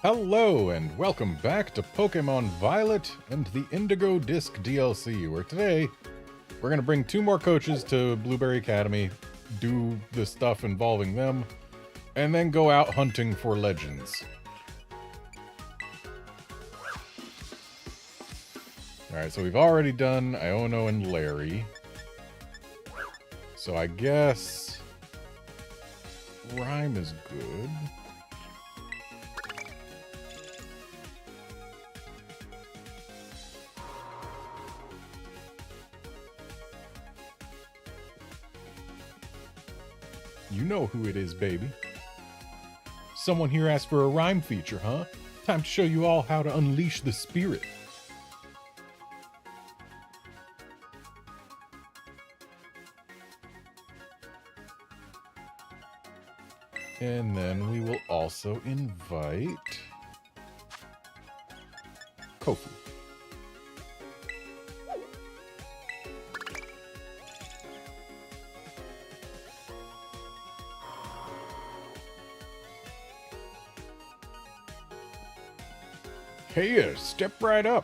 Hello and welcome back to Pokémon Violet and the Indigo Disc DLC, where today we're going to bring two more coaches to Blueberry Academy, do the stuff involving them, and then go out hunting for legends. Alright, so we've already done Iono and Larry. So I guess Rhyme is good. You know who it is, baby. Someone here asked for a rhyme feature, huh? Time to show you all how to unleash the spirit. And then we will also invite Kofu. Hey, step right up.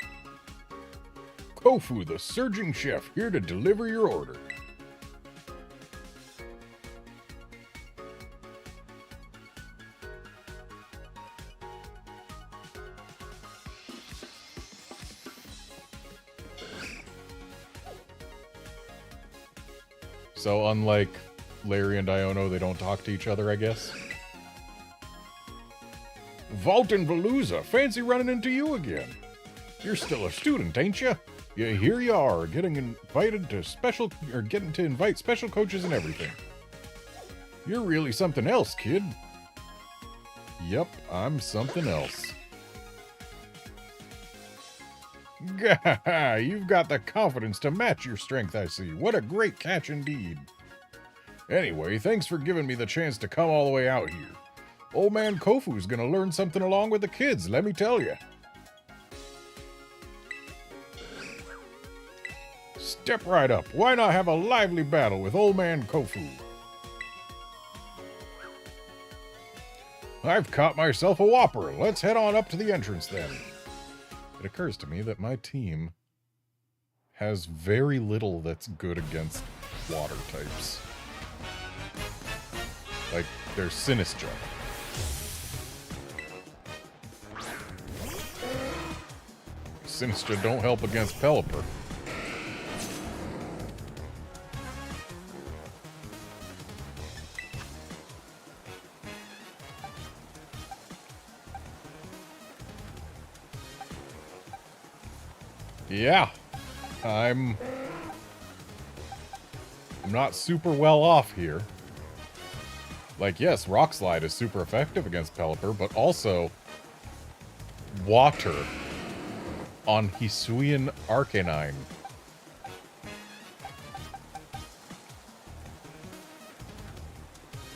Kofu, the surging chef, here to deliver your order. So unlike Larry and Iono, they don't talk to each other, I guess. Vault and Veluza, fancy running into you again. You're still a student, ain't you? Yeah, here you are, getting to invite special coaches and everything. You're really something else, kid. Yep, I'm something else. Gah, you've got the confidence to match your strength, I see. What a great catch indeed. Anyway, thanks for giving me the chance to come all the way out here. Old man Kofu's gonna learn something along with the kids, let me tell you. Step right up. Why not have a lively battle with old man Kofu? I've caught myself a whopper. Let's head on up to the entrance then. It occurs to me that my team has very little that's good against water types. Like, there's Sinistra. Sinistra don't help against Pelipper. Yeah, I'm not super well off here. Like, yes, Rock Slide is super effective against Pelipper, but also water on Hisuian Arcanine.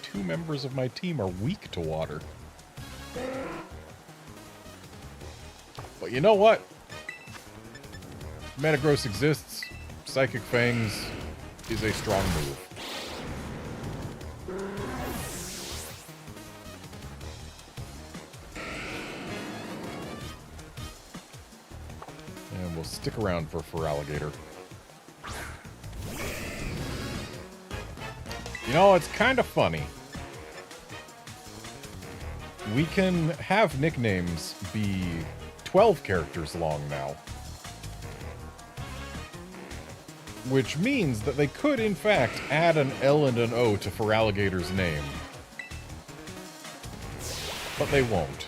Two members of my team are weak to water. But you know what? Metagross exists. Psychic Fangs is a strong move. And we'll stick around for Feraligatr. You know, it's kind of funny. We can have nicknames be 12 characters long now. Which means that they could, in fact, add an L and an O to Feraligator's name. But they won't.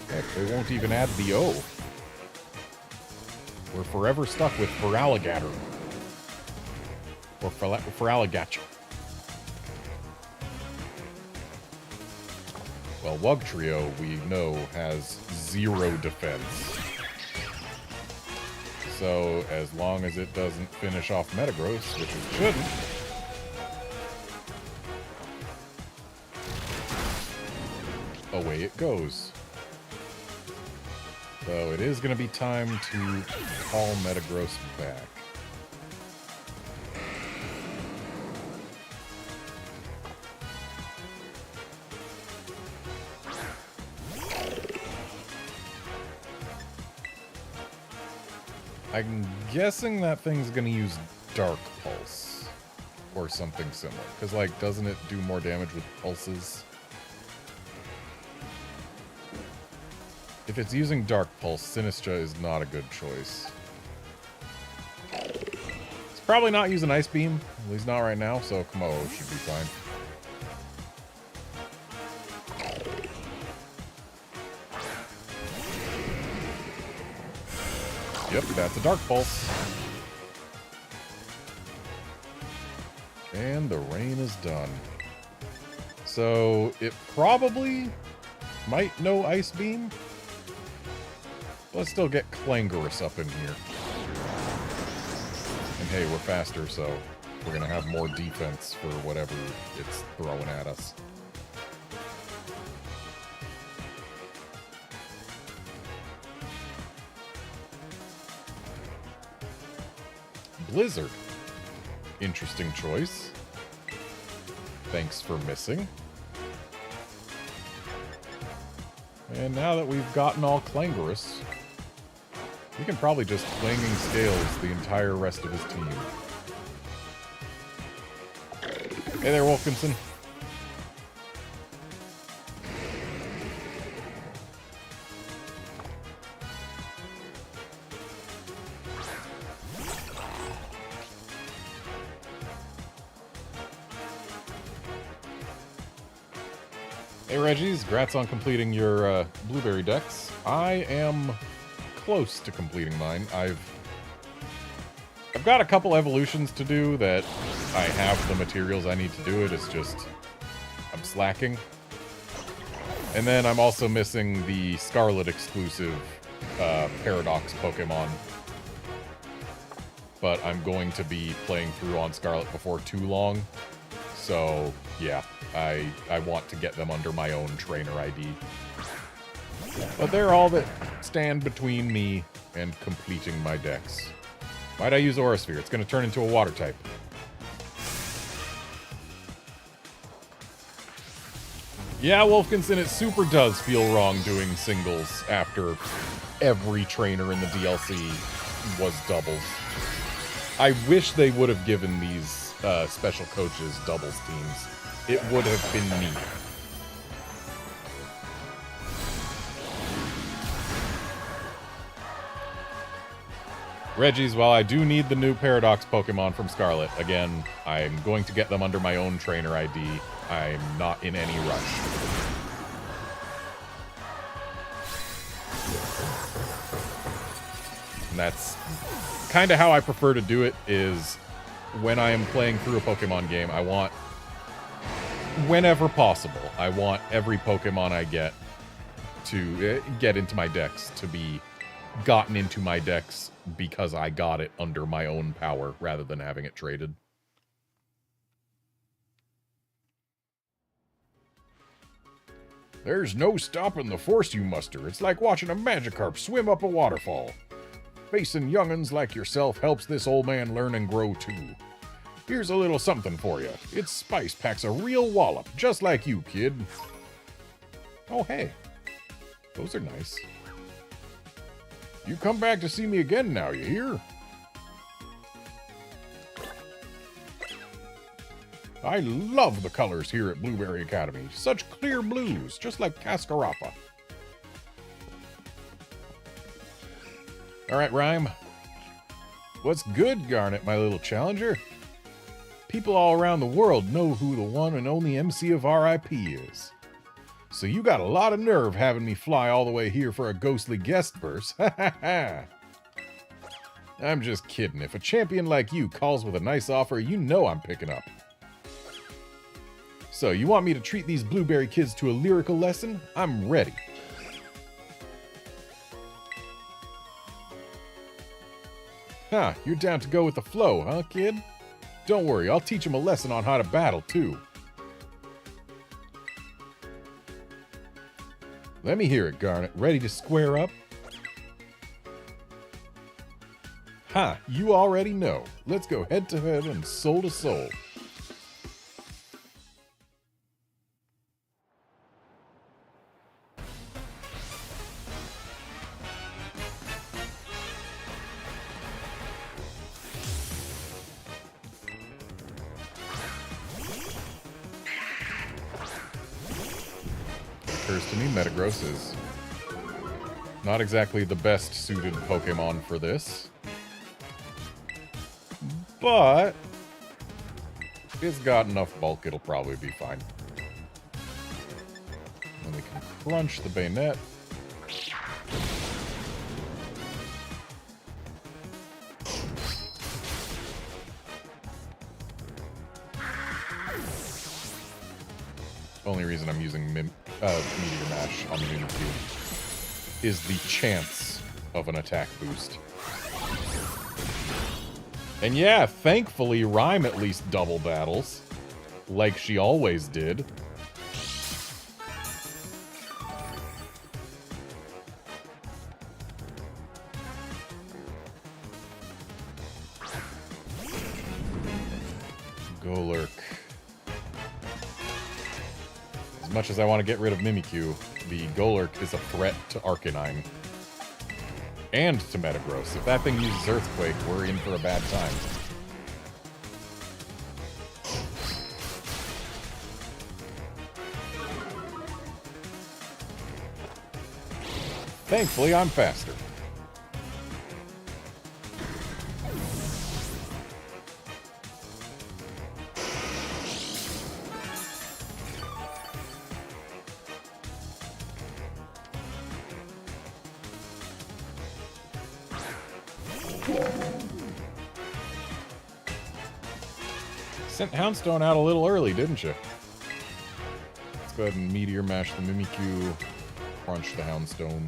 Heck, they won't even add the O. We're forever stuck with Feraligatr. Or Feraligatr. Well, Wugtrio, we know, has 0 defense. So, as long as it doesn't finish off Metagross, which it shouldn't, away it goes. So it is going to be time to call Metagross back. I'm guessing that thing's going to use Dark Pulse or something similar. Because, like, doesn't it do more damage with pulses? If it's using Dark Pulse, Sinistra is not a good choice. It's probably not using Ice Beam, at least not right now, so Komodo should be fine. Yep, that's a Dark Pulse. And the rain is done. So, it probably might know Ice Beam. Let's still get Clangorous up in here. And hey, we're faster, so we're going to have more defense for whatever it's throwing at us. Blizzard. Interesting choice. Thanks for missing. And now that we've gotten all Clangorous, we can probably just Clanging Scales the entire rest of his team. Hey there, Wolfkinson. Hey Reggies, congrats on completing your blueberry decks. I am close to completing mine. I've got a couple evolutions to do that I have the materials I need to do it. It's just I'm slacking. And then I'm also missing the Scarlet exclusive Paradox Pokemon. But I'm going to be playing through on Scarlet before too long. So, yeah, I want to get them under my own trainer ID. But they're all that stand between me and completing my decks. Why'd I use Aura Sphere? It's going to turn into a water type. Yeah, Wolfkinson, it super does feel wrong doing singles after every trainer in the DLC was doubles. I wish they would have given these special coaches doubles teams. It would have been neat. Reggies, while I do need the new Paradox Pokemon from Scarlet, again, I'm going to get them under my own trainer ID. I'm not in any rush. And that's kind of how I prefer to do it, is when I am playing through a Pokemon game, I want, whenever possible, I want every Pokemon I get to get into my decks to be gotten into my decks because I got it under my own power rather than having it traded. There's no stopping the force you muster. It's like watching a Magikarp swim up a waterfall. Facing young'uns like yourself helps this old man learn and grow too. Here's a little something for you. Its spice packs a real wallop, just like you, kid. Oh, hey. Those are nice. You come back to see me again now, you hear? I love the colors here at Blueberry Academy. Such clear blues, just like Cascarapa. All right, Rhyme. What's good, Garnet, my little challenger? People all around the world know who the one and only MC of RIP is. So you got a lot of nerve having me fly all the way here for a ghostly guest verse. Ha ha ha. I'm just kidding. If a champion like you calls with a nice offer, you know I'm picking up. So, you want me to treat these Blueberry kids to a lyrical lesson? I'm ready. Huh, you're down to go with the flow, huh, kid? Don't worry, I'll teach them a lesson on how to battle, too. Let me hear it, Garnet. Ready to square up? Ha! You already know. Let's go head to head and soul to soul. Occurs to me Metagross is not exactly the best suited Pokemon for this. But it's got enough bulk, it'll probably be fine. Then we can crunch the bayonet. Only reason I'm using Meteor Mash on the Mimikyu is the chance of an attack boost. And yeah, thankfully Rhyme at least double battles, like she always did. Golurk. As much as I want to get rid of Mimikyu, the Golurk is a threat to Arcanine. And to Metagross. If that thing uses Earthquake, we're in for a bad time. Thankfully, I'm faster. Sent Houndstone out a little early, didn't you? Let's go ahead and Meteor Mash the Mimikyu, crunch the Houndstone.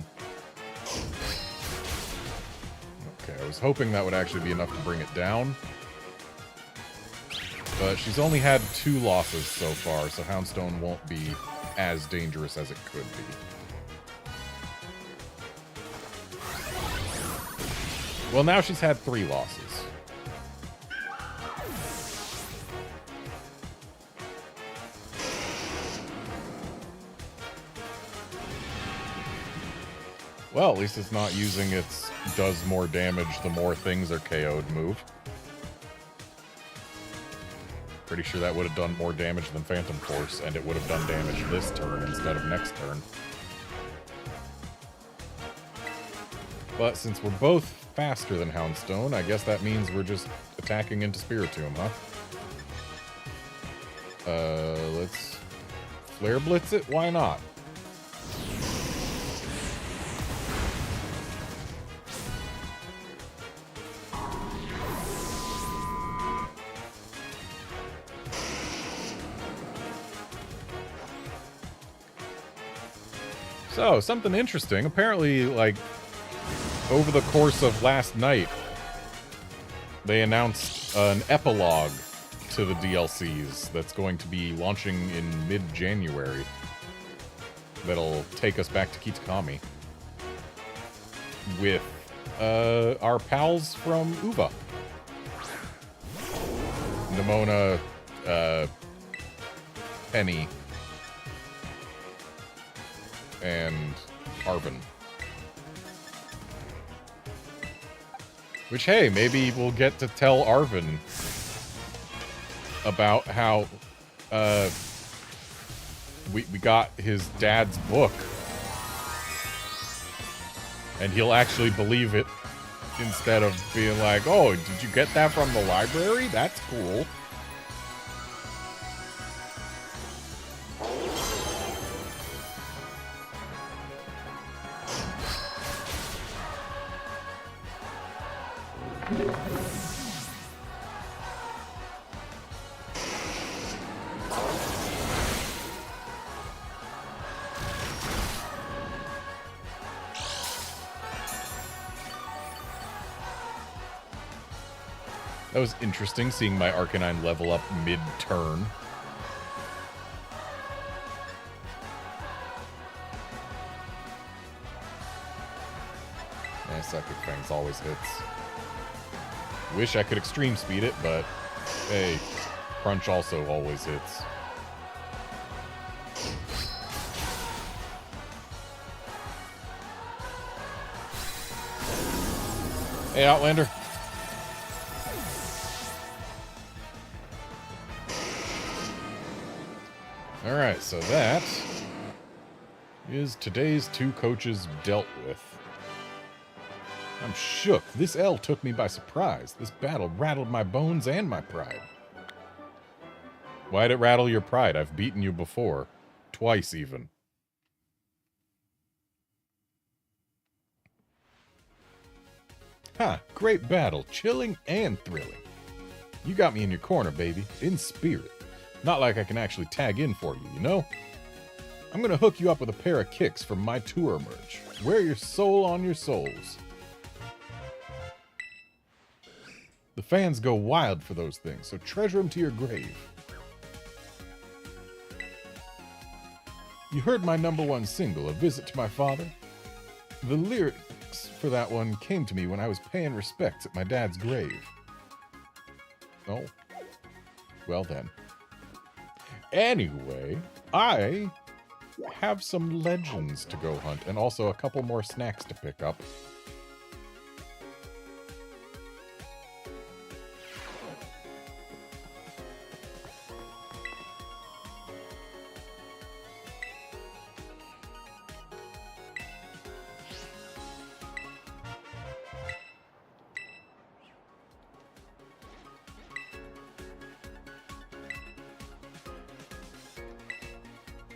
Okay, I was hoping that would actually be enough to bring it down. But she's only had 2 losses so far, so Houndstone won't be as dangerous as it could be. Well, now she's had 3 losses. Well, at least it's not using its does more damage the more things are KO'd move. Pretty sure that would have done more damage than Phantom Force, and it would have done damage this turn instead of next turn. But since we're both faster than Houndstone, I guess that means we're just attacking into Spiritomb, huh? Let's Flare Blitz it? Why not? So, something interesting. Apparently, like, over the course of last night, they announced an epilogue to the DLCs that's going to be launching in mid-January. That'll take us back to Kitakami. With, our pals from Uva. Nimona, Penny, and Arven. Which, hey, maybe we'll get to tell Arven about how, we got his dad's book. And he'll actually believe it instead of being like, oh, did you get that from the library? That's cool. That was interesting, seeing my Arcanine level up mid-turn. Yeah, Psychic Fangs always hits. Wish I could extreme speed it, but hey, crunch also always hits. Hey, Outlander. Alright, so that is today's 2 coaches dealt with. I'm shook. This L took me by surprise. This battle rattled my bones and my pride. Why'd it rattle your pride? I've beaten you before. Twice, even. Ha! Great battle. Chilling and thrilling. You got me in your corner, baby. In spirit. Not like I can actually tag in for you, you know? I'm gonna hook you up with a pair of kicks from my tour merch. Wear your soul on your souls. The fans go wild for those things, so treasure them to your grave. You heard my #1 single, A Visit to My Father? The lyrics for that one came to me when I was paying respects at my dad's grave. Oh. Well then. Anyway, I have some legends to go hunt, and also a couple more snacks to pick up.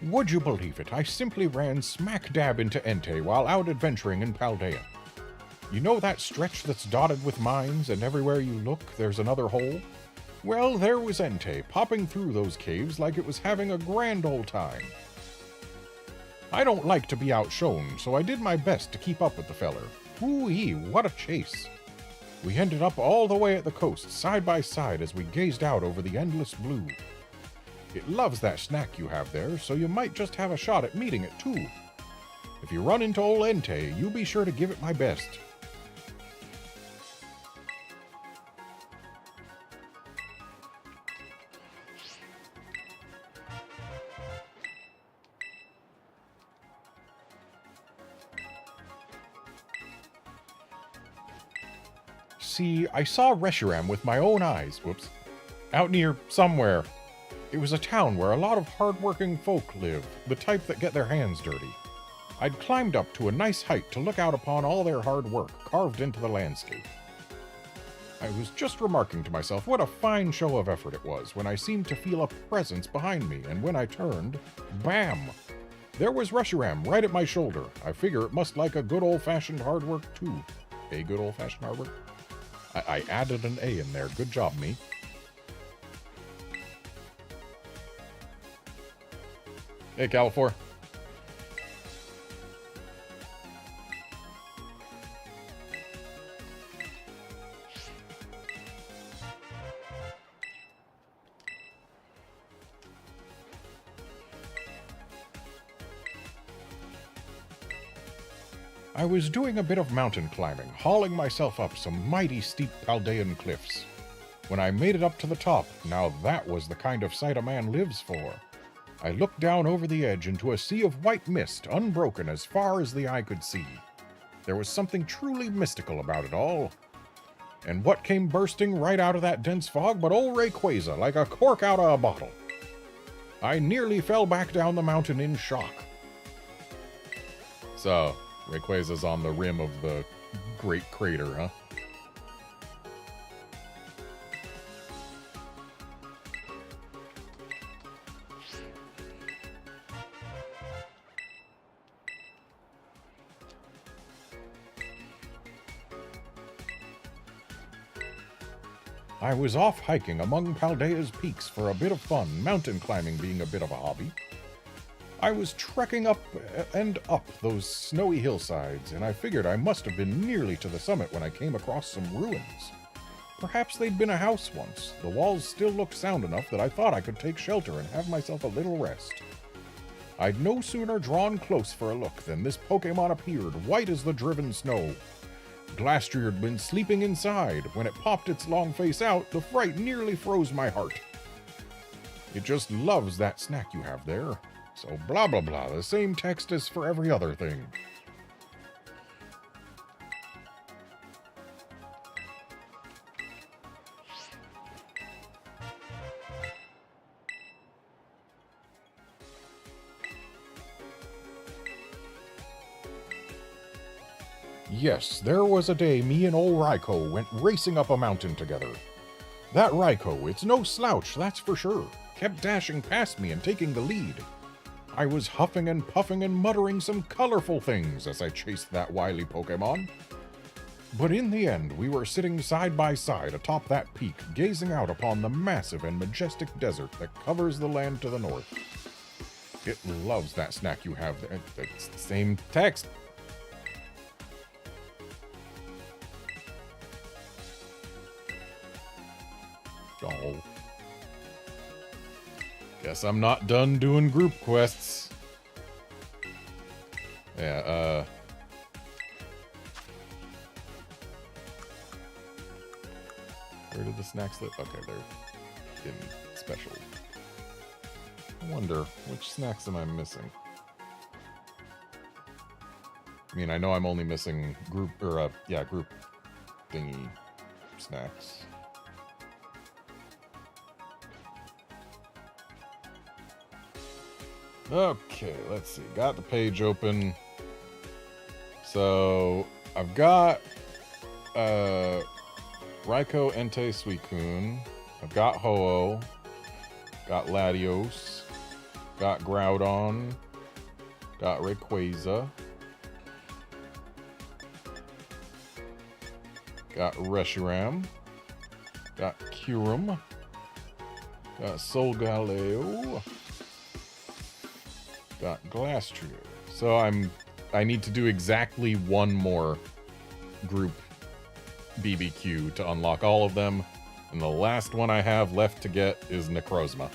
Would you believe it? I simply ran smack dab into Entei while out adventuring in Paldea. You know that stretch that's dotted with mines, and everywhere you look, there's another hole? Well, there was Entei, popping through those caves like it was having a grand old time. I don't like to be outshone, so I did my best to keep up with the feller. Ooh-ee, what a chase! We ended up all the way at the coast, side by side, as we gazed out over the endless blue. It loves that snack you have there, so you might just have a shot at meeting it, too. If you run into old Entei, you be sure to give it my best. See, I saw Reshiram with my own eyes, whoops, out near somewhere. It was a town where a lot of hard-working folk live, the type that get their hands dirty. I'd climbed up to a nice height to look out upon all their hard work carved into the landscape. I was just remarking to myself what a fine show of effort it was when I seemed to feel a presence behind me, and when I turned, bam! There was Reshiram right at my shoulder. I figure it must like a good old-fashioned hard work, too. A good old-fashioned hard work? I added an A in there. Good job, me. Hey, Califor. I was doing a bit of mountain climbing, hauling myself up some mighty steep Paldean cliffs. When I made it up to the top, now that was the kind of sight a man lives for. I looked down over the edge into a sea of white mist, unbroken as far as the eye could see. There was something truly mystical about it all. And what came bursting right out of that dense fog but old Rayquaza, like a cork out of a bottle. I nearly fell back down the mountain in shock. So, Rayquaza's on the rim of the Great Crater, huh? I was off hiking among Paldea's peaks for a bit of fun, mountain climbing being a bit of a hobby. I was trekking up and up those snowy hillsides, and I figured I must have been nearly to the summit when I came across some ruins. Perhaps they'd been a house once. The walls still looked sound enough that I thought I could take shelter and have myself a little rest. I'd no sooner drawn close for a look than this Pokémon appeared, white as the driven snow. Glastrier had been sleeping inside. When it popped its long face out, the fright nearly froze my heart. It just loves that snack you have there. So blah blah blah, the same text as for every other thing. Yes, there was a day me and old Raikou went racing up a mountain together. That Raikou, it's no slouch, that's for sure, kept dashing past me and taking the lead. I was huffing and puffing and muttering some colorful things as I chased that wily Pokemon. But in the end, we were sitting side by side atop that peak, gazing out upon the massive and majestic desert that covers the land to the north. It loves that snack you have there. It's the same text. Oh. Guess I'm not done doing group quests. Yeah, where did the snacks live? Okay, they're in special. I wonder, which snacks am I missing? I mean, I know I'm only missing group, or, group thingy snacks. Okay, let's see. Got the page open. So, I've got Raikou Entei Suicune. I've got Ho-Oh. Got Latios. Got Groudon. Got Rayquaza. Got Reshiram. Got Kyurem. Got Solgaleo. Got Glastrier. So I need to do exactly one more group BBQ to unlock all of them. And the last one I have left to get is Necrozma.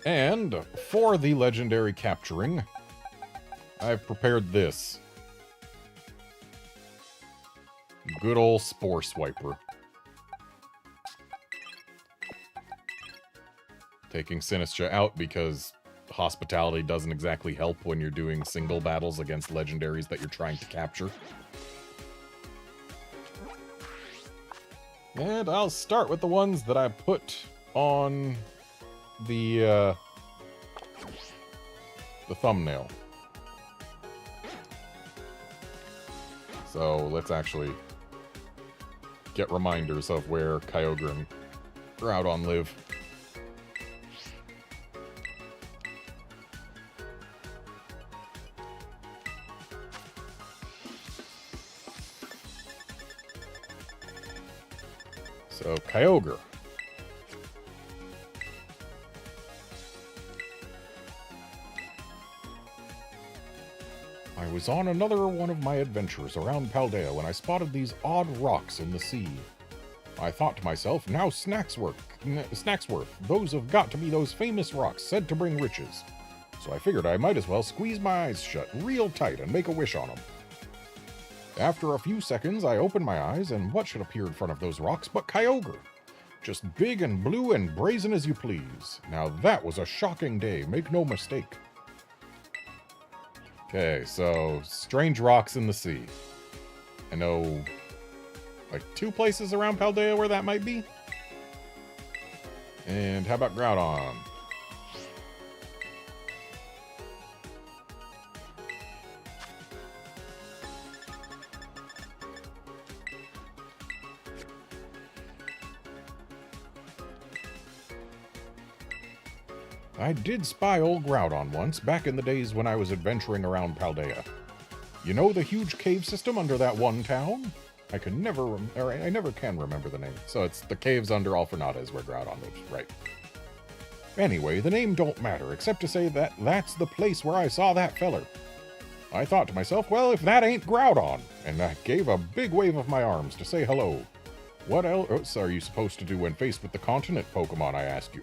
And for the legendary capturing, I've prepared this. Good old Spore Swiper. Taking Sinistcha out because hospitality doesn't exactly help when you're doing single battles against legendaries that you're trying to capture. And I'll start with the ones that I put on the thumbnail. So let's actually get reminders of where Kyogre and Groudon live. So, Kyogre. I was on another one of my adventures around Paldea when I spotted these odd rocks in the sea. I thought to myself, now Snacksworth, those have got to be those famous rocks said to bring riches. So I figured I might as well squeeze my eyes shut real tight and make a wish on them. After a few seconds, I opened my eyes, and what should appear in front of those rocks but Kyogre? Just big and blue and brazen as you please. Now that was a shocking day, make no mistake. Okay, so strange rocks in the sea. I know like 2 places around Paldea where that might be. And how about Groudon? I did spy old Groudon once, back in the days when I was adventuring around Paldea. You know the huge cave system under that one town? I never can remember the name. So it's the caves under Alfornata is where Groudon lives, right? Anyway, the name don't matter, except to say that that's the place where I saw that feller. I thought to myself, well, if that ain't Groudon, and I gave a big wave of my arms to say hello. What else are you supposed to do when faced with the continent Pokemon, I asked you?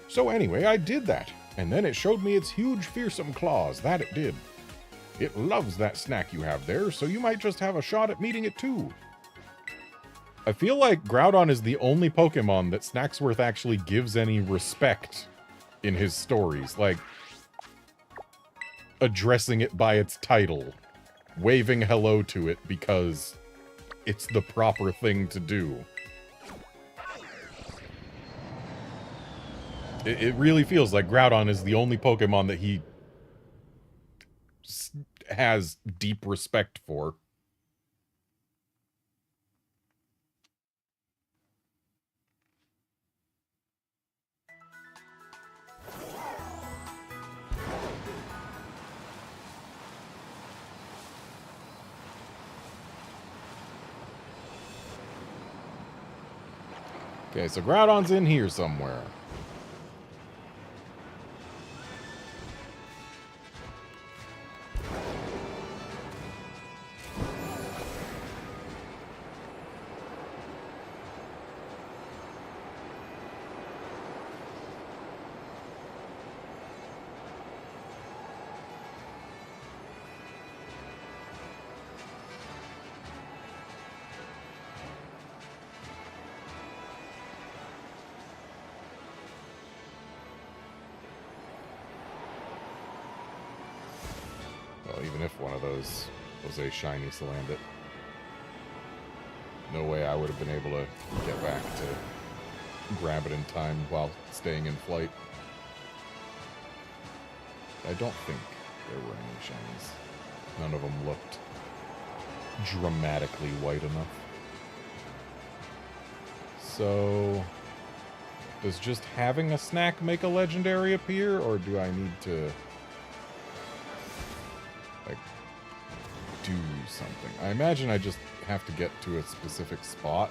So anyway, I did that, and then it showed me its huge fearsome claws. That it did. It loves that snack you have there, so you might just have a shot at meeting it too. I feel like Groudon is the only Pokemon that Snacksworth actually gives any respect in his stories. Like, addressing it by its title, waving hello to it because it's the proper thing to do. It really feels like Groudon is the only Pokemon that he has deep respect for. Okay, so Groudon's in here somewhere. Well, even if one of those was a shiny Salandit, no way I would have been able to get back to grab it in time while staying in flight. I don't think there were any shinies. None of them looked dramatically white enough. So, does just having a snack make a legendary appear, or do I need to, like, do something? I imagine I just have to get to a specific spot.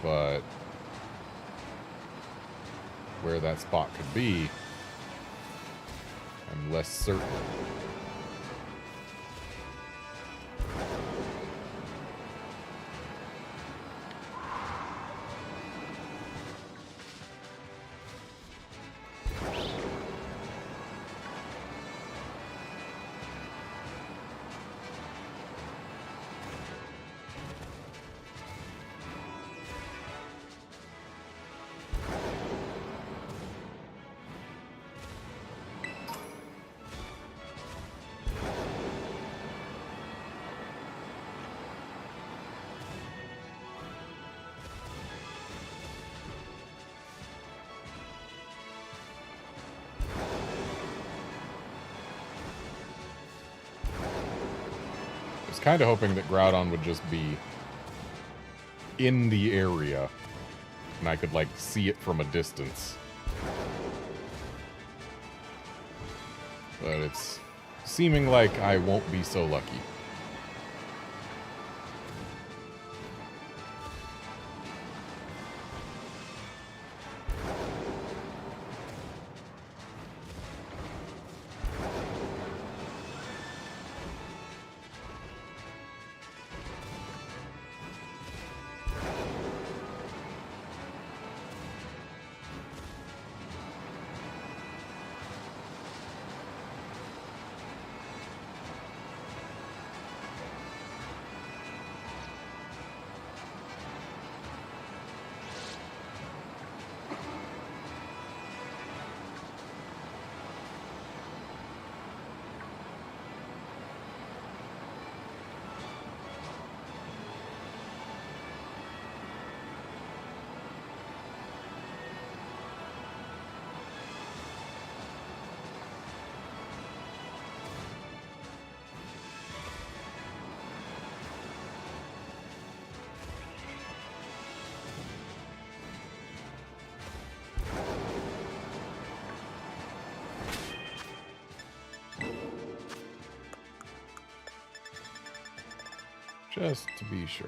But where that spot could be, I'm less certain. Kind of hoping that Groudon would just be in the area and I could, like, see it from a distance. But it's seeming like I won't be so lucky. Just to be sure.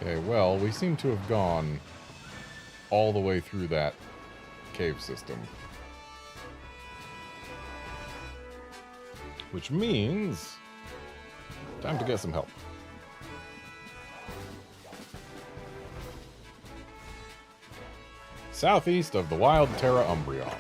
Okay, well, we seem to have gone all the way through that cave system. Which means... time to get some help. Southeast of the wild Terra Umbreon.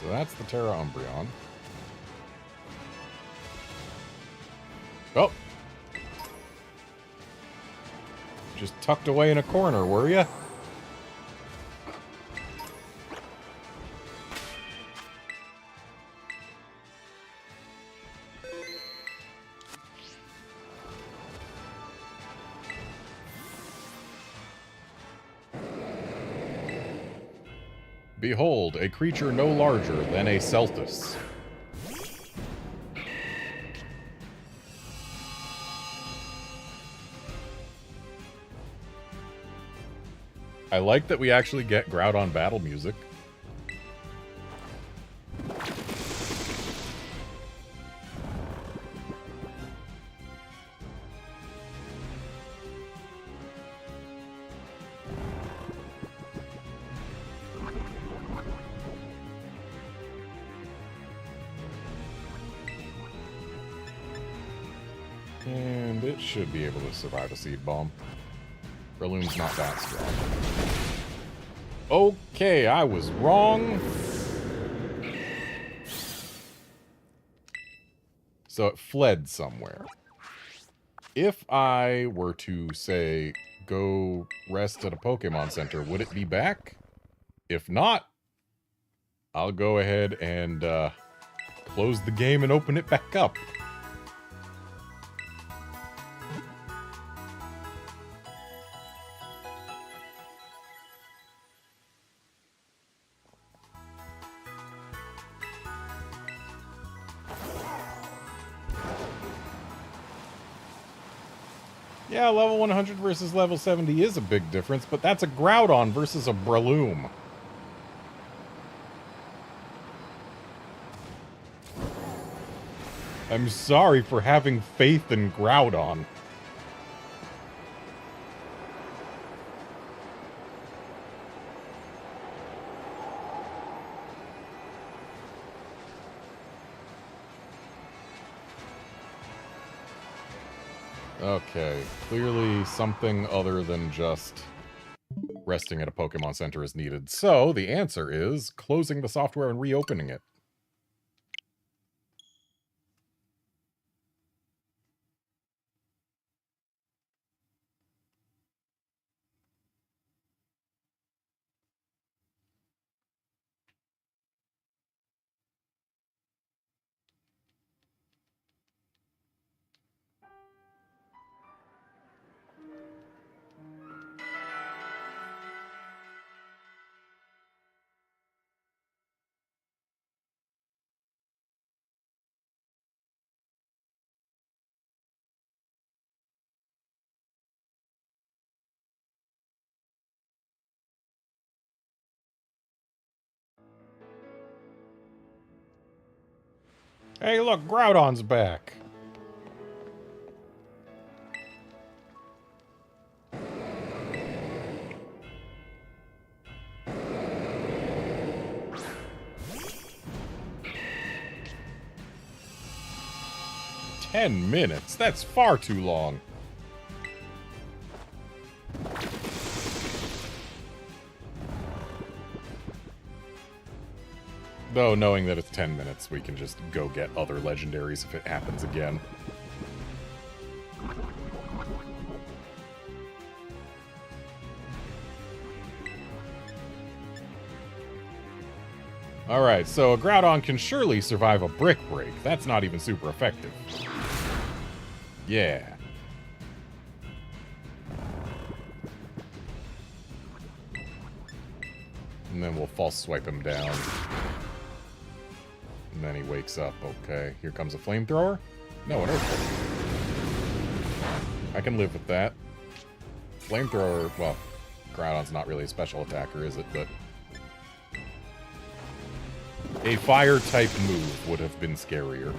So that's the Terra Umbreon. Oh! Just tucked away in a corner, were ya? Behold, a creature no larger than a Celtus. I like that we actually get Groudon battle music. And it should be able to survive a Seed Bomb. Breloom's not that strong. Okay, I was wrong. So it fled somewhere. If I were to, say, go rest at a Pokemon Center, would it be back? If not, I'll go ahead and close the game and open it back up. Yeah, level 100 versus level 70 is a big difference, but that's a Groudon versus a Breloom. I'm sorry for having faith in Groudon. Okay, clearly something other than just resting at a Pokemon Center is needed. So, the answer is closing the software and reopening it. Hey, look, Groudon's back. $10? That's far too long. Though, knowing that it's 10 minutes, we can just go get other legendaries if it happens again. Alright, so a Groudon can surely survive a Brick Break. That's not even super effective. Yeah. And then we'll false swipe him down. And then he wakes up. Okay, here comes a flamethrower. No, an earthquake. I can live with that. Flamethrower, well, Groudon's not really a special attacker, is it? But a fire-type move would have been scarier.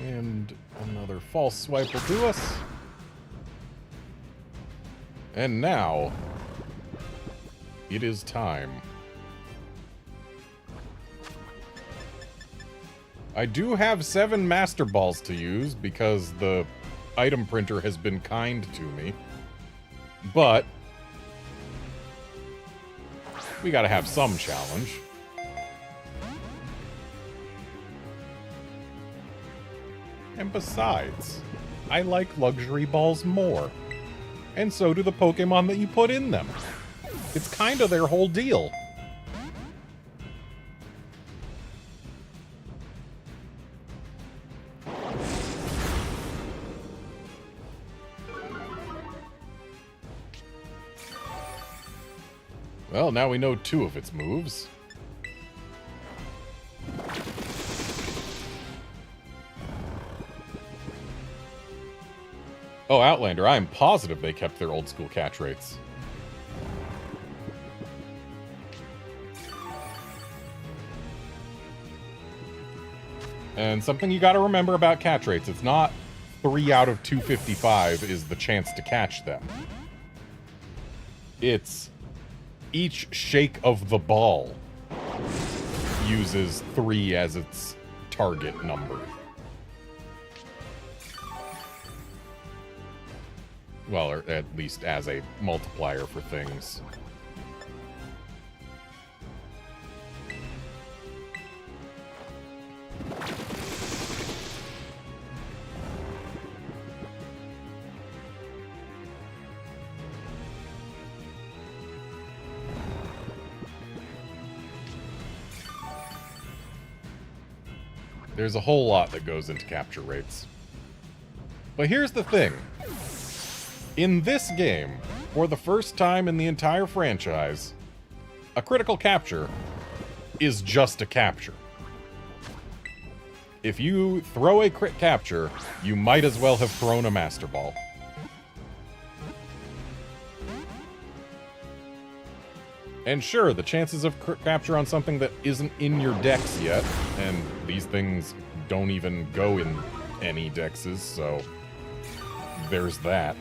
And another false swipe will do us. And now, it is time. I do have 7 Master Balls to use because the item printer has been kind to me. But we gotta have some challenge. And besides, I like luxury balls more. And so do the Pokemon that you put in them. It's kind of their whole deal. Well, now we know 2 of its moves. Oh, Outlander, I am positive they kept their old school catch rates. And something you gotta remember about catch rates, it's not 3 out of 255 is the chance to catch them. It's each shake of the ball uses 3 as its target number. Well, or at least as a multiplier for things. There's a whole lot that goes into capture rates. But here's the thing. In this game, for the first time in the entire franchise, a critical capture is just a capture. If you throw a crit capture, you might as well have thrown a Master Ball. And sure, the chances of crit capture on something that isn't in your decks yet, and these things don't even go in any dexes, so there's that.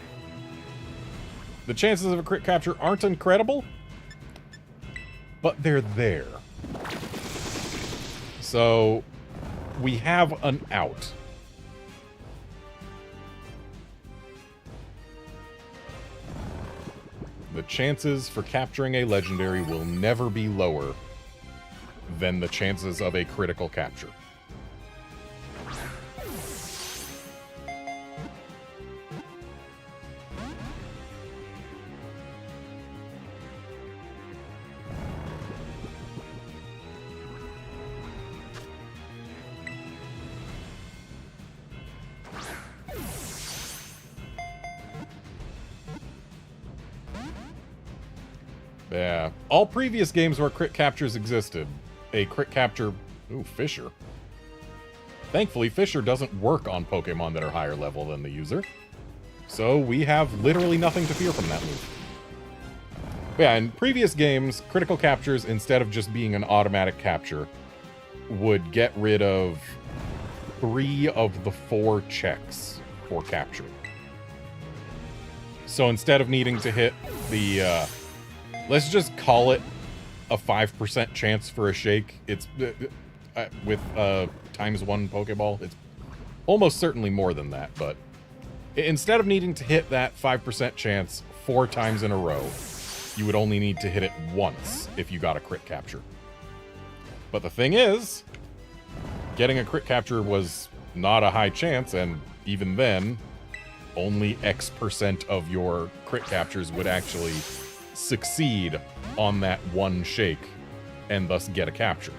The chances of a crit capture aren't incredible, but they're there. So, we have an out. The chances for capturing a legendary will never be lower than the chances of a critical capture. Yeah. All previous games where crit captures existed, a crit capture... Ooh, Fissure. Thankfully, Fissure doesn't work on Pokemon that are higher level than the user. So we have literally nothing to fear from that move. But yeah, in previous games, critical captures, instead of just being an automatic capture, would get rid of 3 of the 4 checks for capture. So instead of needing to hit the... let's just call it a 5% chance for a shake. It's with ×1 Pokeball. It's almost certainly more than that, but instead of needing to hit that 5% chance 4 times in a row, you would only need to hit it once if you got a crit capture. But the thing is, getting a crit capture was not a high chance, and even then, only X% of your crit captures would actually succeed on that one shake and thus get a capture.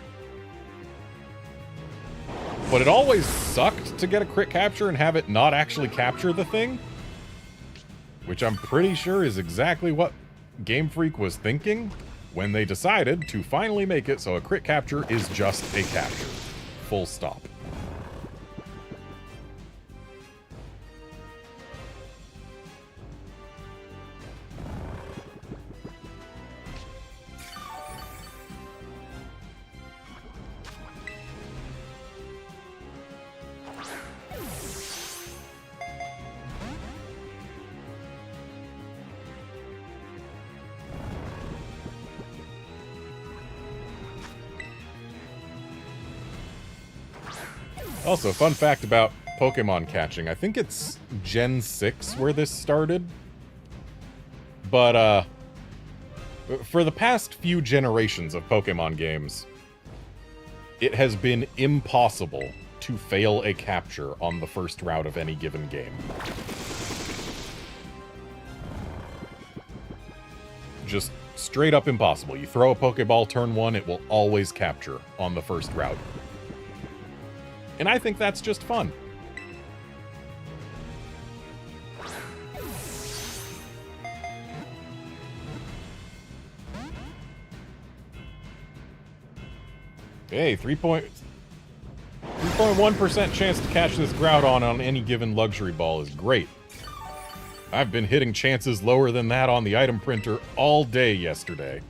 But it always sucked to get a crit capture and have it not actually capture the thing, which I'm pretty sure is exactly what Game Freak was thinking when they decided to finally make it so a crit capture is just a capture. Full stop. Also, fun fact about Pokemon catching. I think it's Gen 6 where this started. But, for the past few generations of Pokemon games, it has been impossible to fail a capture on the first route of any given game. Just straight up impossible. You throw a Pokeball turn 1, it will always capture on the first route. And I think that's just fun. Hey, 3.1% chance to catch this Groudon on any given luxury ball is great. I've been hitting chances lower than that on the item printer all day yesterday.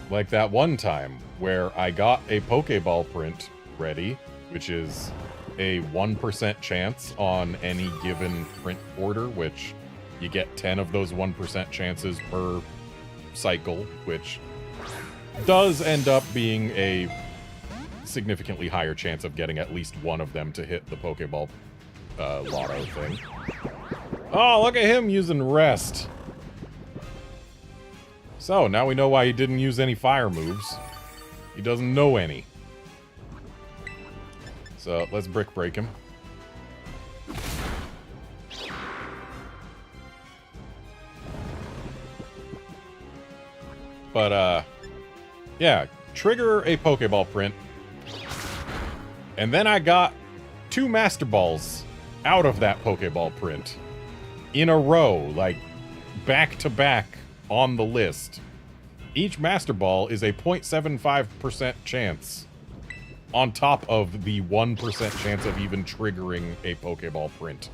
Like that one time where I got a Pokeball print ready, which is a 1% chance on any given print order, which you get 10 of those 1% chances per cycle, which does end up being a significantly higher chance of getting at least one of them to hit the Pokeball lotto thing. Oh, look at him using rest. So, now we know why he didn't use any fire moves. He doesn't know any. So, let's brick break him. But, yeah, trigger a Pokeball print. And then I got 2 Master Balls out of that Pokeball print. In a row, like, back to back on the list. Each Master Ball is a 0.75% chance on top of the 1% chance of even triggering a Pokeball print.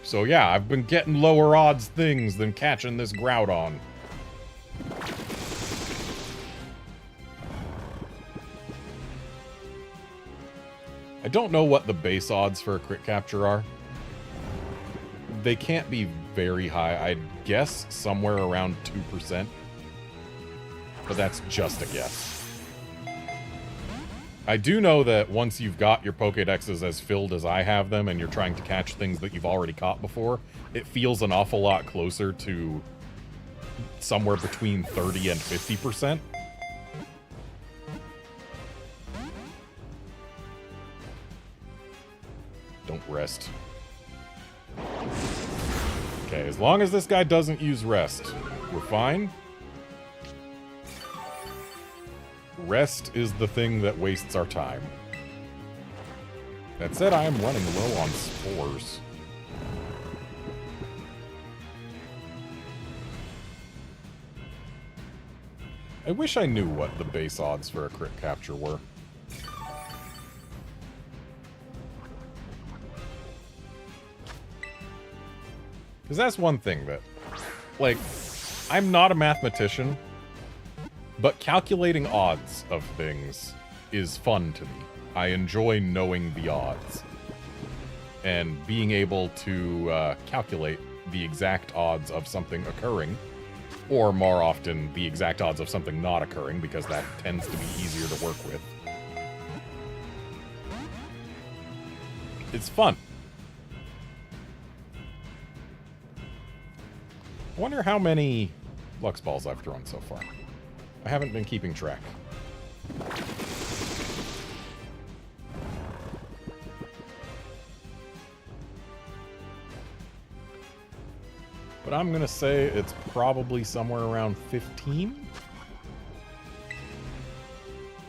So yeah, I've been getting lower odds things than catching this Groudon. I don't know what the base odds for a crit capture are. They can't be very high. I'd guess somewhere around 2%. But that's just a guess. I do know that once you've got your Pokédexes as filled as I have them, and you're trying to catch things that you've already caught before, it feels an awful lot closer to somewhere between 30 and 50%. Don't rest. Okay, as long as this guy doesn't use rest, we're fine. Rest is the thing that wastes our time. That said, I am running low on spores. I wish I knew what the base odds for a crit capture were. Because that's one thing that, like, I'm not a mathematician, but calculating odds of things is fun to me. I enjoy knowing the odds. And being able to calculate the exact odds of something occurring, or more often, the exact odds of something not occurring, because that tends to be easier to work with. It's fun. I wonder how many Lux Balls I've thrown so far. I haven't been keeping track. But I'm gonna say it's probably somewhere around 15.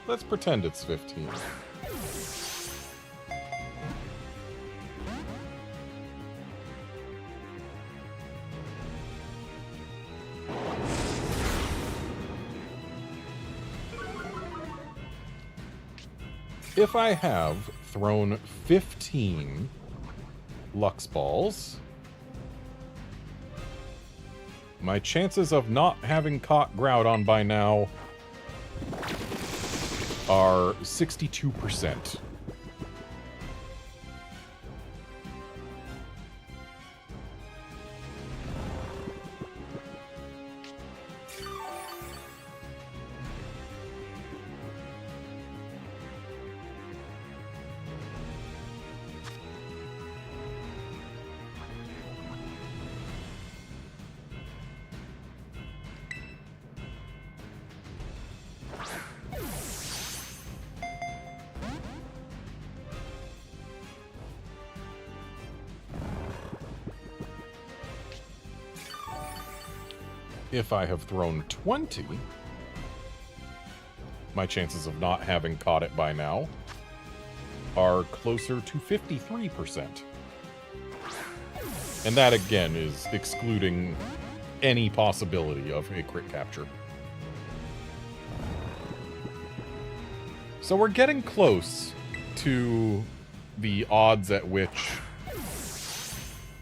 Let's pretend it's 15. If I have thrown 15 Lux Balls, my chances of not having caught Groudon by now are 62%. If I have thrown 20, my chances of not having caught it by now are closer to 53%. And that, again, is excluding any possibility of a crit capture. So we're getting close to the odds at which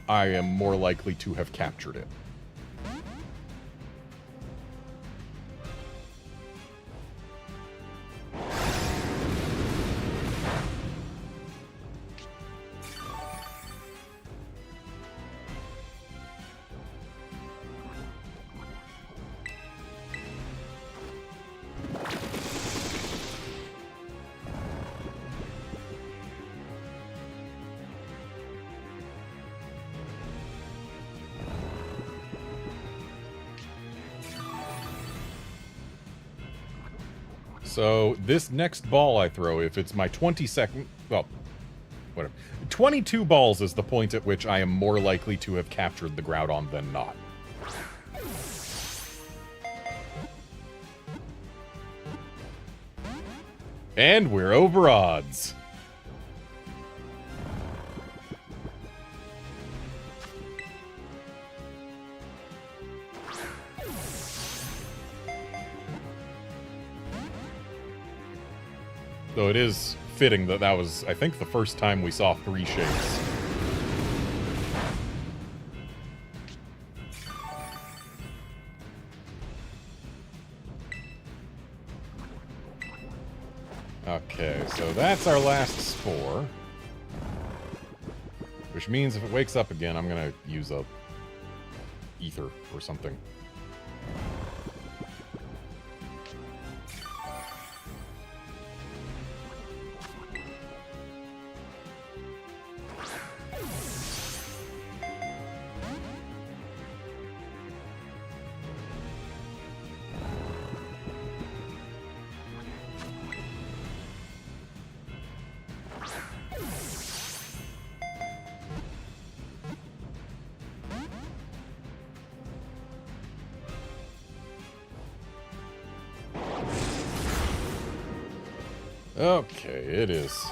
I am more likely to have captured it. So this next ball I throw, if it's my 22nd, well, whatever. 22 balls is the point at which I am more likely to have captured the Groudon than not. And we're over odds. Though it is fitting that that was, I think, the first time we saw 3 shapes. Okay, so that's our last spore. Which means if it wakes up again, I'm gonna use a ether or something. Okay, it is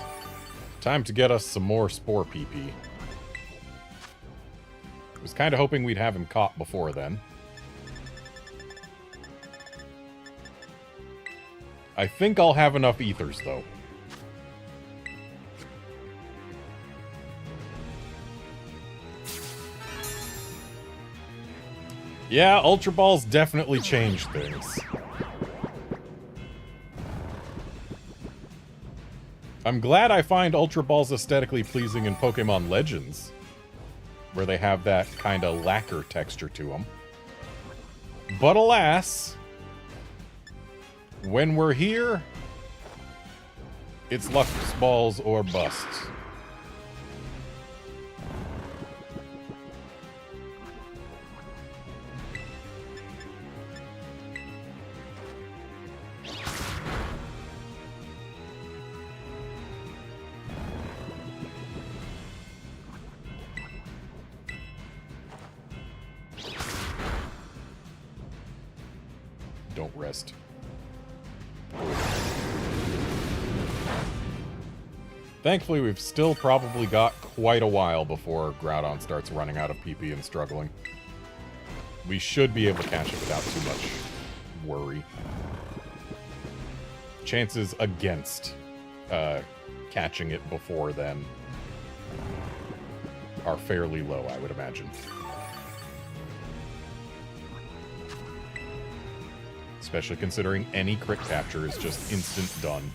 time to get us some more Spore PP. I was kind of hoping we'd have him caught before then. I think I'll have enough ethers, though. Yeah, Ultra Balls definitely changed things. I'm glad I find Ultra Balls aesthetically pleasing in Pokemon Legends, where they have that kind of lacquer texture to them. But alas, when we're here, it's Lux Balls or bust. don't rest. Thankfully, we've still probably got quite a while before Groudon starts running out of PP and struggling. We should be able to catch it without too much worry. Chances against catching it before then are fairly low, I would imagine. Especially considering any crit capture is just instant done.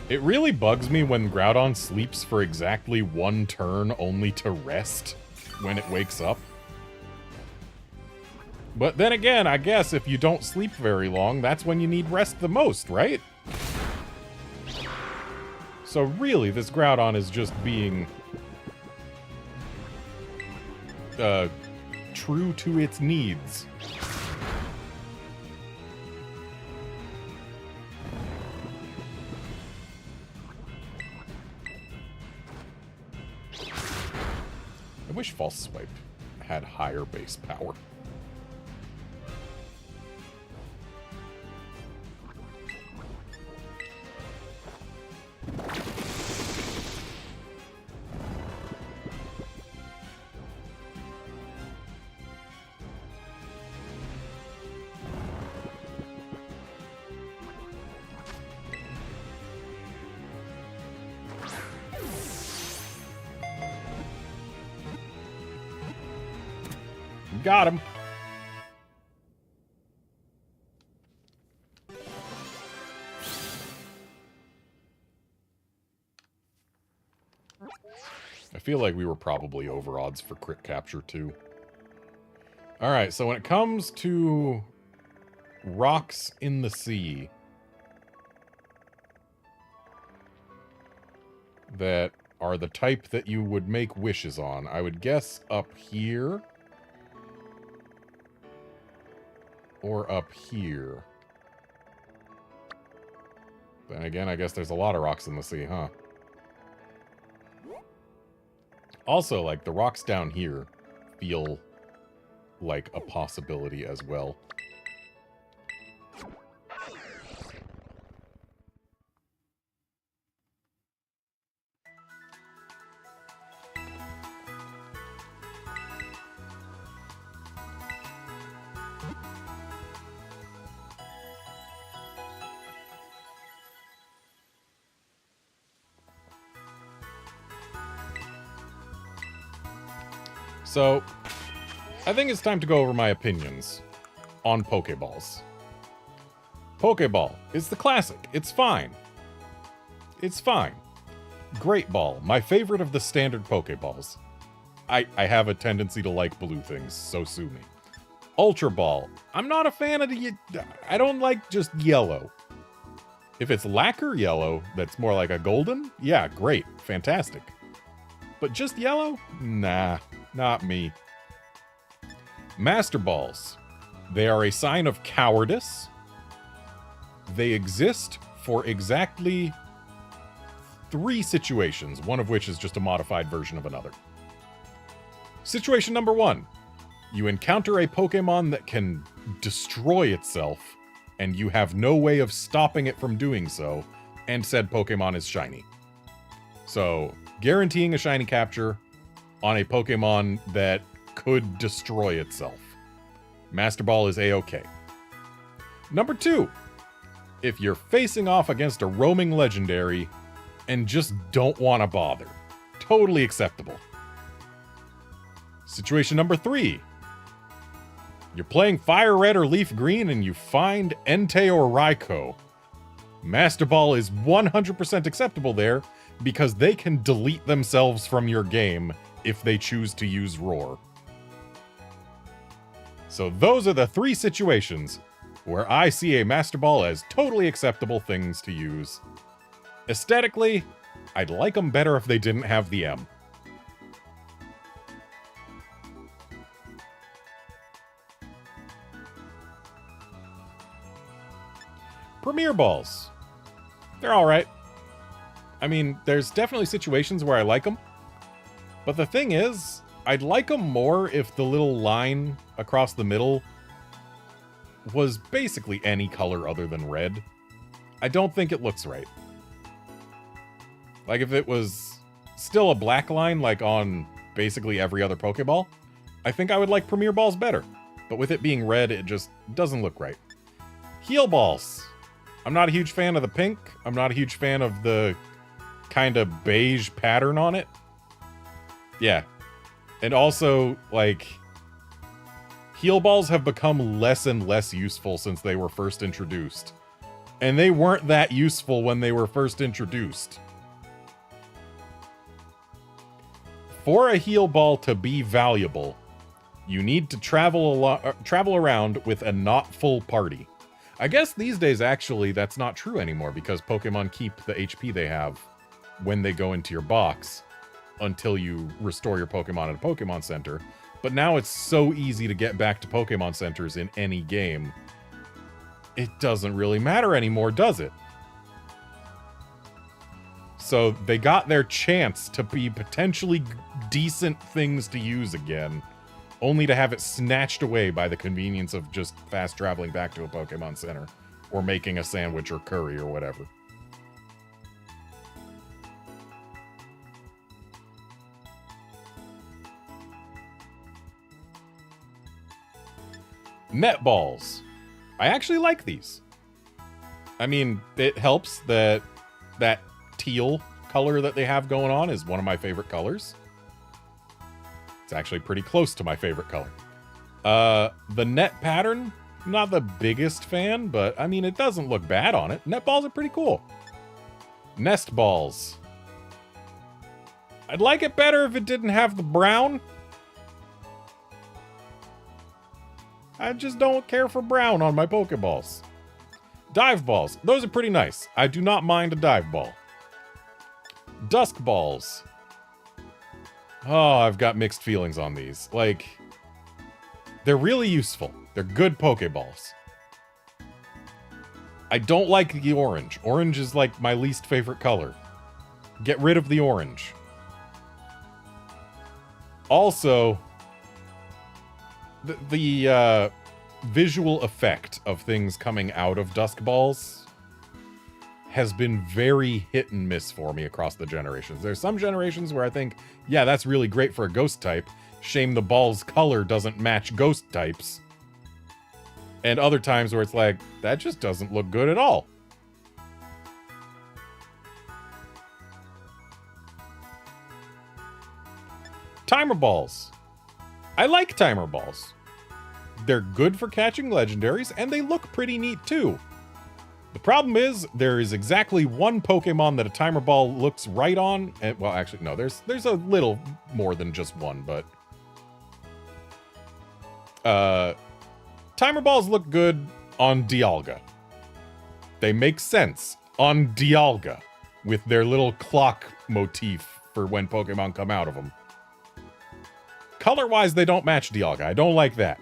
It really bugs me when Groudon sleeps for exactly one turn only to rest when it wakes up. But then again, I guess if you don't sleep very long, that's when you need rest the most, right? So really, this Groudon is just being true to its needs. I wish False Swipe had higher base power. Got him. I feel like we were probably over odds for crit capture too. Alright, so when it comes to rocks in the sea that are the type that you would make wishes on, I would guess up here. Or up here. Then again, I guess there's a lot of rocks in the sea, huh? Also, like, the rocks down here feel like a possibility as well. So, I think it's time to go over my opinions on Pokeballs. Pokeball is the classic. It's fine. It's fine. Great Ball, my favorite of the standard Pokeballs. I have a tendency to like blue things, so sue me. Ultra Ball, I'm not a fan of the... I don't like just yellow. If it's lacquer yellow, that's more like a golden, yeah, great, fantastic. But just yellow? Nah. Not me. Master Balls. They are a sign of cowardice. They exist for exactly 3 situations, one of which is just a modified version of another. Situation number 1. You encounter a Pokemon that can destroy itself, and you have no way of stopping it from doing so, and said Pokemon is shiny. So, guaranteeing a shiny capture on a Pokemon that could destroy itself. Master Ball is A-OK. Number 2, if you're facing off against a roaming legendary and just don't want to bother. Totally acceptable. Situation number 3, you're playing Fire Red or Leaf Green and you find Entei or Raikou. Master Ball is 100% acceptable there because they can delete themselves from your game if they choose to use Roar. So those are the 3 situations where I see a Master Ball as totally acceptable things to use. Aesthetically, I'd like them better if they didn't have the M. Premier Balls. They're alright. I mean, there's definitely situations where I like them. But the thing is, I'd like them more if the little line across the middle was basically any color other than red. I don't think it looks right. Like if it was still a black line like on basically every other Pokeball, I think I would like Premier Balls better. But with it being red, it just doesn't look right. Heal Balls. I'm not a huge fan of the pink. I'm not a huge fan of the kind of beige pattern on it. Yeah. And also, like, Heal Balls have become less and less useful since they were first introduced. And they weren't that useful when they were first introduced. For a Heal Ball to be valuable, you need to travel around with a not full party. I guess these days, actually, that's not true anymore because Pokemon keep the HP they have when they go into your box until you restore your Pokemon at a Pokemon Center. But now it's so easy to get back to Pokemon Centers in any game. It doesn't really matter anymore, does it? So they got their chance to be potentially decent things to use again, only to have it snatched away by the convenience of just fast traveling back to a Pokemon Center or making a sandwich or curry or whatever. Net balls. I actually like these. I mean, it helps that that teal color that they have going on is one of my favorite colors. It's actually pretty close to my favorite color. The net pattern, not the biggest fan, but I mean, it doesn't look bad on it. Net balls are pretty cool. Nest balls. I'd like it better if it didn't have the brown. I just don't care for brown on my Pokeballs. Dive balls. Those are pretty nice. I do not mind a dive ball. Dusk balls. Oh, I've got mixed feelings on these. Like, they're really useful. They're good Pokeballs. I don't like the orange. Orange is like my least favorite color. Get rid of the orange. Also, the visual effect of things coming out of Dusk Balls has been very hit and miss for me across the generations. There's some generations where I think, yeah, that's really great for a ghost type. Shame the ball's color doesn't match ghost types. And other times where it's like, that just doesn't look good at all. Timer balls. I like timer balls. They're good for catching legendaries, and they look pretty neat too. The problem is, there is exactly one Pokemon that a timer ball looks right on. And, well, actually, no, there's a little more than just one, but timer balls look good on Dialga. They make sense on Dialga with their little clock motif for when Pokemon come out of them. Color-wise, they don't match Dialga. I don't like that.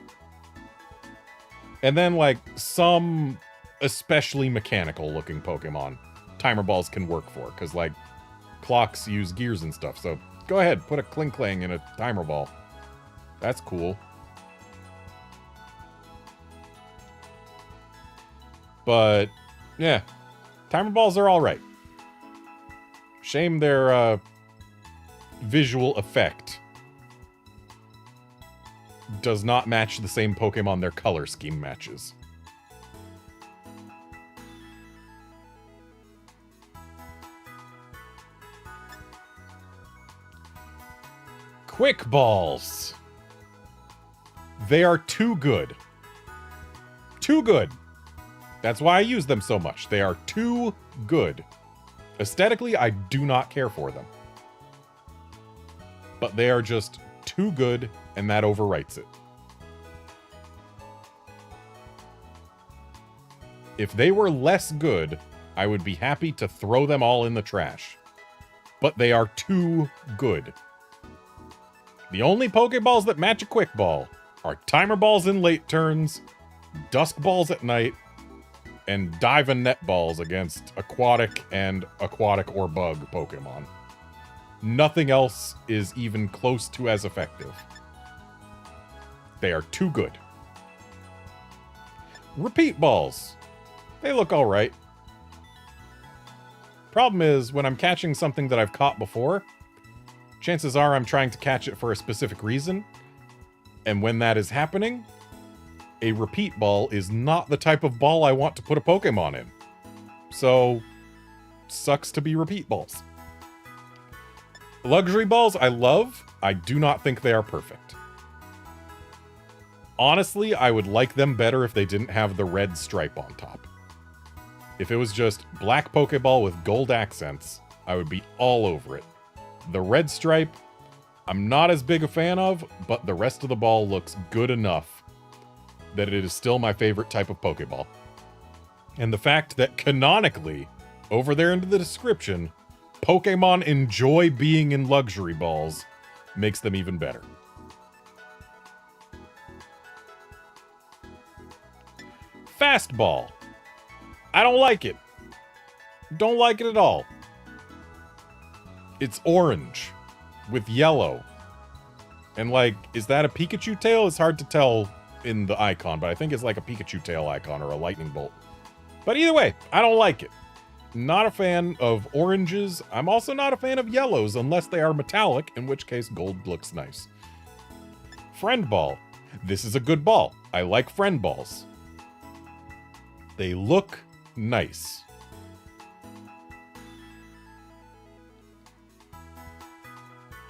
And then, like, some especially mechanical-looking Pokemon, timer balls can work for, because, like, clocks use gears and stuff. So, go ahead, put a Klinklang in a timer ball. That's cool. But, yeah, timer balls are alright. Shame their, visual effect does not match the same Pokemon their color scheme matches. Quick balls. They are too good. Too good. That's why I use them so much. They are too good. Aesthetically, I do not care for them. But they are just too good, and that overwrites it. If they were less good, I would be happy to throw them all in the trash. But they are too good. The only Pokeballs that match a Quick Ball are Timer Balls in late turns, Dusk Balls at night, and Dive and Net Balls against aquatic and aquatic or bug Pokemon. Nothing else is even close to as effective. They are too good. Repeat balls. They look alright. Problem is, when I'm catching something that I've caught before, chances are I'm trying to catch it for a specific reason. And when that is happening, a repeat ball is not the type of ball I want to put a Pokemon in. So, sucks to be repeat balls. Luxury balls I love. I do not think they are perfect. Honestly, I would like them better if they didn't have the red stripe on top. If it was just black Pokeball with gold accents, I would be all over it. The red stripe, I'm not as big a fan of, but the rest of the ball looks good enough that it is still my favorite type of Pokeball. And the fact that canonically, over there in the description, Pokemon enjoy being in luxury balls makes them even better. Fastball. I don't like it. Don't like it at all. It's orange with yellow. And like, is that a Pikachu tail? It's hard to tell in the icon, but I think it's like a Pikachu tail icon or a lightning bolt. But either way, I don't like it. Not a fan of oranges. I'm also not a fan of yellows unless they are metallic, in which case gold looks nice. Friend ball. This is a good ball. I like friend balls. They look nice.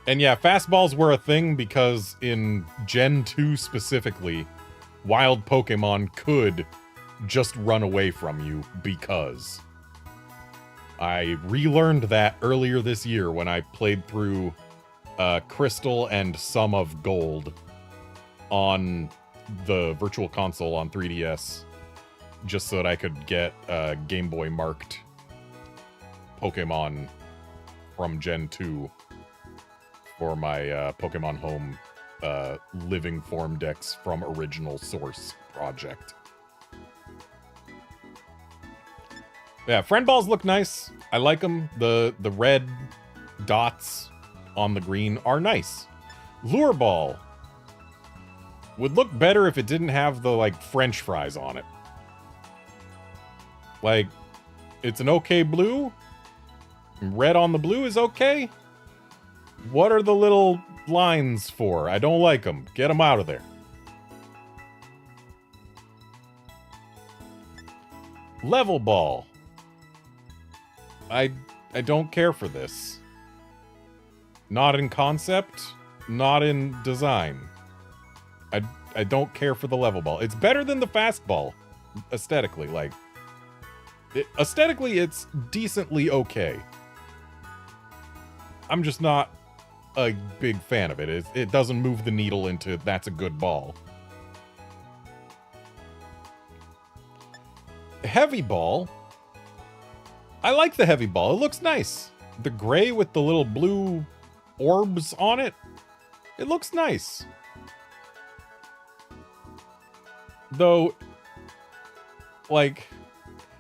And yeah, fastballs were a thing because in Gen 2 specifically, wild Pokemon could just run away from you because. I relearned that earlier this year when I played through Crystal and some of Gold on the Virtual Console on 3DS, just so that I could get Game Boy marked Pokemon from Gen 2 for my Pokemon Home Living Form Decks from Original Source project. Yeah, friend balls look nice. I like them. The red dots on the green are nice. Lure ball would look better if it didn't have the, like, French fries on it. Like, it's an okay blue. Red on the blue is okay. What are the little lines for? I don't like them. Get them out of there. Level ball. I don't care for this. Not in concept, not in design. I don't care for the level ball. It's better than the fastball, aesthetically. Like, aesthetically, it's decently okay. I'm just not a big fan of it. It doesn't move the needle into that's a good ball. Heavy ball. I like the heavy ball. It looks nice. The gray with the little blue orbs on it. It looks nice. Though, like,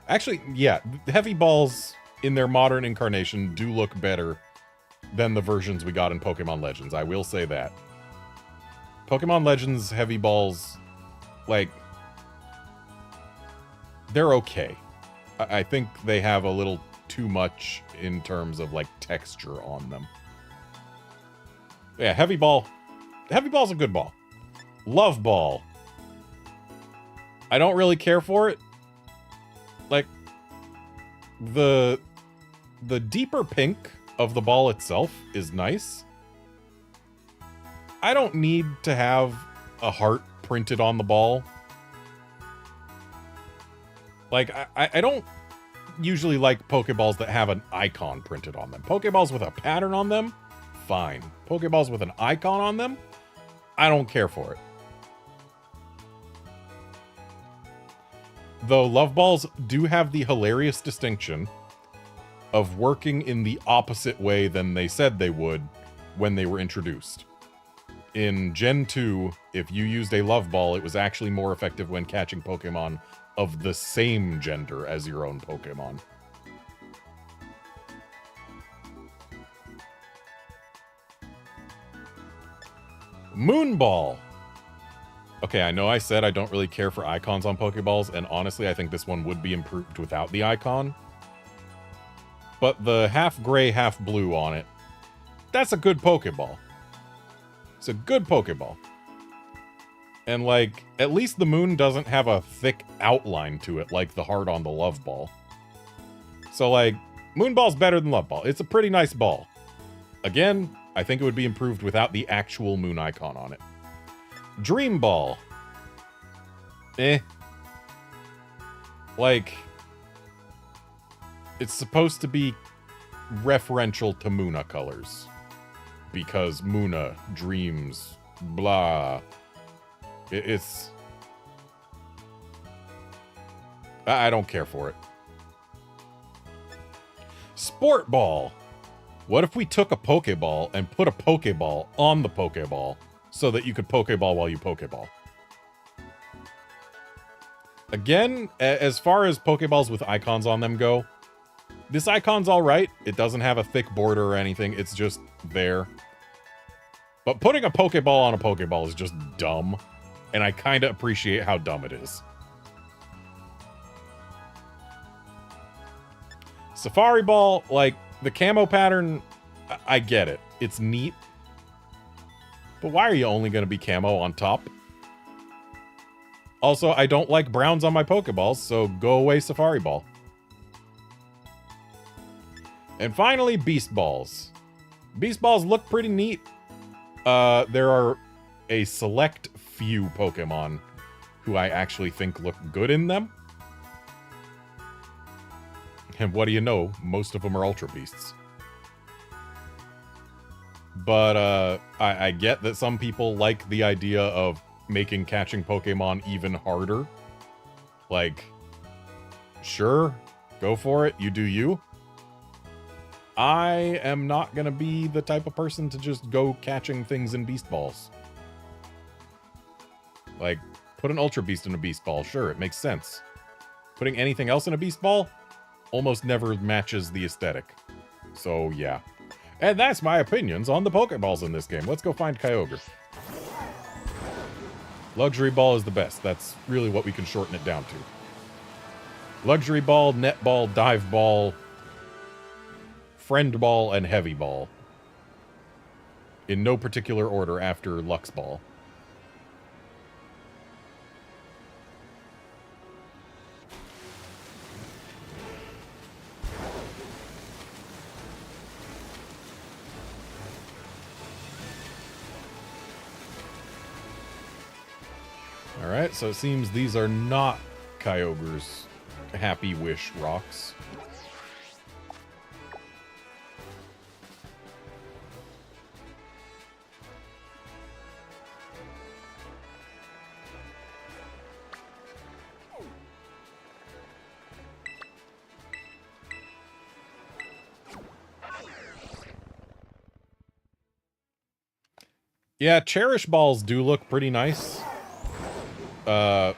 actually, yeah, heavy balls in their modern incarnation do look better than the versions we got in Pokemon Legends. I will say that. Pokemon Legends heavy balls, like, they're okay. I think they have a little too much in terms of, like, texture on them. Yeah, heavy ball. Heavy ball's a good ball. Love ball. I don't really care for it. Like, the deeper pink of the ball itself is nice. I don't need to have a heart printed on the ball. Like, I don't usually like Pokeballs that have an icon printed on them. Pokeballs with a pattern on them, fine. Pokeballs with an icon on them, I don't care for it. Though Love Balls do have the hilarious distinction of working in the opposite way than they said they would when they were introduced. In Gen 2, if you used a Love Ball, it was actually more effective when catching Pokemon of the same gender as your own Pokemon. Moonball. Okay, I know I said I don't really care for icons on Pokeballs, and honestly, I think this one would be improved without the icon. But the half gray, half blue on it, that's a good Pokeball. It's a good Pokeball. And, like, at least the moon doesn't have a thick outline to it like the heart on the Love Ball. So, like, Moonball's better than Love Ball. It's a pretty nice ball. Again, I think it would be improved without the actual moon icon on it. Dream Ball. Like, it's supposed to be referential to Muna colors. Because Muna, dreams, blah. It's... I don't care for it. Sport Ball. What if we took a Pokeball and put a Pokeball on the Pokeball so that you could Pokeball while you Pokeball? Again, as far as Pokeballs with icons on them go, this icon's alright. It doesn't have a thick border or anything. It's just there. But putting a Pokeball on a Pokeball is just dumb. And I kind of appreciate how dumb it is. Safari Ball, like, the camo pattern, I get it. It's neat. But why are you only going to be camo on top? Also, I don't like browns on my Pokeballs, so go away, Safari Ball. And finally, Beast Balls. Beast Balls look pretty neat. There are a select few Pokemon who I actually think look good in them. And what do you know? Most of them are Ultra Beasts. But, I get that some people like the idea of making catching Pokemon even harder. Like, sure, go for it, you do you. I am not gonna be the type of person to just go catching things in Beast Balls. Like, put an Ultra Beast in a Beast Ball, sure, it makes sense. Putting anything else in a Beast Ball almost never matches the aesthetic. So, yeah. And that's my opinions on the Pokeballs in this game. Let's go find Kyogre. Luxury Ball is the best. That's really what we can shorten it down to. Luxury Ball, Net Ball, Dive Ball, Friend Ball, and Heavy Ball. In no particular order after Lux Ball. Alright, so it seems these are not Kyogre's Happy Wish rocks. Yeah, Cherish Balls do look pretty nice.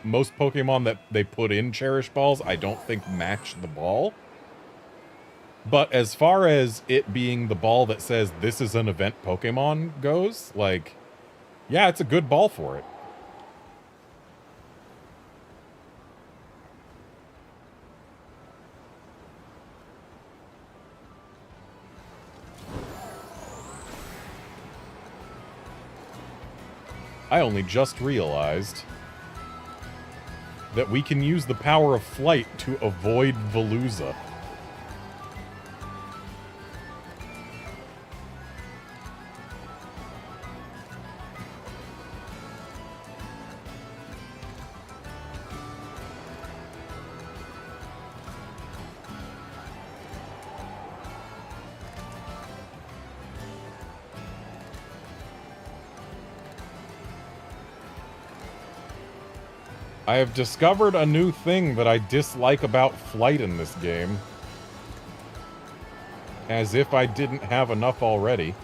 Most Pokemon that they put in Cherish Balls, I don't think match the ball. But as far as it being the ball that says this is an event Pokemon goes, like, yeah, it's a good ball for it. I only just realized that we can use the power of flight to avoid Veluza. I have discovered a new thing that I dislike about flight in this game. As if I didn't have enough already.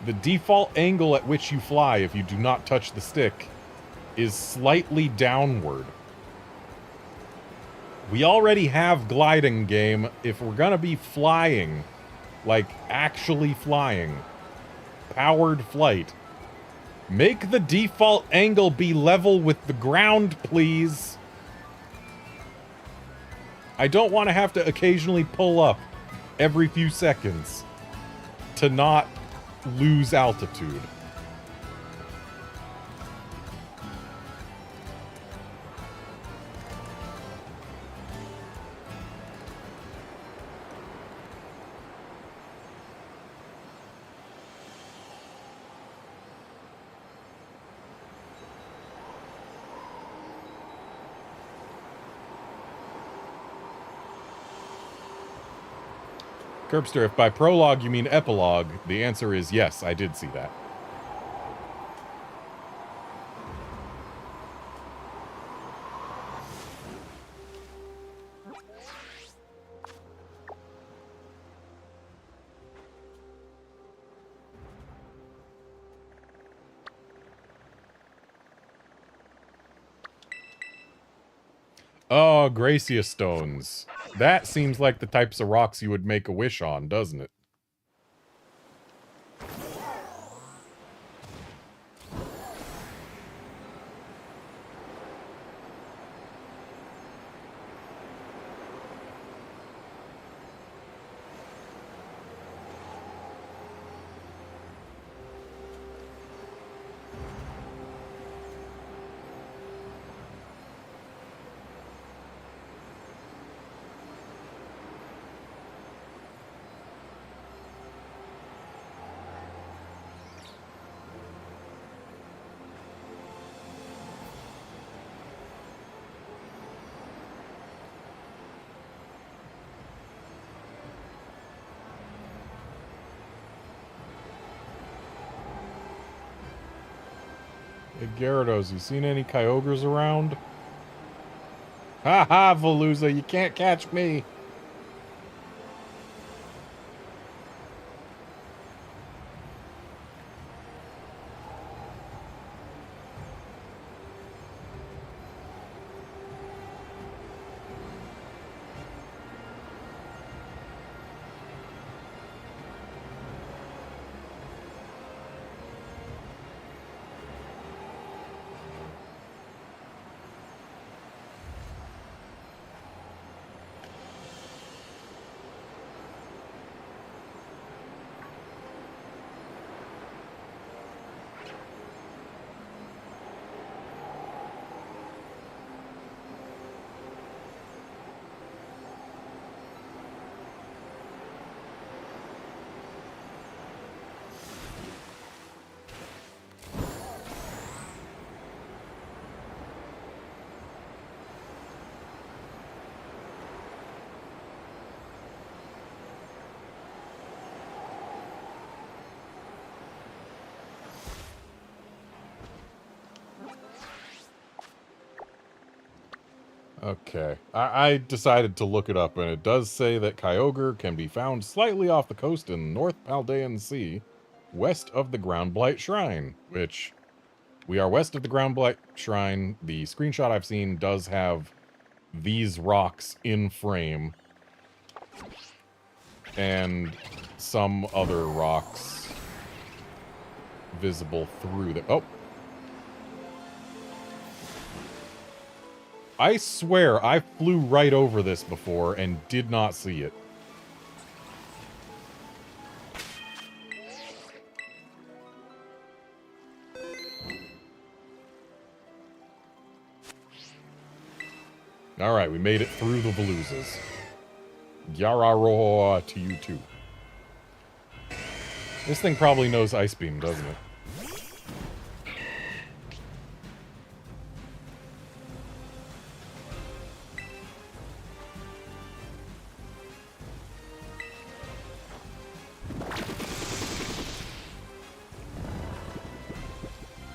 The default angle at which you fly if you do not touch the stick is slightly downward. We already have gliding game. If we're gonna be flying, like actually flying, powered flight. Make the default angle be level with the ground, please. I don't want to have to occasionally pull up every few seconds to not lose altitude. Curbster, if by prologue you mean epilogue, the answer is yes, I did see that. Oh, Gracia stones. That seems like the types of rocks you would make a wish on, doesn't it? Hey, Gyarados, you seen any Kyogres around? Ha ha, Veluza, you can't catch me! Okay, I decided to look it up, and it does say that Kyogre can be found slightly off the coast in North Paldean Sea, west of the Ground Blight Shrine, which we are west of the Ground Blight Shrine. The screenshot I've seen does have these rocks in frame, and some other rocks visible through the... Oh! I swear I flew right over this before and did not see it. Alright, we made it through the Veluzas. Gyararoa to you too. This thing probably knows Ice Beam, doesn't it?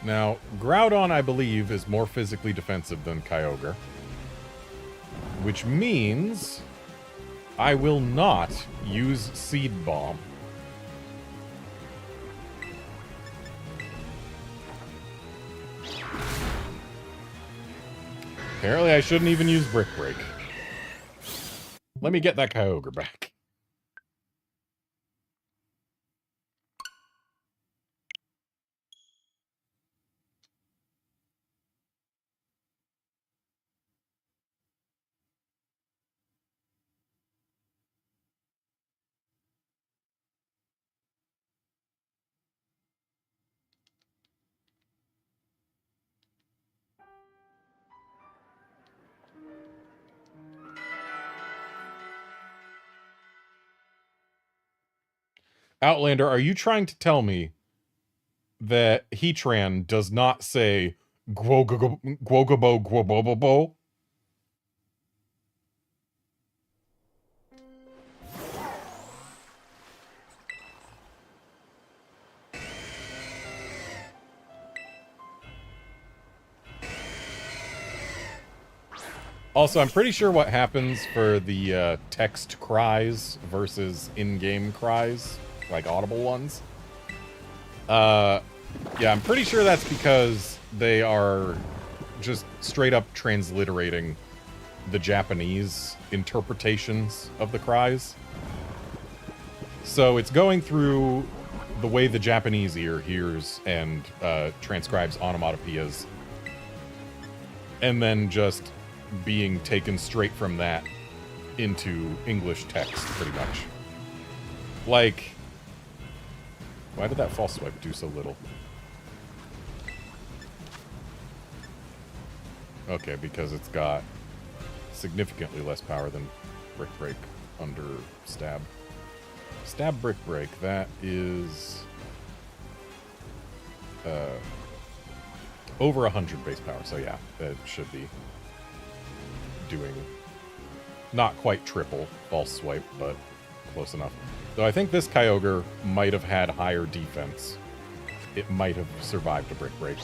Now, Groudon, I believe, is more physically defensive than Kyogre. Which means I will not use Seed Bomb. Apparently I shouldn't even use Brick Break. Let me get that Kyogre back. Outlander, are you trying to tell me that Heatran does not say Gwogabo Gwobobobo? Also, I'm pretty sure what happens for the text cries versus in-game cries, like audible ones. Yeah, I'm pretty sure that's because they are just straight up transliterating the Japanese interpretations of the cries. So it's going through the way the Japanese ear hears and transcribes onomatopoeias, and then just being taken straight from that into English text, pretty much. Like, why did that false swipe do so little? Okay, because it's got significantly less power than Brick Break under Stab. Stab Brick Break, that is over 100 base power, so yeah, that should be doing not quite triple false swipe, but close enough. Though I think this Kyogre might have had higher defense. It might have survived a Brick Break.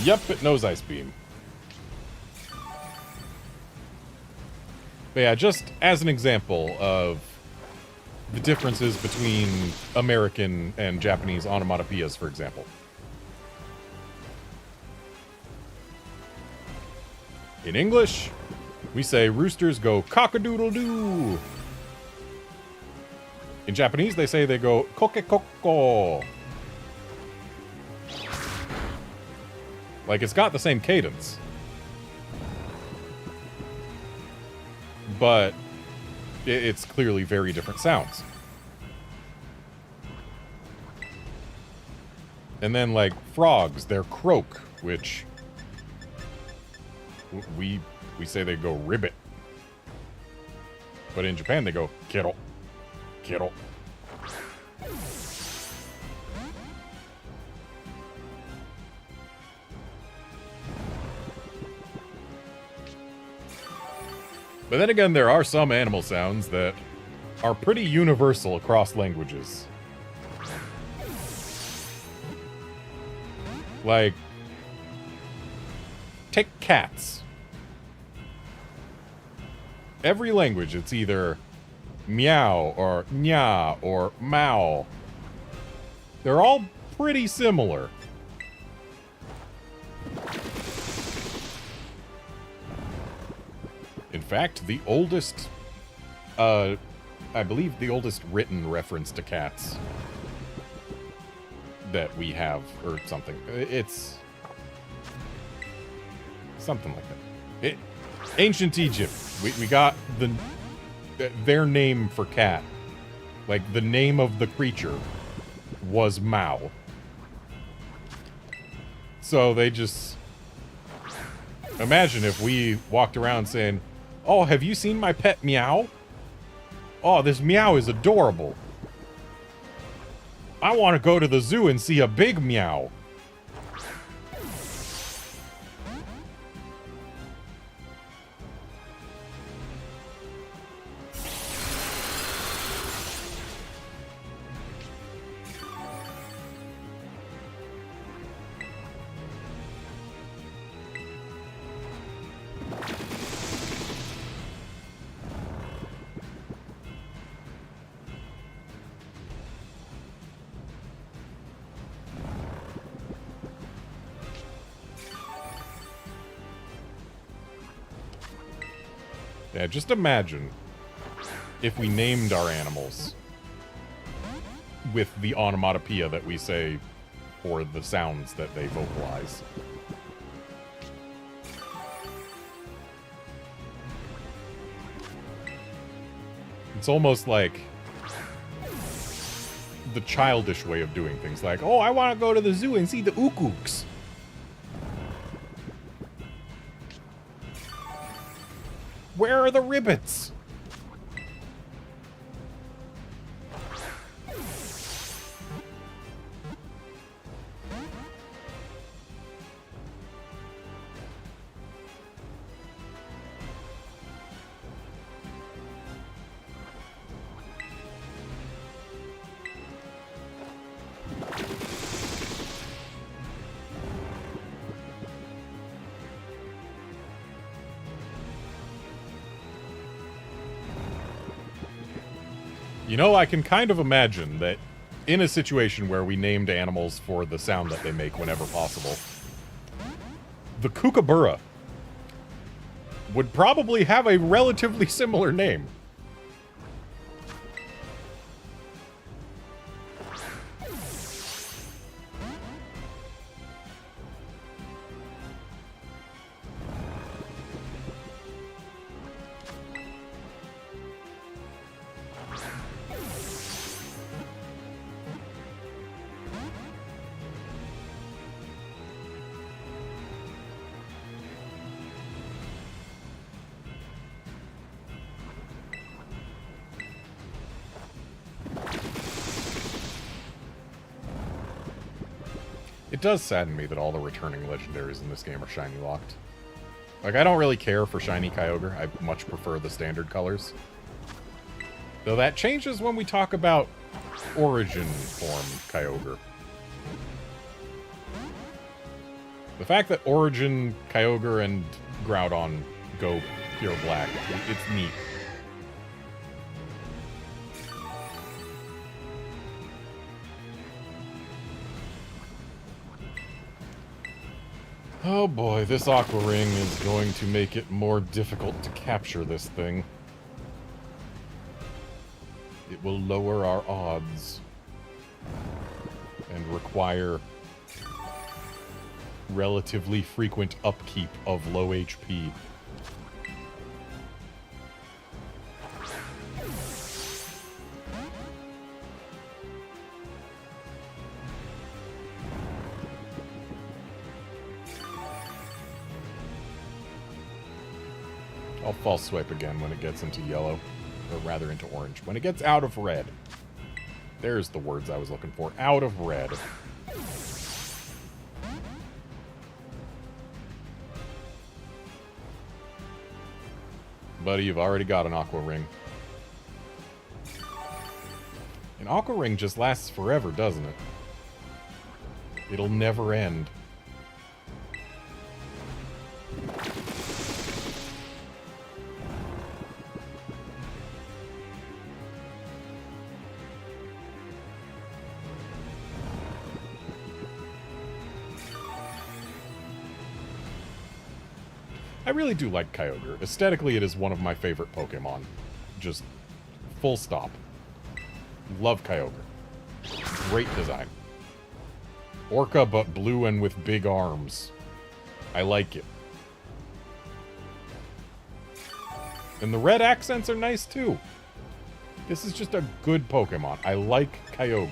Yep, it knows Ice Beam. But yeah, just as an example of the differences between American and Japanese onomatopoeias, for example. In English, we say roosters go cock-a-doodle-doo. In Japanese, they say they go koke-koko. Like, it's got the same cadence. But it's clearly very different sounds. And then, like, frogs, they're croak, which we say they go ribbit. But in Japan, they go kiro. Kiro. But then again, there are some animal sounds that are pretty universal across languages. Like, take cats. Every language, it's either meow or nya or mao. They're all pretty similar. In fact, the oldest, I believe the oldest written reference to cats that we have, or something, it's something like that. Ancient Egypt, we got their name for cat. Like, the name of the creature was Mao. So they just... Imagine if we walked around saying, "Oh, have you seen my pet Meow? Oh, this Meow is adorable. I want to go to the zoo and see a big Meow." Yeah, just imagine if we named our animals with the onomatopoeia that we say for the sounds that they vocalize. It's almost like the childish way of doing things, like, "Oh, I want to go to the zoo and see the ukooks." Where are the ribbits? You know, I can kind of imagine that in a situation where we named animals for the sound that they make whenever possible, the kookaburra would probably have a relatively similar name. It does sadden me that all the returning legendaries in this game are shiny locked. Like, I don't really care for shiny Kyogre. I much prefer the standard colors. Though that changes when we talk about origin form Kyogre. The fact that origin Kyogre and Groudon go pure black, it's neat. Oh boy, this Aqua Ring is going to make it more difficult to capture this thing. It will lower our odds and require relatively frequent upkeep of low HP. I'll false swipe again when it gets into yellow, or rather into orange. When it gets out of red. There's the words I was looking for. Out of red. Buddy, you've already got an Aqua Ring. An Aqua Ring just lasts forever, doesn't it? It'll never end. I really do like Kyogre. Aesthetically, it is one of my favorite Pokemon. Just full stop. Love Kyogre. Great design. Orca, but blue and with big arms. I like it. And the red accents are nice, too. This is just a good Pokemon. I like Kyogre.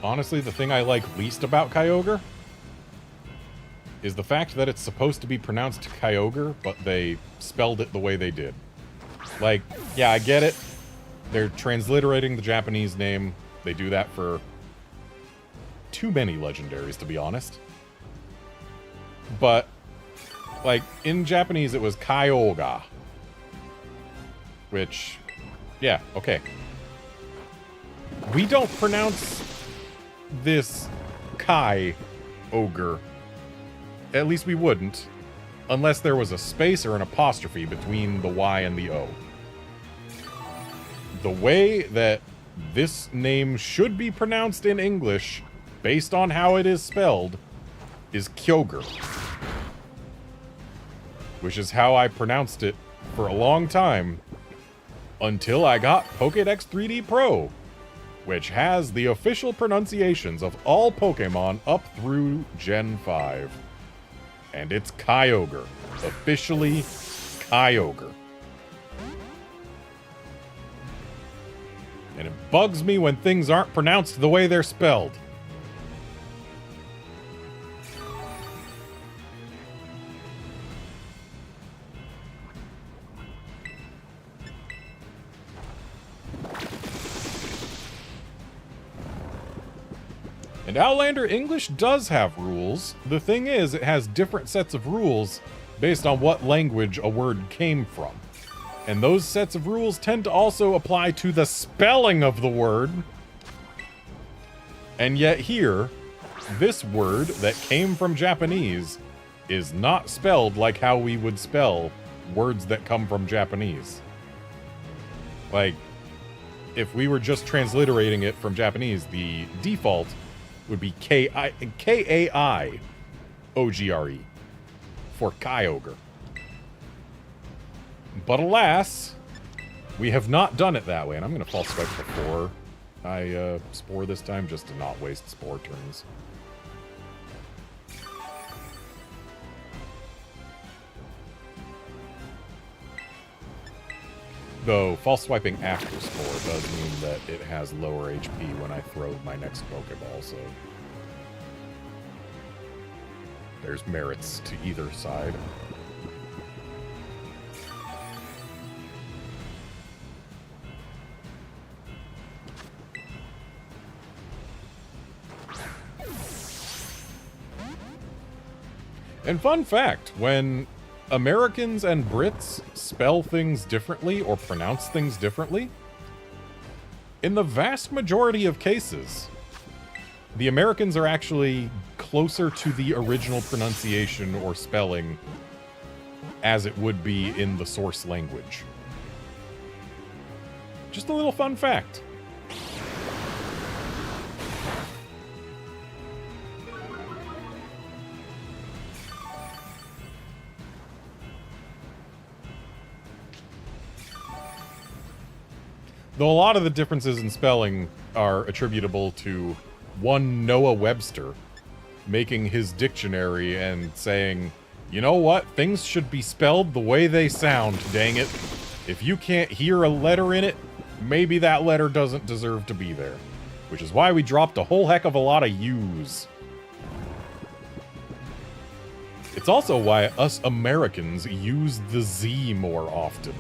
Honestly, the thing I like least about Kyogre is the fact that it's supposed to be pronounced Kyogre, but they spelled it the way they did. Like, yeah, I get it. They're transliterating the Japanese name. They do that for too many legendaries, to be honest. But, like, in Japanese it was Kyogre. Which, yeah, okay. We don't pronounce this Kai Ogre. At least we wouldn't. Unless there was a space or an apostrophe between the Y and the O. The way that this name should be pronounced in English, based on how it is spelled, is Kyogre. Which is how I pronounced it for a long time, until I got Pokédex 3D Pro, which has the official pronunciations of all Pokemon up through Gen 5. And it's Kyogre. Officially Kyogre. And it bugs me when things aren't pronounced the way they're spelled. And Outlander English does have rules. The thing is, it has different sets of rules based on what language a word came from. And those sets of rules tend to also apply to the spelling of the word. And yet here, this word that came from Japanese is not spelled like how we would spell words that come from Japanese. Like, if we were just transliterating it from Japanese, the default would be K-A-I-O-G-R-E for Kyogre. But alas, we have not done it that way, and I'm going to false swipe before I spore this time, just to not waste spore turns. Though, false swiping after spore does mean that it has lower HP when I throw my next Pokeball, so there's merits to either side. And fun fact, when Americans and Brits spell things differently or pronounce things differently, in the vast majority of cases, the Americans are actually closer to the original pronunciation or spelling as it would be in the source language. Just a little fun fact. Though a lot of the differences in spelling are attributable to one Noah Webster making his dictionary and saying, you know what, things should be spelled the way they sound, dang it. If you can't hear a letter in it, maybe that letter doesn't deserve to be there. Which is why we dropped a whole heck of a lot of U's. It's also why us Americans use the Z more often.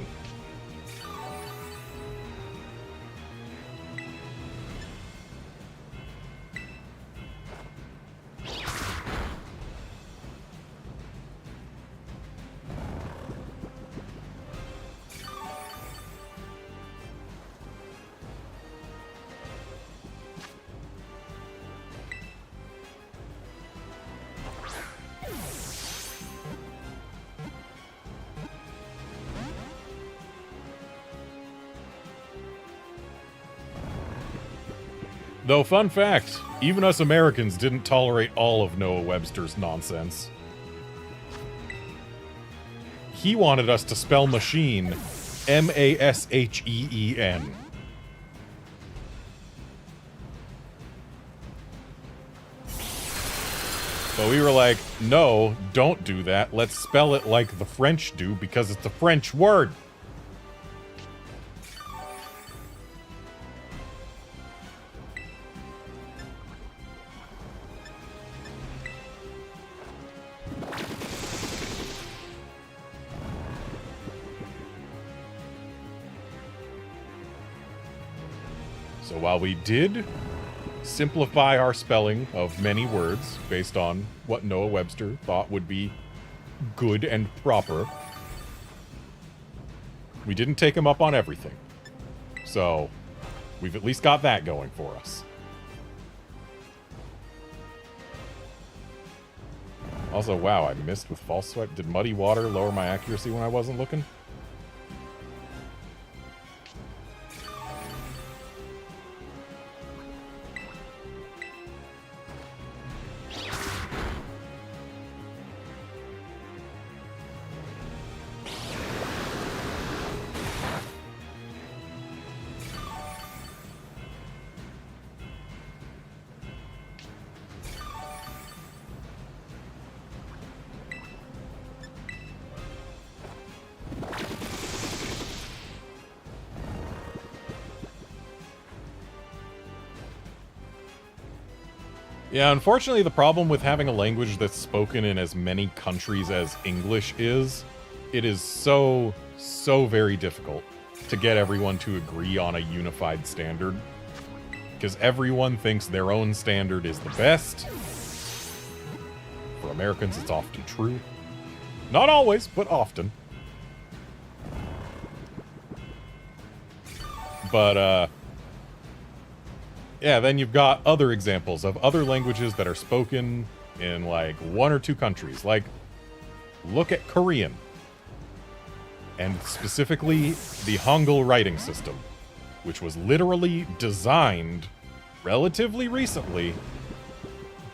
Though, fun fact, even us Americans didn't tolerate all of Noah Webster's nonsense. He wanted us to spell machine M-A-S-H-E-E-N. So we were like, no, don't do that. Let's spell it like the French do because it's a French word. So while we did simplify our spelling of many words based on what Noah Webster thought would be good and proper, we didn't take him up on everything. So we've at least got that going for us. Also, wow, I missed with false swipe. Did muddy water lower my accuracy when I wasn't looking? Yeah, unfortunately, the problem with having a language that's spoken in as many countries as English is, it is so very difficult to get everyone to agree on a unified standard. Because everyone thinks their own standard is the best. For Americans, it's often true. Not always, but often. But, yeah, then you've got other examples of other languages that are spoken in, like, 1 or 2 countries. Like, look at Korean. And specifically, the Hangul writing system, which was literally designed relatively recently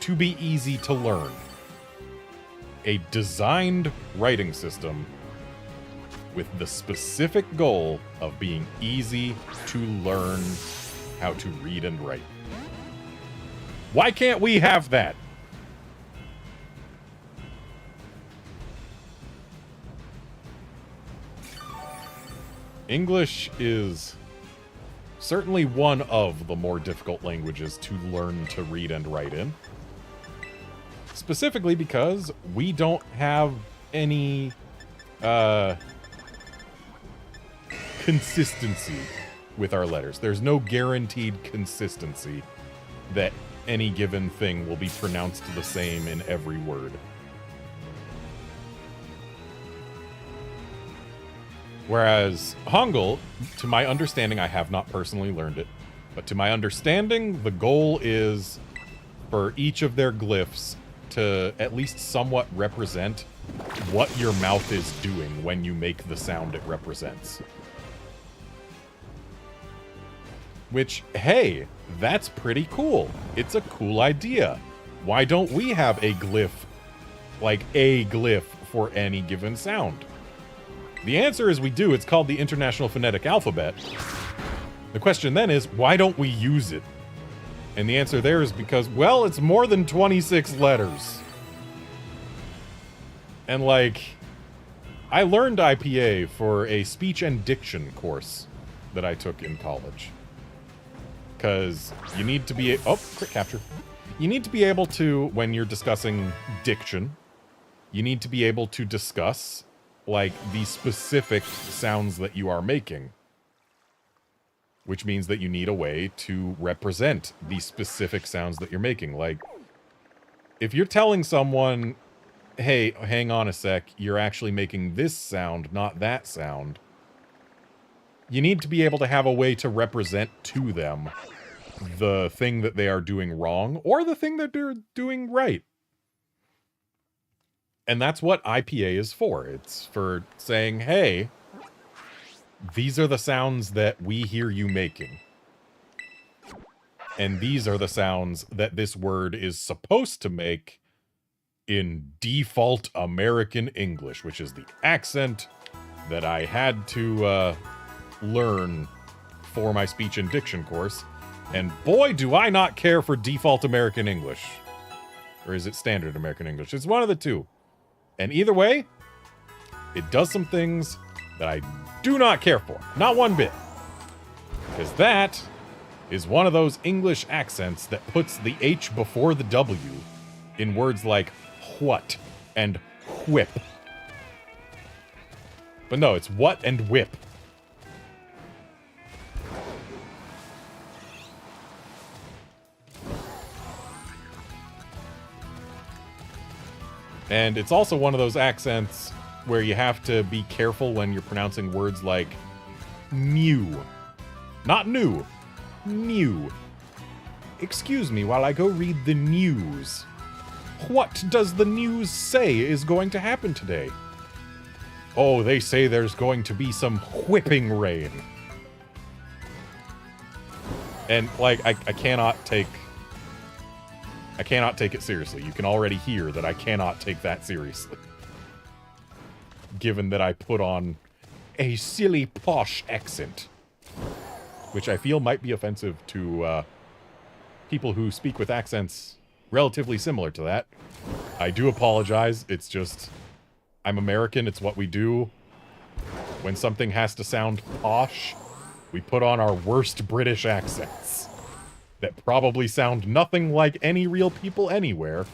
to be easy to learn. A designed writing system with the specific goal of being easy to learn how to read and write. Why can't we have that? English is certainly one of the more difficult languages to learn to read and write in. Specifically because we don't have any consistency with our letters. There's no guaranteed consistency that any given thing will be pronounced the same in every word. Whereas Hangul, to my understanding, I have not personally learned it, but to my understanding, the goal is for each of their glyphs to at least somewhat represent what your mouth is doing when you make the sound it represents. Which, hey, that's pretty cool. It's a cool idea. Why don't we have a glyph, like a glyph for any given sound? The answer is we do. It's called the International Phonetic Alphabet. The question then is, why don't we use it? And the answer there is because, well, it's more than 26 letters. And, like, I learned IPA for a speech and diction course that I took in college. Because you need to be... Oh, quick capture. You need to be able to, when you're discussing diction, you need to be able to discuss, like, the specific sounds that you are making. Which means that you need a way to represent the specific sounds that you're making. Like, if you're telling someone, hey, hang on a sec, you're actually making this sound, not that sound, you need to be able to have a way to represent to them the thing that they are doing wrong or the thing that they're doing right. And that's what IPA is for. It's for saying, hey, these are the sounds that we hear you making. And these are the sounds that this word is supposed to make in default American English, which is the accent that I had to learn for my speech and diction course. And boy, do I not care for default American English. Or is it standard American English? It's one of the two. And either way, it does some things that I do not care for. Not one bit. Because that is one of those English accents that puts the H before the W in words like what and whip. But no, it's what and whip. And it's also one of those accents where you have to be careful when you're pronouncing words like mew. Not new. Mew. Excuse me while I go read the news. What does the news say is going to happen today? Oh, they say there's going to be some whipping rain. And, like, I cannot take it seriously. You can already hear that I cannot take that seriously. Given that I put on a silly posh accent. Which I feel might be offensive to people who speak with accents relatively similar to that. I do apologize. It's just, I'm American. It's what we do. When something has to sound posh, we put on our worst British accents. that probably sound nothing like any real people anywhere.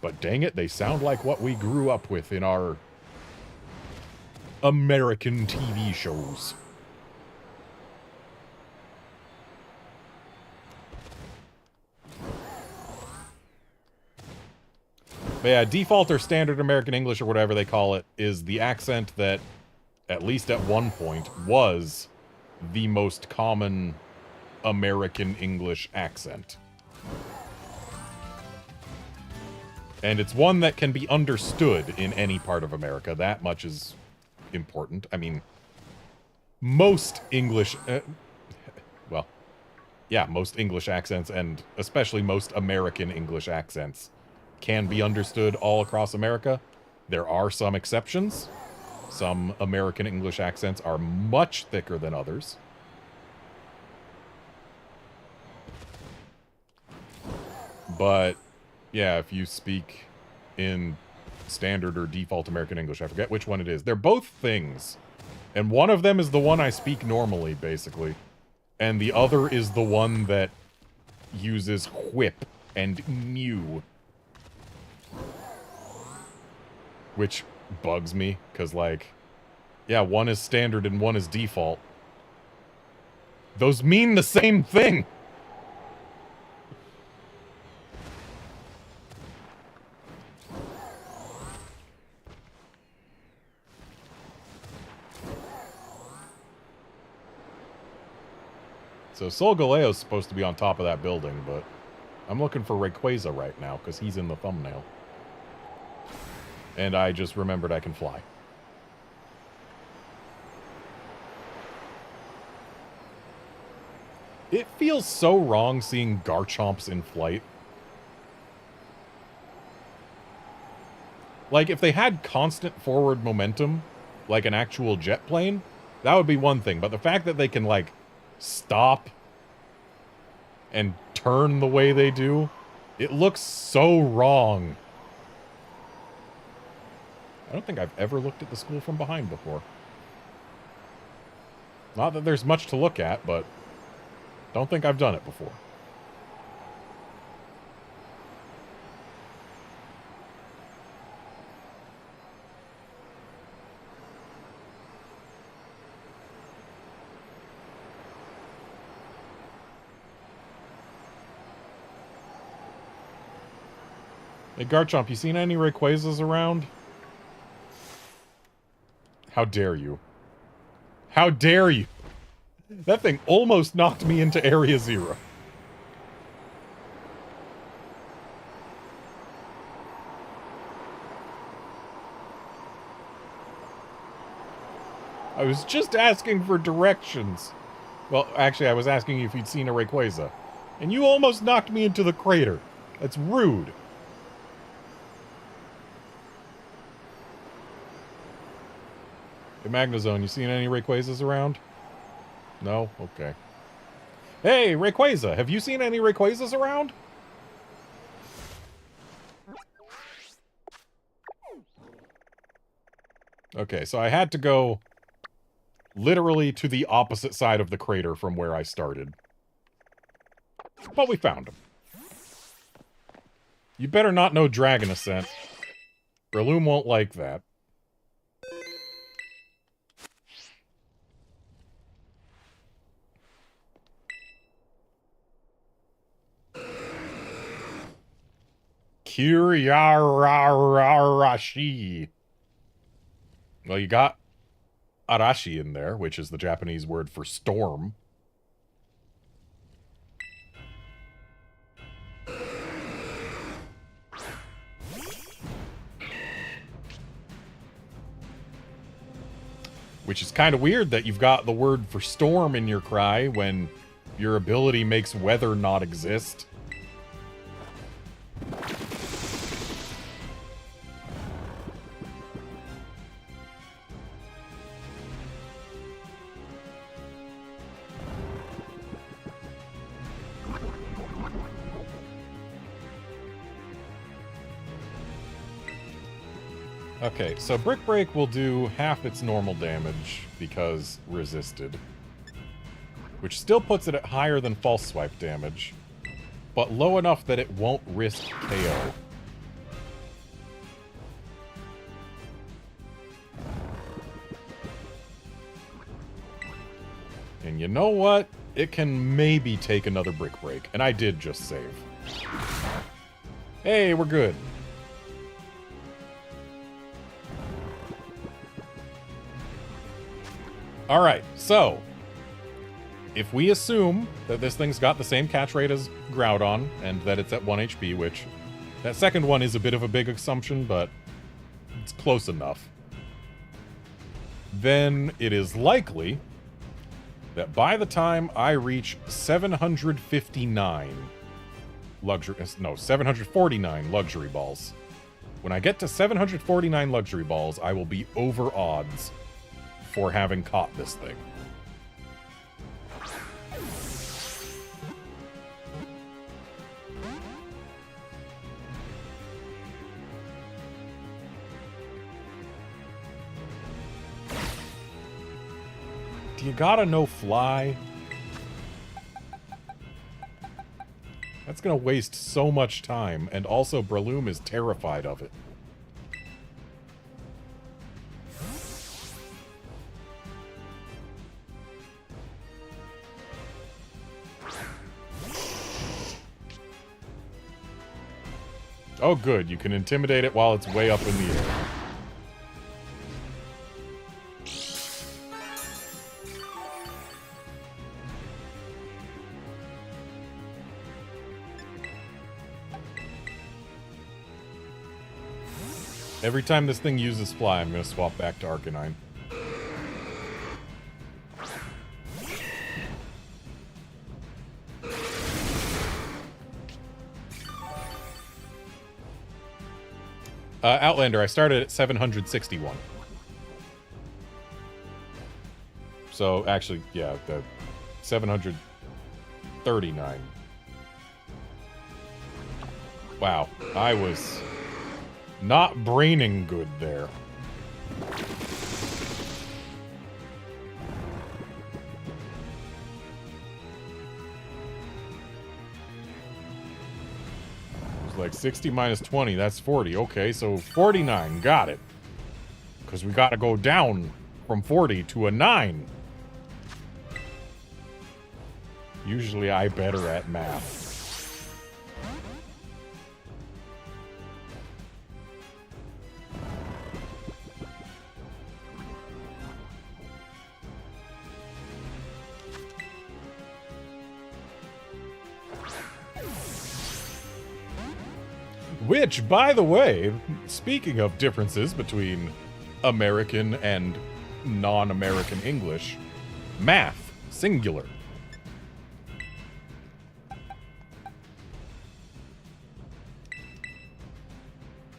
But dang it, they sound like what we grew up with in our American TV shows. But yeah, default or standard American English or whatever they call it is the accent that, at least at one point, was the most common American English accent. And it's one that can be understood in any part of America. That much is important. I mean, most English... well, yeah, most English accents, and especially most American English accents, can be understood all across America. There are some exceptions. Some American English accents are much thicker than others. But, yeah, if you speak in standard or default American English, I forget which one it is. They're both things. And one of them is the one I speak normally, basically. And the other is the one that uses whip and mew. Which bugs me, because, like, yeah, one is standard and one is default. Those mean the same thing! So Solgaleo's supposed to be on top of that building, but I'm looking for Rayquaza right now, because he's in the thumbnail. And I just remembered I can fly. It feels so wrong seeing Garchomps in flight. Like, if they had constant forward momentum, like an actual jet plane, that would be one thing. But the fact that they can, like, stop and turn the way they do, it looks so wrong. I don't think I've ever looked at the school from behind before. Not that there's much to look at, but don't think I've done it before. Hey, Garchomp, you seen any Rayquazas around? How dare you? How dare you? That thing almost knocked me into Area Zero. I was just asking for directions. Well, actually, I was asking you if you'd seen a Rayquaza. And you almost knocked me into the crater. That's rude. Hey, Magnezone, you seen any Rayquazas around? No? Okay. Hey, Rayquaza! Have you seen any Rayquazas around? Okay, so I had to go literally to the opposite side of the crater from where I started. But we found him. You better not know Dragon Ascent. Breloom won't like that. Kyriarashi. Well, you got Arashi in there, which is the Japanese word for storm. Which is kind of weird that you've got the word for storm in your cry when your ability makes weather not exist. Okay, so Brick Break will do half its normal damage because resisted. which still puts it at higher than false swipe damage, but low enough that it won't risk KO. And you know what? It can maybe take another brick break, and I did just save. Hey, we're good. Alright, so if we assume that this thing's got the same catch rate as Groudon, and that it's at 1 HP, which that second one is a bit of a big assumption, but it's close enough, then it is likely that by the time I reach 749 749 luxury balls, when I get to 749 luxury balls, I will be over odds for having caught this thing. Do you gotta know fly? That's gonna waste so much time, and also Breloom is terrified of it. Oh good, you can intimidate it while it's way up in the air. Every time this thing uses fly, I'm going to swap back to Arcanine. Outlander, I started at 761. So, actually, yeah, the 739. Wow, I was not braining good there. It's like 60 minus 20, that's 40. Okay, so 49, got it. Because we gotta go down from 40 to a 9. Usually I better at math. Which, by the way, speaking of differences between American and non-American English, math, singular.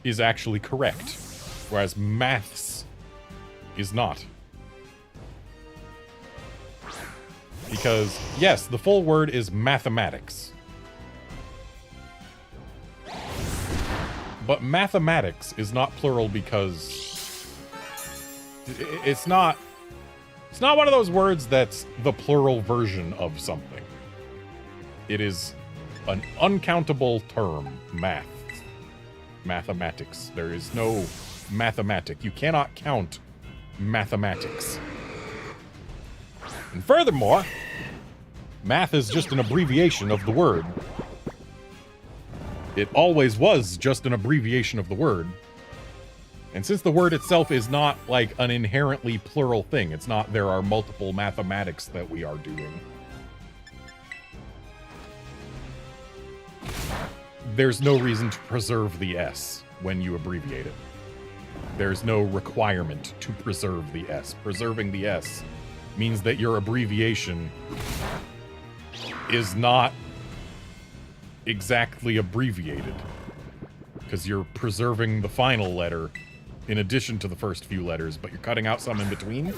Is actually correct, whereas maths is not. Because, yes, the full word is mathematics. But mathematics is not plural because it's not one of those words that's the plural version of something. It is an uncountable term, math. Mathematics. There is no mathematic. You cannot count mathematics. And furthermore, math is just an abbreviation of the word. It always was just an abbreviation of the word. And since the word itself is not like an inherently plural thing, it's not there are multiple mathematics that we are doing. There's no reason to preserve the S when you abbreviate it. There's no requirement to preserve the S. Preserving the S means that your abbreviation is not exactly abbreviated, because you're preserving the final letter in addition to the first few letters, but you're cutting out some in between.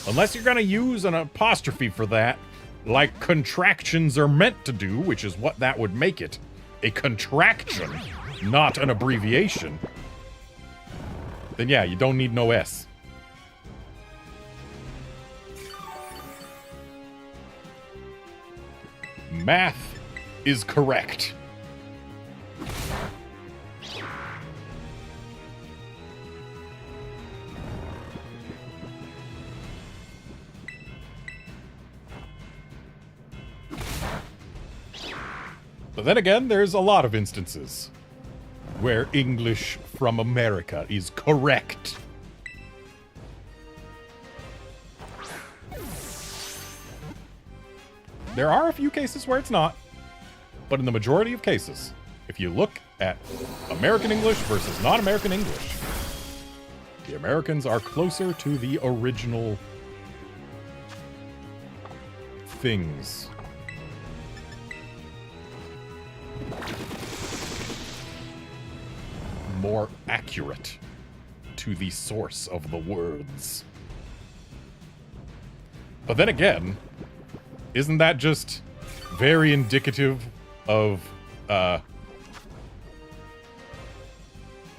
Unless you're going to use an apostrophe for that, like contractions are meant to do, which is what that would make it. A contraction, not an abbreviation. Then yeah, you don't need no S. Math is correct. But then again, there's a lot of instances where English from America is correct. There are a few cases where it's not, but in the majority of cases, if you look at American English versus non-American English, the Americans are closer to the original things. More accurate to the source of the words. But then again, isn't that just very indicative of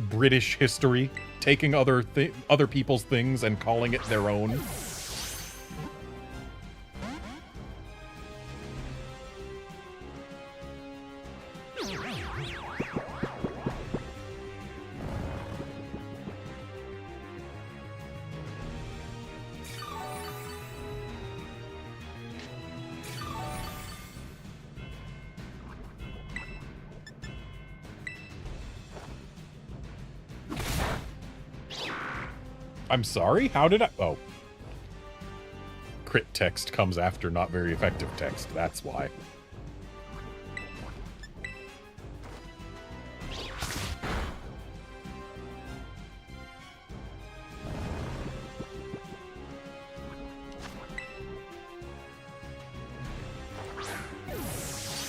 British history, taking other people's things and calling it their own? I'm sorry? How did I... Oh. Crit text comes after not very effective text. That's why.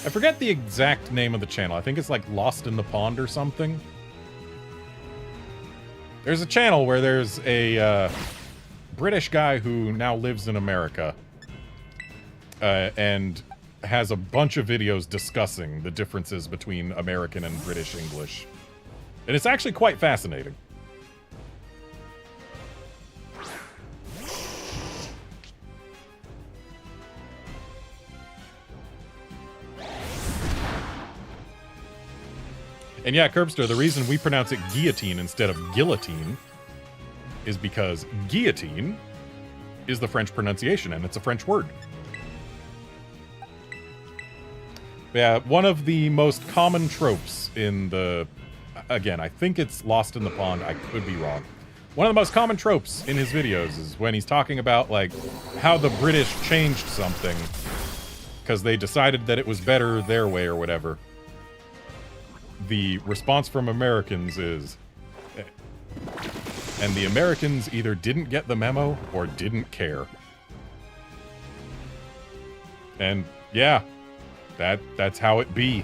I forget the exact name of the channel. I think it's like Lost in the Pond or something. There's a channel where there's a British guy who now lives in America and has a bunch of videos discussing the differences between American and British English. And it's actually quite fascinating. And yeah, Curbster, the reason we pronounce it guillotine instead of guillotine is because guillotine is the French pronunciation, and it's a French word. Yeah, one of the most common tropes in the... Again, I think it's Lost in the Pond, I could be wrong. One of the most common tropes in his videos is when he's talking about, like, how the British changed something because they decided that it was better their way or whatever. The response from Americans is... And the Americans either didn't get the memo or didn't care. And, yeah, that's how it be.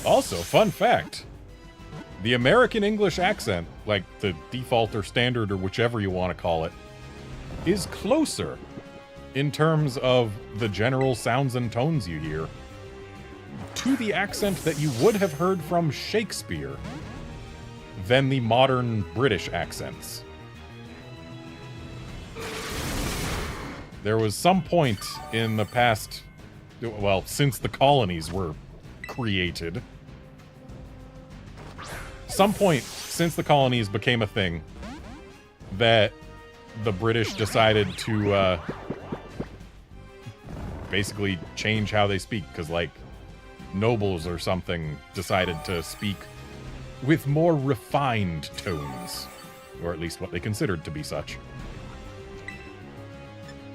Also, fun fact, the American English accent, like the default or standard or whichever you want to call it, is closer in terms of the general sounds and tones you hear to the accent that you would have heard from Shakespeare than the modern British accents. There was some point in the past, well, since the colonies were created, some point since the colonies became a thing, that the British decided to basically change how they speak, because, like, nobles or something decided to speak with more refined tones, or at least what they considered to be such,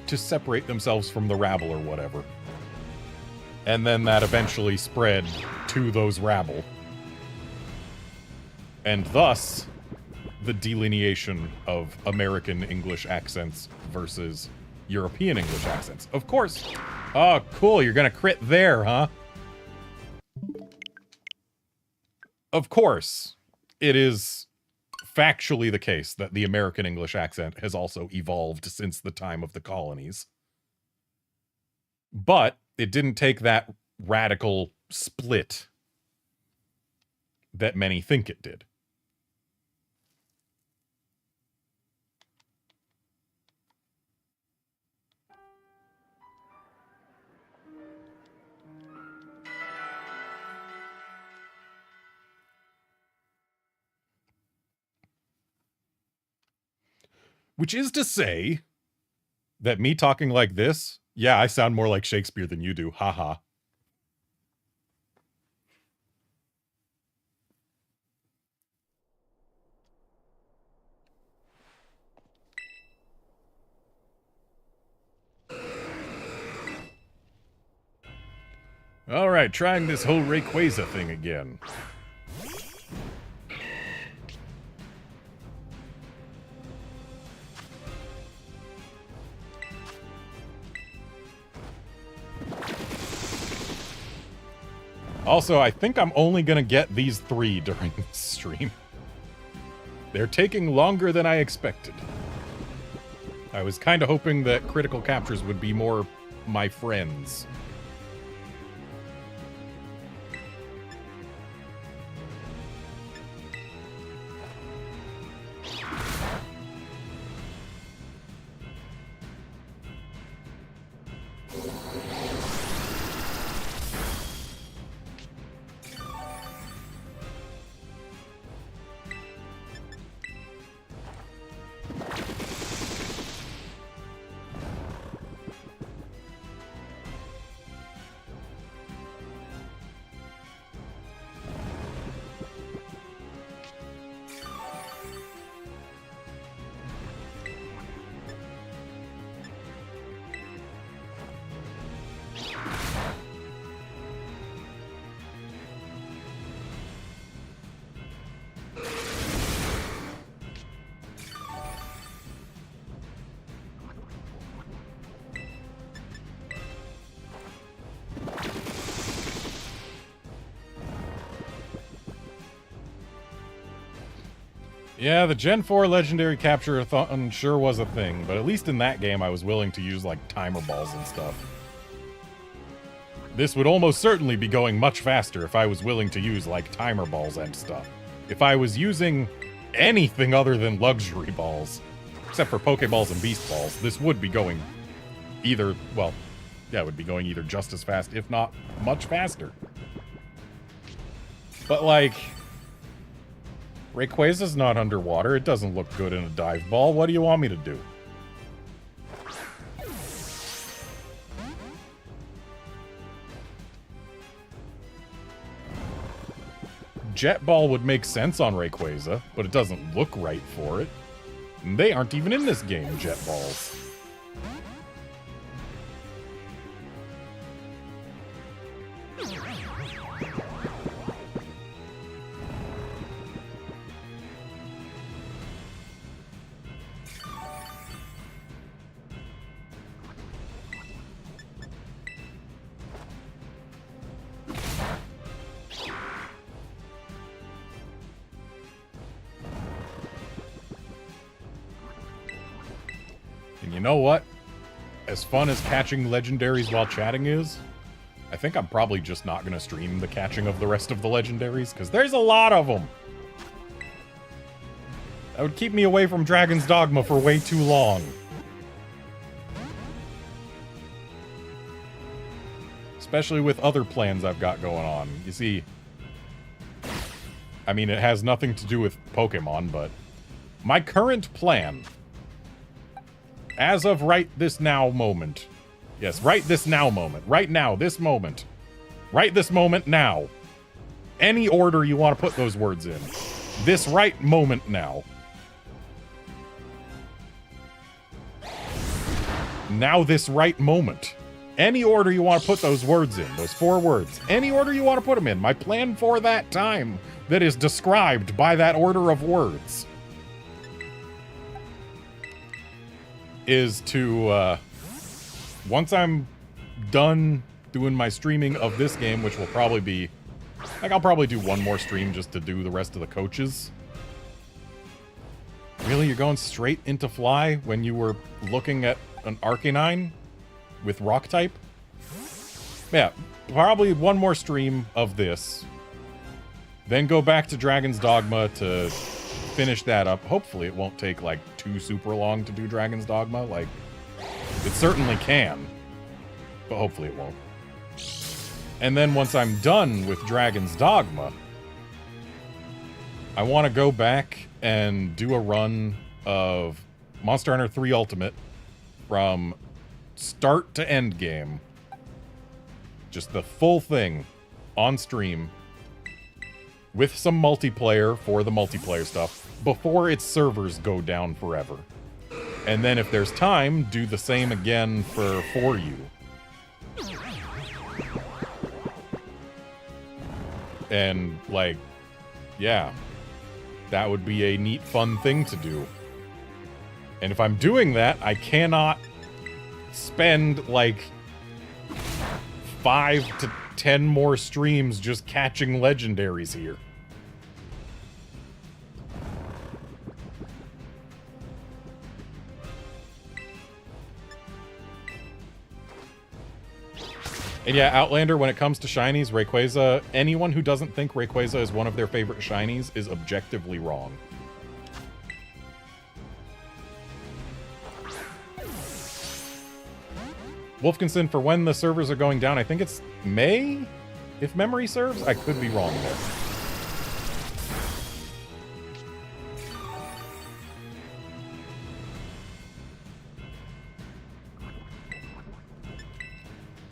to separate themselves from the rabble or whatever. And then that eventually spread to those rabble. And thus, the delineation of American English accents versus European English accents. Of course. Oh, cool, you're gonna crit there, huh? Of course, it is factually the case that the American English accent has also evolved since the time of the colonies. But it didn't take that radical split that many think it did. Which is to say that me talking like this, yeah, I sound more like Shakespeare than you do. Haha. All right, trying this whole Rayquaza thing again. Also, I think I'm only gonna get these 3 during this stream. They're taking longer than I expected. I was kind of hoping that critical captures would be more my friends. Yeah, the Gen 4 Legendary Capture-a-thon sure was a thing, but at least in that game I was willing to use, like, timer balls and stuff. This would almost certainly be going much faster if I was willing to use, like, timer balls and stuff. If I was using anything other than luxury balls, except for Pokeballs and Beast Balls, this would be going either, well, yeah, it would be going either just as fast, if not much faster. But, like, Rayquaza's not underwater. It doesn't look good in a dive ball. What do you want me to do? Jet Ball would make sense on Rayquaza, but it doesn't look right for it. And they aren't even in this game, Jet Balls. And you know what? As fun as catching legendaries while chatting is, I think I'm probably just not going to stream the catching of the rest of the legendaries, because there's a lot of them. That would keep me away from Dragon's Dogma for way too long. Especially with other plans I've got going on. You see, I mean, it has nothing to do with Pokemon, but my current plan, as of right this now moment, yes, right this now moment, right now, this moment, right this moment now, any order you want to put those words in, this right moment now, now this right moment, any order you want to put those words in, those 4 words, any order you want to put them in, my plan for that time that is described by that order of words is to, once I'm done doing my streaming of this game, which will probably be Like, I'll probably do one more stream just to do the rest of the coaches. Really? You're going straight into Fly when you were looking at an Arcanine with Rock type? Yeah, probably one more stream of this. Then go back to Dragon's Dogma to finish that up. Hopefully it won't take, like, too super long to do Dragon's Dogma. Like, it certainly can. But hopefully it won't. And then once I'm done with Dragon's Dogma, I want to go back and do a run of Monster Hunter 3 Ultimate from start to end game. Just the full thing on stream with some multiplayer for the multiplayer stuff before its servers go down forever. And then if there's time, do the same again for you. And, like, yeah, that would be a neat, fun thing to do. And if I'm doing that, I cannot spend, like, 5 to 10 more streams just catching legendaries here. And yeah, Outlander, when it comes to shinies, Rayquaza, anyone who doesn't think Rayquaza is one of their favorite shinies is objectively wrong. Wolfkinson, for when the servers are going down, I think it's May, if memory serves? I could be wrong there.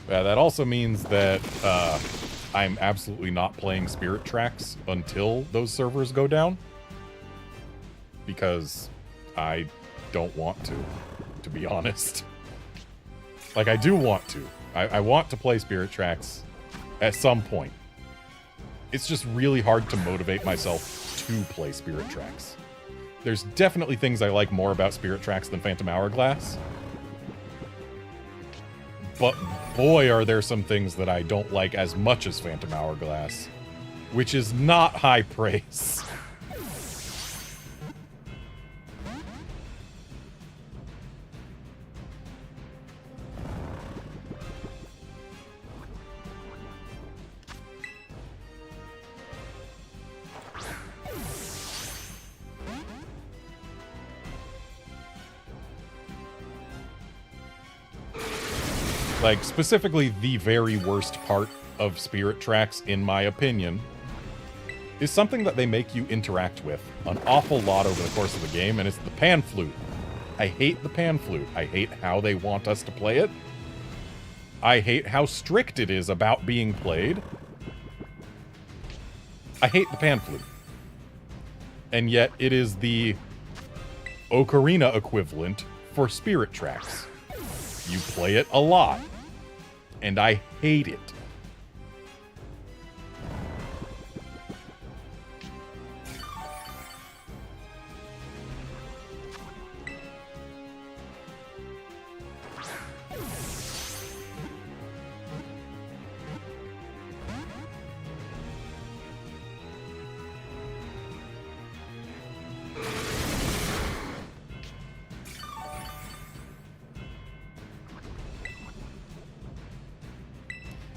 Yeah, that also means that I'm absolutely not playing Spirit Tracks until those servers go down. Because I don't want to be honest. Like, I do want to. I want to play Spirit Tracks at some point. It's just really hard to motivate myself to play Spirit Tracks. There's definitely things I like more about Spirit Tracks than Phantom Hourglass. But boy, are there some things that I don't like as much as Phantom Hourglass. Which is not high praise. Like, specifically, the very worst part of Spirit Tracks, in my opinion, is something that they make you interact with an awful lot over the course of the game, and it's the pan flute. I hate the pan flute. I hate how they want us to play it. I hate how strict it is about being played. I hate the pan flute. And yet, it is the Ocarina equivalent for Spirit Tracks. You play it a lot. And I hate it.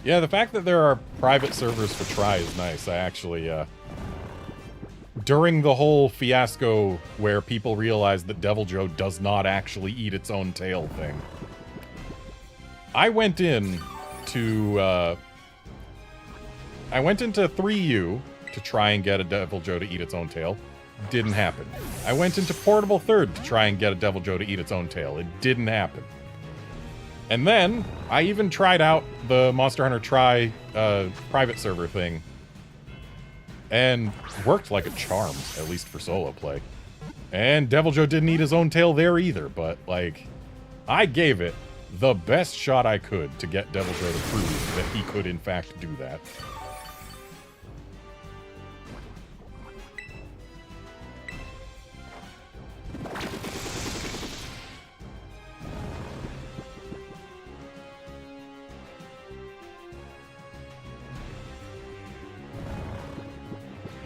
Yeah, the fact that there are private servers for Try is nice. I actually, during the whole fiasco where people realized that Deviljho does not actually eat its own tail thing, I went in to, I went into 3U to try and get a Deviljho to eat its own tail. Didn't happen. I went into Portable Third to try and get a Deviljho to eat its own tail. It didn't happen. And then, I even tried out the Monster Hunter Try private server thing. And worked like a charm, at least for solo play. And Deviljho didn't eat his own tail there either, but, like, I gave it the best shot I could to get Deviljho to prove that he could, in fact, do that.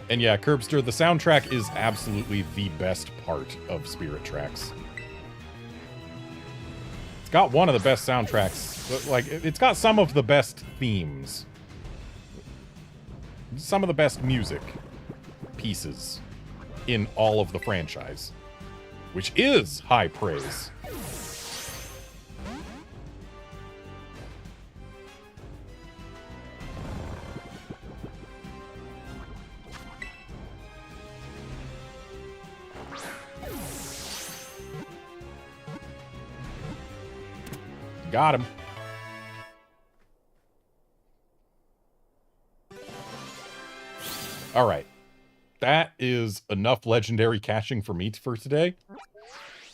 And yeah, Curbster, the soundtrack is absolutely the best part of Spirit Tracks. It's got one of the best soundtracks. Like, it's got some of the best themes. Some of the best music pieces in all of the franchise. Which is high praise. Got him. All right. That is enough legendary caching for me for today.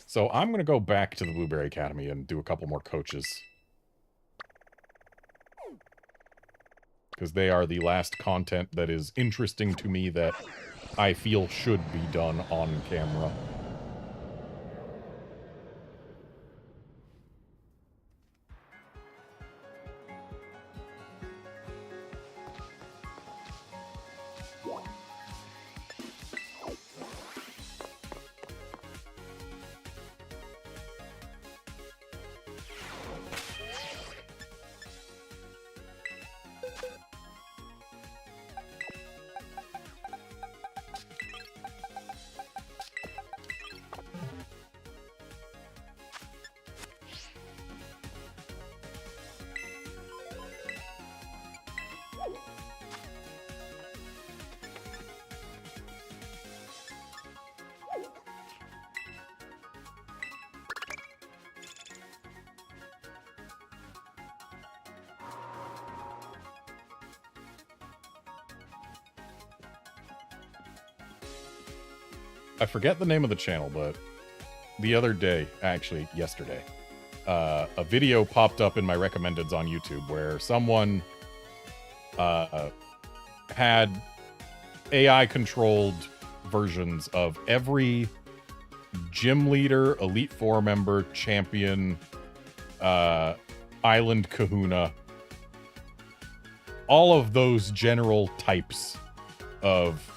So I'm going to go back to the Blueberry Academy and do a couple more coaches. Because they are the last content that is interesting to me that I feel should be done on camera. I forget the name of the channel, but the other day, actually yesterday, a video popped up in my recommendeds on YouTube where someone had AI-controlled versions of every gym leader, Elite Four member, champion, island kahuna, all of those general types of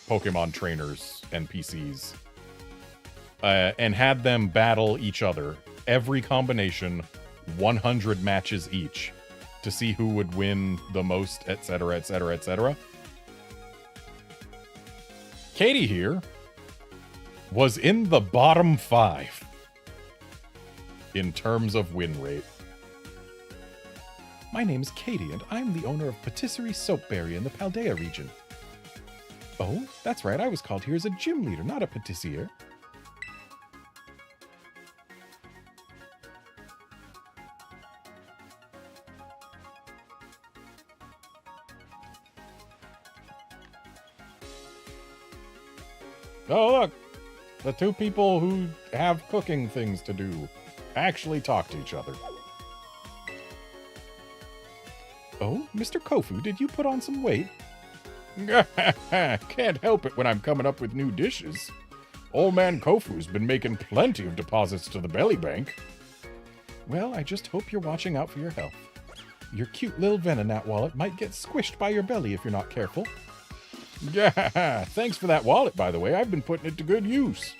Pokemon trainers NPCs, and had them battle each other, every combination, 100 matches each, to see who would win the most, etc., etc., etc. Katie here was in the bottom 5 in terms of win rate. My name is Katie, and I'm the owner of Patisserie Soapberry in the Paldea region. Oh, that's right, I was called here as a gym leader, not a patissier. Oh, look! The two people who have cooking things to do actually talk to each other. Oh, Mr. Kofu, did you put on some weight? Can't help it when I'm coming up with new dishes. Old man Kofu's been making plenty of deposits to the belly bank. Well, I just hope you're watching out for your health. Your cute little Venonat wallet might get squished by your belly if you're not careful. Yeah, thanks for that wallet, by the way. I've been putting it to good use.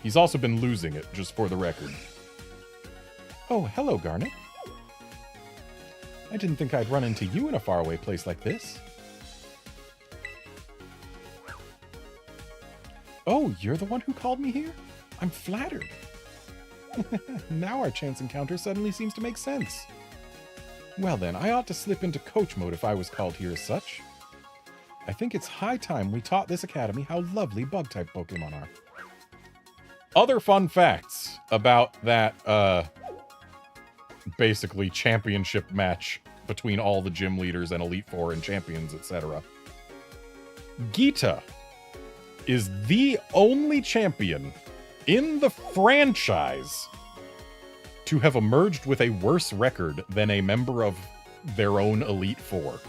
He's also been losing it, just for the record. Oh, hello, Garnet. I didn't think I'd run into you in a faraway place like this. Oh, you're the one who called me here? I'm flattered. Now our chance encounter suddenly seems to make sense. Well then, I ought to slip into coach mode if I was called here as such. I think it's high time we taught this academy how lovely bug-type Pokemon are. Other fun facts about that, basically championship match between all the gym leaders and Elite Four and champions, etc. Gita is the only champion in the franchise to have emerged with a worse record than a member of their own Elite Four.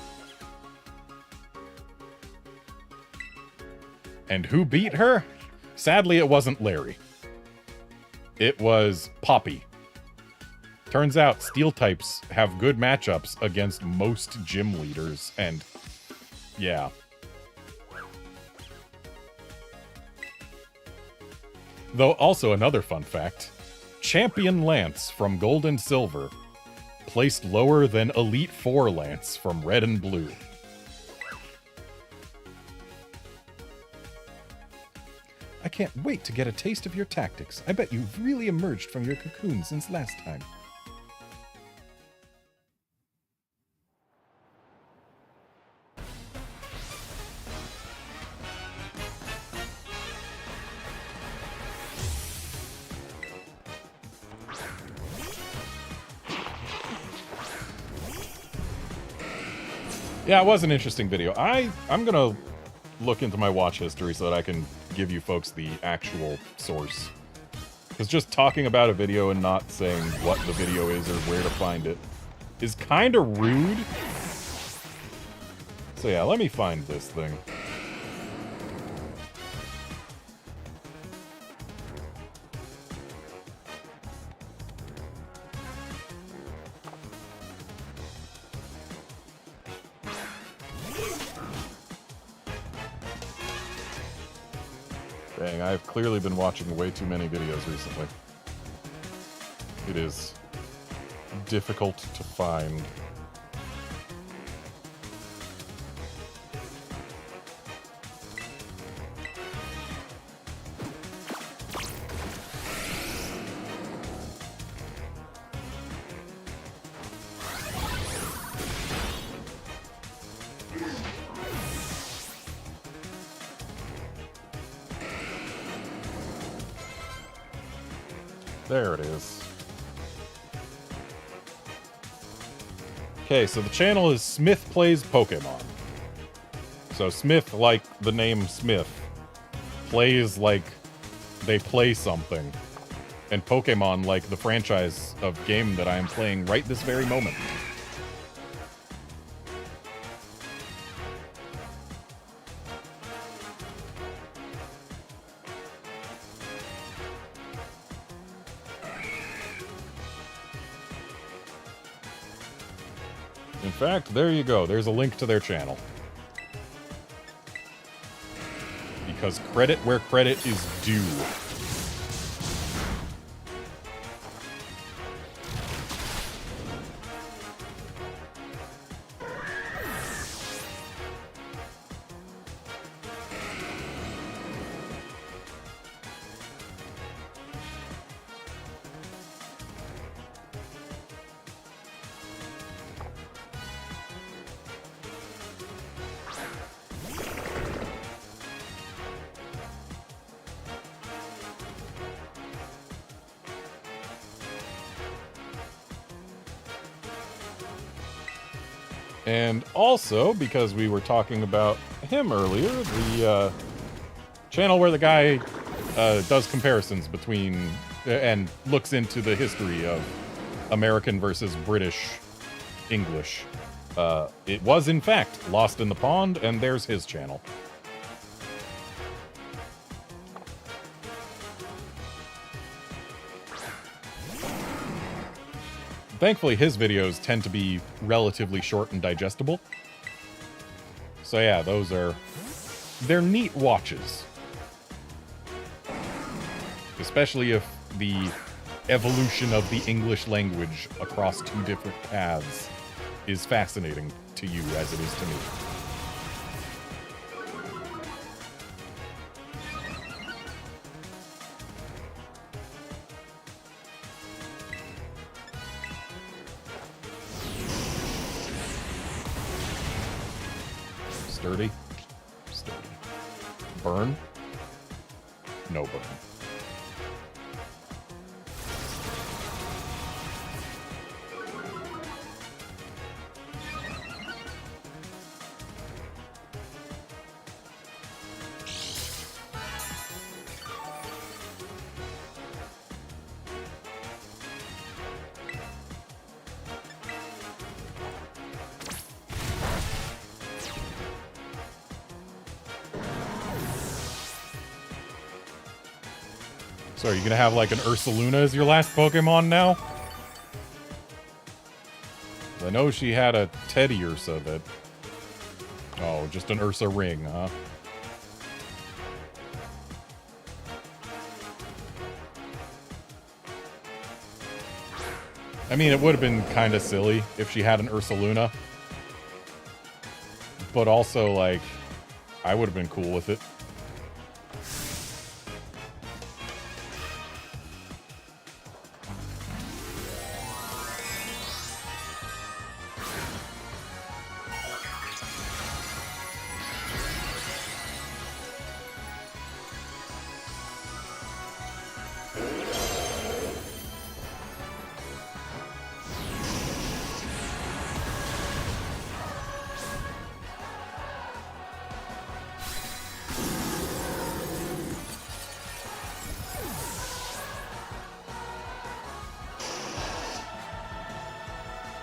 And who beat her? Sadly, it wasn't Larry. It was Poppy. Turns out steel types have good matchups against most gym leaders, and yeah. Though also another fun fact, Champion Lance from Gold and Silver placed lower than Elite Four Lance from Red and Blue. I can't wait to get a taste of your tactics. I bet you've really emerged from your cocoon since last time. Yeah, it was an interesting video. I'm gonna look into my watch history so that I can give you folks the actual source. Because just talking about a video and not saying what the video is or where to find it is kind of rude. So yeah, let me find this thing. Dang, I've clearly been watching way too many videos recently. It is difficult to find. There it is. Okay, so the channel is Smith Plays Pokemon. So Smith, like the name Smith, plays like they play something. And Pokemon like the franchise of game that I am playing right this very moment. In fact, there you go. There's a link to their channel. Because credit where credit is due. And also, because we were talking about him earlier, the channel where the guy does comparisons between and looks into the history of American versus British English. It was, in fact, Lost in the Pond, and there's his channel. Thankfully, his videos tend to be relatively short and digestible. So yeah, they're neat watches. Especially if the evolution of the English language across two different paths is fascinating to you as it is to me. Sturdy. Sturdy. Burn? No burn. So are you gonna have like an Ursaluna as your last Pokemon now? I know she had a Teddy Ursa that... Oh, just an Ursa ring, huh? I mean, it would have been kind of silly if she had an Ursaluna. But also, like, I would have been cool with it.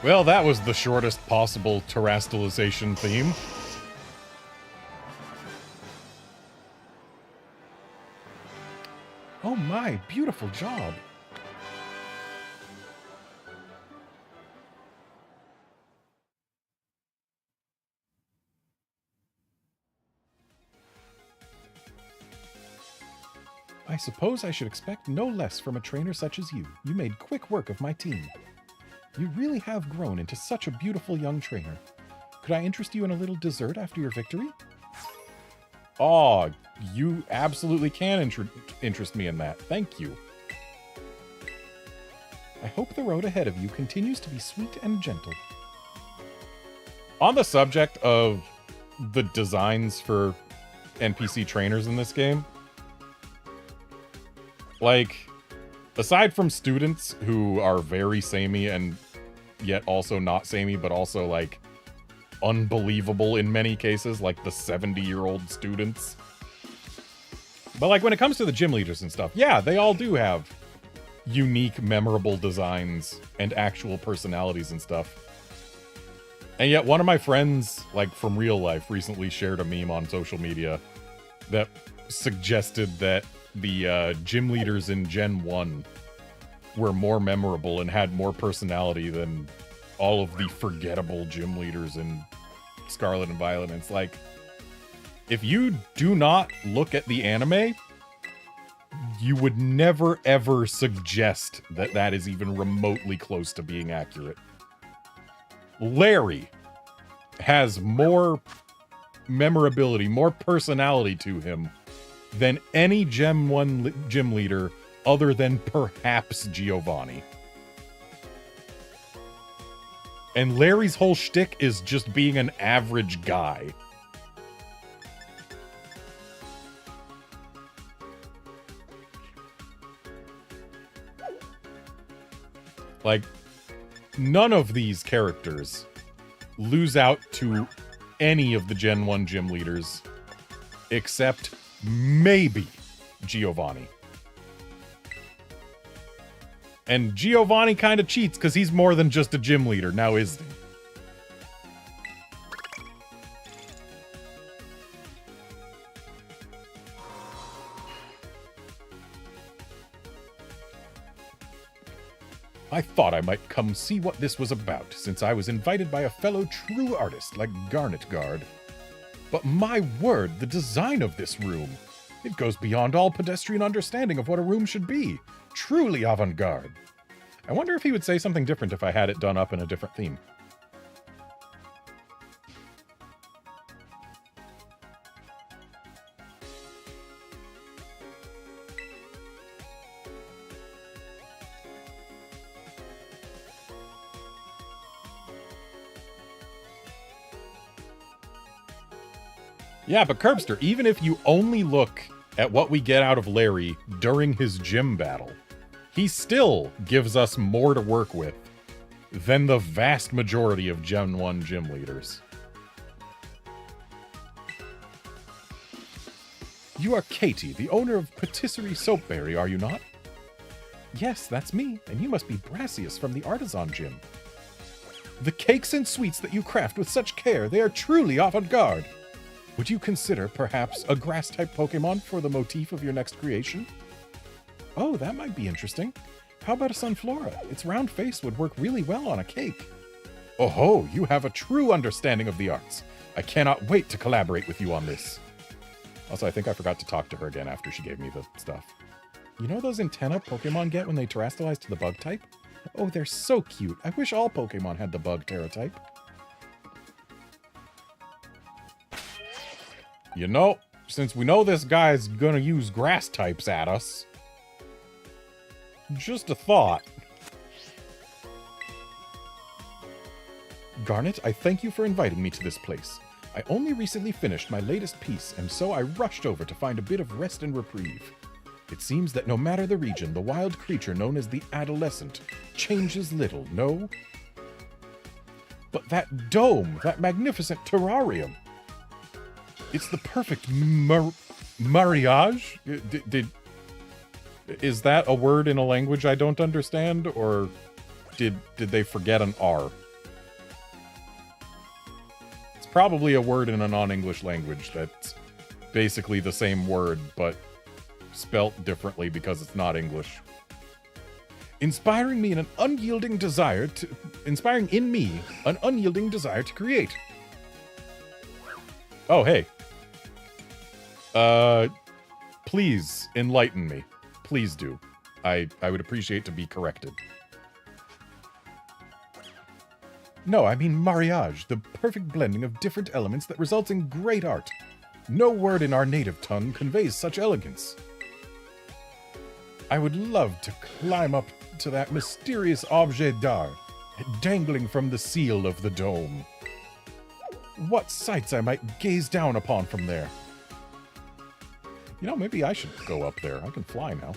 Well, that was the shortest possible terastallization theme. Oh my, beautiful job. I suppose I should expect no less from a trainer such as you. You made quick work of my team. You really have grown into such a beautiful young trainer. Could I interest you in a little dessert after your victory? Oh, you absolutely can interest me in that. Thank you. I hope the road ahead of you continues to be sweet and gentle. On the subject of the designs for NPC trainers in this game, like, aside from students who are very samey and yet also not samey, but also, like, unbelievable in many cases, like the 70-year-old students. But, like, when it comes to the gym leaders and stuff, yeah, they all do have unique, memorable designs and actual personalities and stuff. And yet one of my friends, like, from real life recently shared a meme on social media that suggested that the gym leaders in Gen 1 were more memorable and had more personality than all of the forgettable gym leaders in Scarlet and Violet. And it's like, if you do not look at the anime, you would never ever suggest that that is even remotely close to being accurate. Larry has more memorability, more personality to him than any Gen 1 gym leader other than perhaps Giovanni. And Larry's whole shtick is just being an average guy. Like, none of these characters lose out to any of the Gen 1 gym leaders, except maybe Giovanni. And Giovanni kind of cheats because he's more than just a gym leader, now isn't he? I thought I might come see what this was about, since I was invited by a fellow true artist like Garnet Guard. But my word, the design of this room! It goes beyond all pedestrian understanding of what a room should be. Truly avant-garde. I wonder if he would say something different if I had it done up in a different theme. Yeah, but Curbster, even if you only look at what we get out of Larry during his gym battle, he still gives us more to work with than the vast majority of Gen 1 gym leaders. You are Katie, the owner of Patisserie Soapberry, are you not? Yes, that's me, and you must be Brassius from the Artisan Gym. The cakes and sweets that you craft with such care, they are truly avant-garde. Would you consider, perhaps, a grass-type Pokemon for the motif of your next creation? Oh, that might be interesting. How about a Sunflora? Its round face would work really well on a cake. Oh ho, you have a true understanding of the arts. I cannot wait to collaborate with you on this. Also, I think I forgot to talk to her again after she gave me the stuff. You know those antenna Pokemon get when they terrestrialize to the bug type? Oh, they're so cute. I wish all Pokemon had the bug Terra type. You know, since we know this guy's gonna use grass types at us, just a thought. Garnet, I thank you for inviting me to this place. I only recently finished my latest piece, and so I rushed over to find a bit of rest and reprieve. It seems that no matter the region, the wild creature known as the Adolescent changes little, no? But that dome, that magnificent terrarium, it's the perfect mariage? Is that a word in a language I don't understand, or did they forget an R? It's probably a word in a non-English language that's basically the same word, but spelt differently because it's not English. Inspiring in me an unyielding desire to create. Oh, hey. Please enlighten me. Please do. I would appreciate to be corrected. No, I mean mariage, the perfect blending of different elements that results in great art. No word in our native tongue conveys such elegance. I would love to climb up to that mysterious objet d'art, dangling from the seal of the dome. What sights I might gaze down upon from there. You know, maybe I should go up there. I can fly now.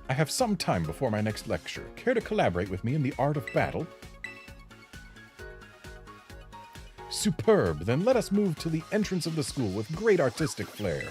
I have some time before my next lecture. Care to collaborate with me in the art of battle? Superb. Then let us move to the entrance of the school with great artistic flair.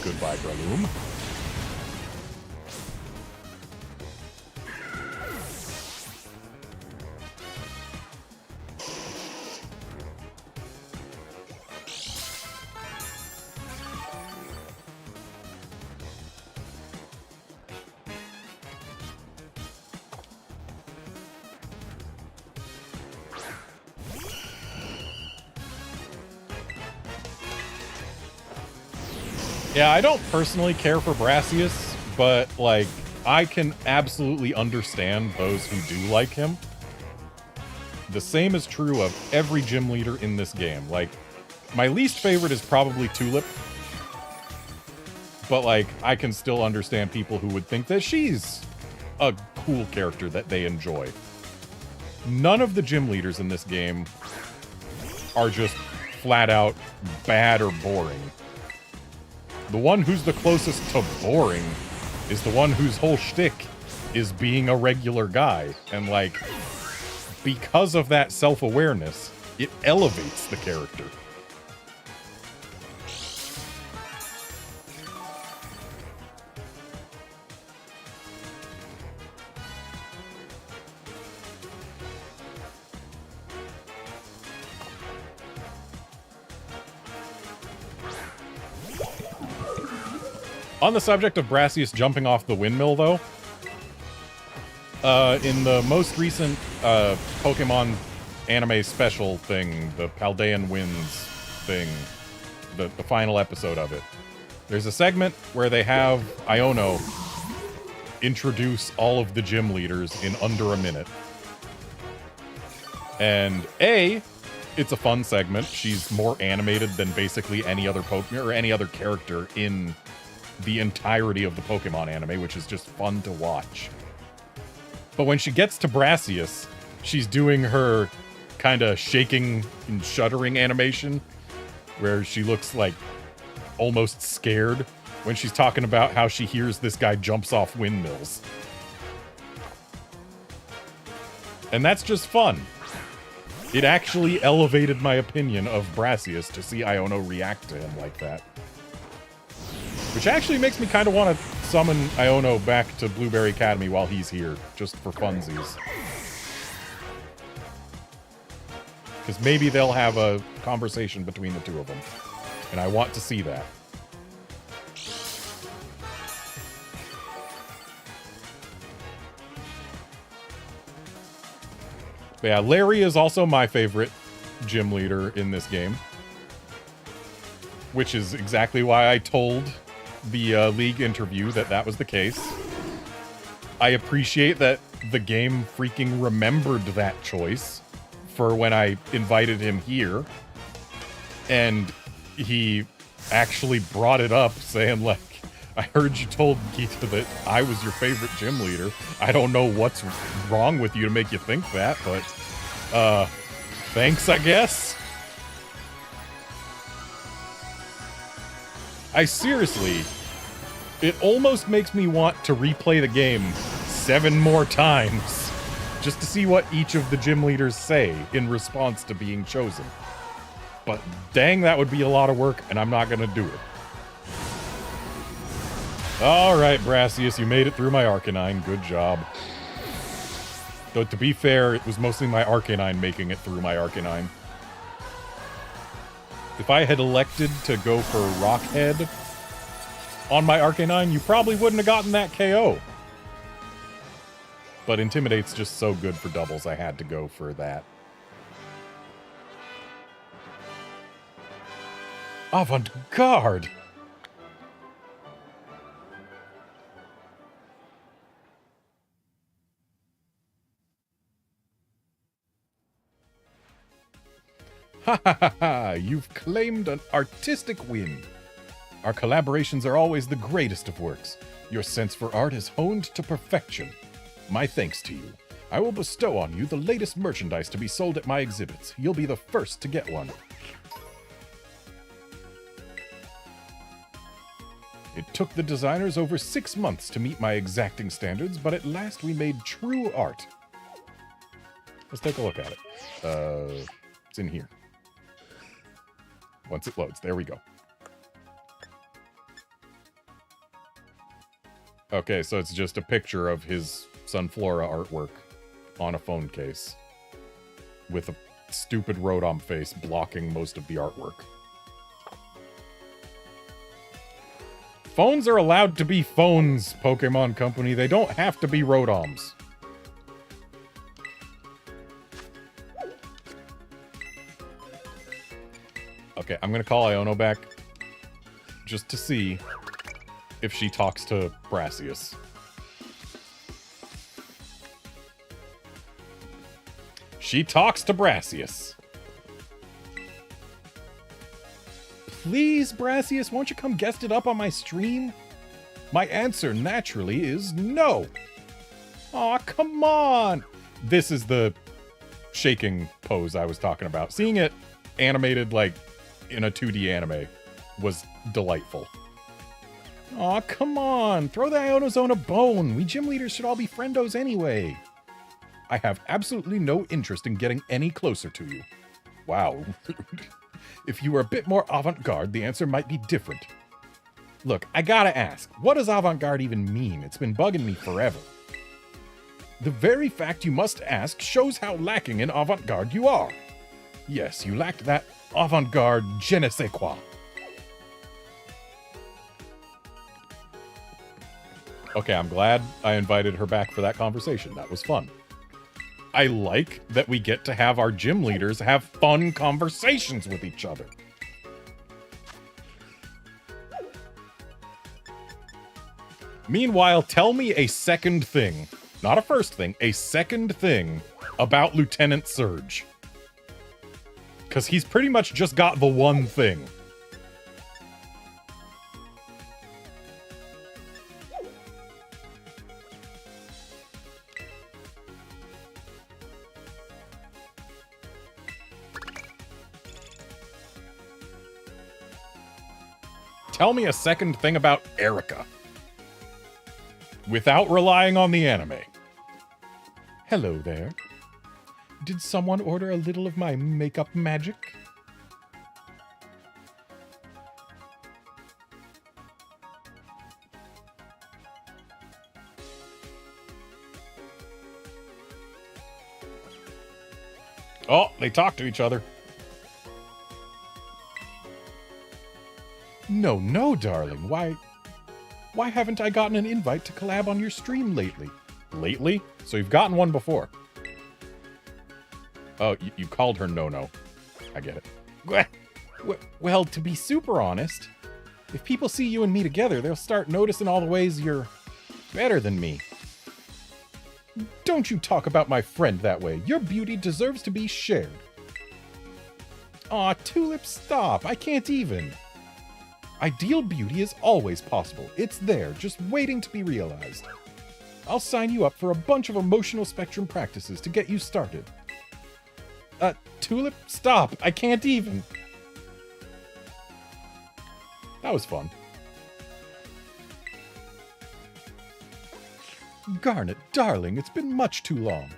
Goodbye, Breloom. Yeah, I don't personally care for Brassius, but, like, I can absolutely understand those who do like him. The same is true of every gym leader in this game. Like, my least favorite is probably Tulip, but, like, I can still understand people who would think that she's a cool character that they enjoy. None of the gym leaders in this game are just flat out bad or boring. The one who's the closest to boring is the one whose whole shtick is being a regular guy. And, like, because of that self-awareness, it elevates the character. On the subject of Brassius jumping off the windmill, though, in the most recent Pokemon anime special thing, the Paldean Winds thing, the final episode of it, there's a segment where they have Iono introduce all of the gym leaders in under a minute. And it's a fun segment. She's more animated than basically any other Pokemon or any other character in the entirety of the Pokemon anime, which is just fun to watch. But when she gets to Brassius, she's doing her kind of shaking and shuddering animation, where she looks like almost scared when she's talking about how she hears this guy jumps off windmills. And that's just fun. It actually elevated my opinion of Brassius to see Iono react to him like that. Which actually makes me kind of want to summon Iono back to Blueberry Academy while he's here, just for funsies. Because maybe they'll have a conversation between the two of them. And I want to see that. But yeah, Larry is also my favorite gym leader in this game. Which is exactly why I told the League interview that was the case. I appreciate that the game freaking remembered that choice for when I invited him here. And he actually brought it up, saying, like, I heard you told Gita that I was your favorite gym leader. I don't know what's wrong with you to make you think that, but, thanks, I guess? I seriously, it almost makes me want to replay the game 7 more times just to see what each of the gym leaders say in response to being chosen. But dang, that would be a lot of work, and I'm not gonna do it. Alright, Brassius, you made it through my Arcanine. Good job. Though, to be fair, it was mostly my Arcanine making it through my Arcanine. If I had elected to go for Rockhead on my Arcanine, you probably wouldn't have gotten that KO. But Intimidate's just so good for doubles, I had to go for that. Avant-Garde! Ha ha ha ha! You've claimed an artistic win. Our collaborations are always the greatest of works. Your sense for art is honed to perfection. My thanks to you. I will bestow on you the latest merchandise to be sold at my exhibits. You'll be the first to get one. It took the designers over 6 months to meet my exacting standards, but at last we made true art. Let's take a look at it. It's in here. Once it loads, there we go. Okay, so it's just a picture of his Sunflora artwork on a phone case with a stupid Rotom face blocking most of the artwork. Phones are allowed to be phones, Pokemon Company. They don't have to be Rotoms. Okay, I'm gonna call Iono back just to see if she talks to Brassius. She talks to Brassius. Please, Brassius, won't you come guest it up on my stream? My answer, naturally, is no. Aw, come on. This is the shaking pose I was talking about. Seeing it animated, like, in a 2D anime was delightful. Aw, come on. Throw the Ionozone a bone. We gym leaders should all be friendos anyway. I have absolutely no interest in getting any closer to you. Wow. If you were a bit more avant-garde, the answer might be different. Look, I gotta ask, what does avant-garde even mean? It's been bugging me forever. The very fact you must ask shows how lacking in avant-garde you are. Yes, you lacked that avant-garde je ne sais quoi. Okay, I'm glad I invited her back for that conversation. That was fun. I like that we get to have our gym leaders have fun conversations with each other. Meanwhile, tell me a second thing, not a first thing, a second thing about Lieutenant Surge. Because he's pretty much just got the one thing. Tell me a second thing about Erica. Without relying on the anime. Hello there. Did someone order a little of my makeup magic? Oh, they talk to each other. No, no, darling. Why haven't I gotten an invite to collab on your stream lately? Lately? So you've gotten one before. Oh, you called her no-no. I get it. Well, to be super honest, if people see you and me together, they'll start noticing all the ways you're better than me. Don't you talk about my friend that way. Your beauty deserves to be shared. Aw, Tulip, stop. I can't even. Ideal beauty is always possible. It's there, just waiting to be realized. I'll sign you up for a bunch of emotional spectrum practices to get you started. Tulip, stop. I can't even. That was fun. Garnet, darling, it's been much too long.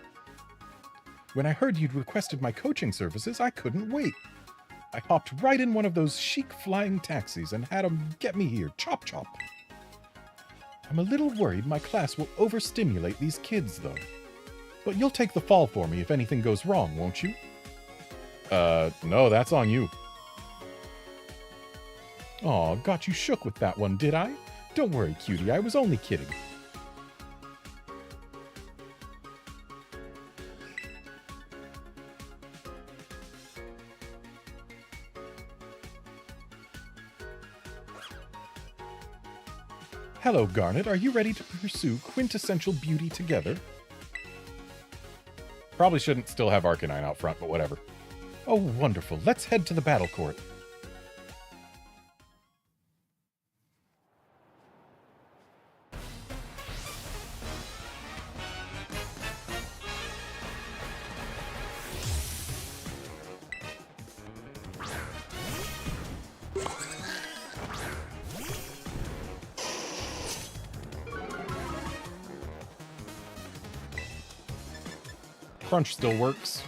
When I heard you'd requested my coaching services, I couldn't wait. I hopped right in one of those chic flying taxis and had 'em get me here, chop chop. I'm a little worried my class will overstimulate these kids, though. But you'll take the fall for me if anything goes wrong, won't you? No, that's on you. Aw, got you shook with that one, did I? Don't worry, cutie, I was only kidding. Hello, Garnet. Are you ready to pursue quintessential beauty together? Probably shouldn't still have Arcanine out front, but whatever. Oh, wonderful. Let's head to the battle court. Crunch still works.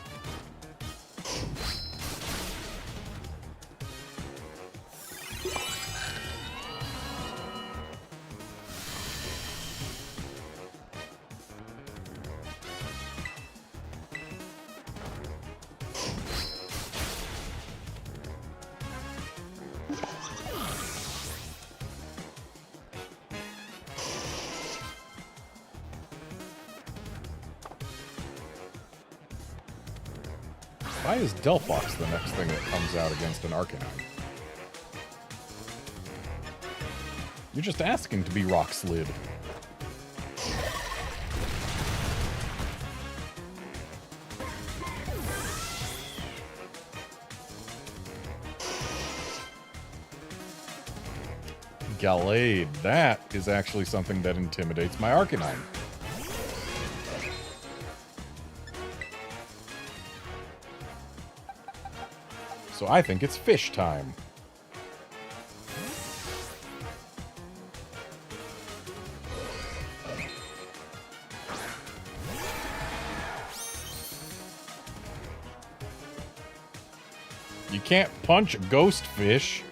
Why is Delphox the next thing that comes out against an Arcanine? You're just asking to be rock slid. Gallade, that is actually something that intimidates my Arcanine. So I think it's fish time. You can't punch a ghost fish.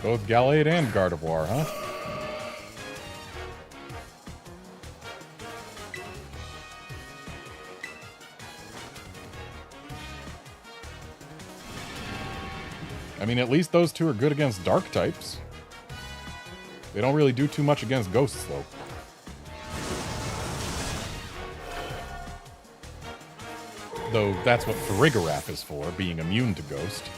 Both Gallade and Gardevoir, huh? I mean, at least those two are good against dark types. They don't really do too much against ghosts, though. Though that's what Farigiraf is for, being immune to ghost.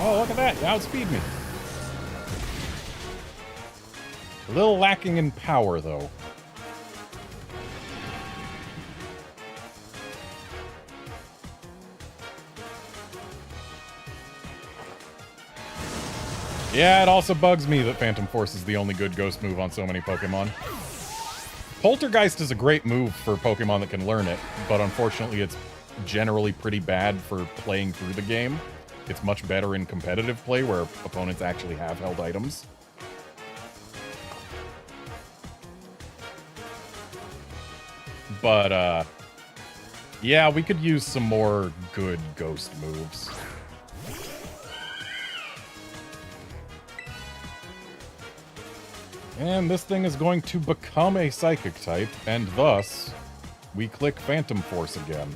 Oh, look at that. You outspeed me. A little lacking in power, though. Yeah, it also bugs me that Phantom Force is the only good ghost move on so many Pokemon. Poltergeist is a great move for Pokemon that can learn it, but unfortunately it's generally pretty bad for playing through the game. It's much better in competitive play where opponents actually have held items. But, yeah, we could use some more good ghost moves. And this thing is going to become a Psychic type, and thus, we click Phantom Force again.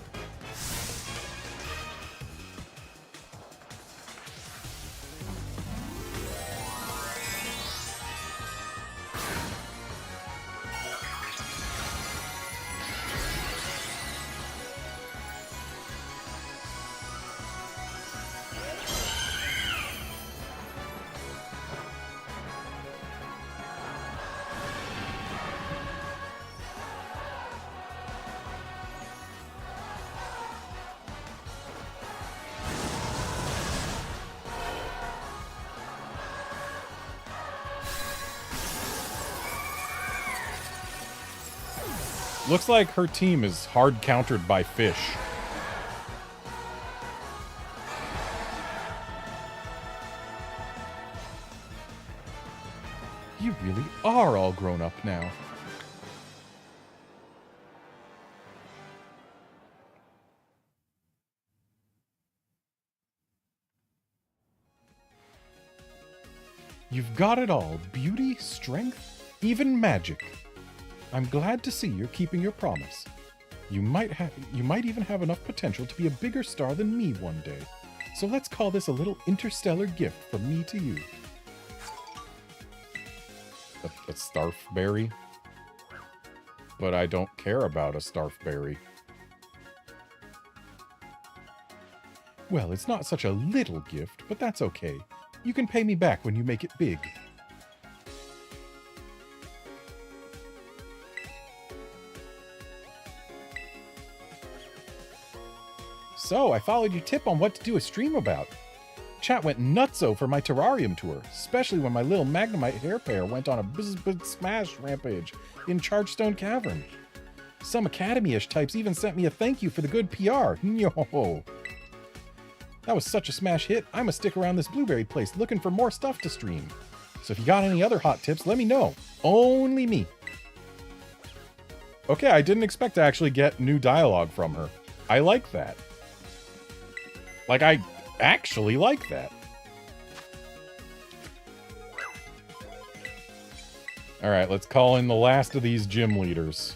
Looks like her team is hard countered by fish. You really are all grown up now. You've got it all. Beauty, strength, even magic. I'm glad to see you're keeping your promise. You might even have enough potential to be a bigger star than me one day. So let's call this a little interstellar gift from me to you. A Starfberry? But I don't care about a Starfberry. Well, it's not such a little gift, but that's okay. You can pay me back when you make it big. So, I followed your tip on what to do a stream about. Chat went nutso for my terrarium tour, especially when my little Magnemite hair pair went on a smash rampage in Chargestone Cavern. Some Academy-ish types even sent me a thank you for the good PR. Yo! That was such a smash hit, I must stick around this blueberry place looking for more stuff to stream. So if you got any other hot tips, let me know. Only me. Okay, I didn't expect to actually get new dialogue from her. I like that. Like, I actually like that. Alright, let's call in the last of these gym leaders.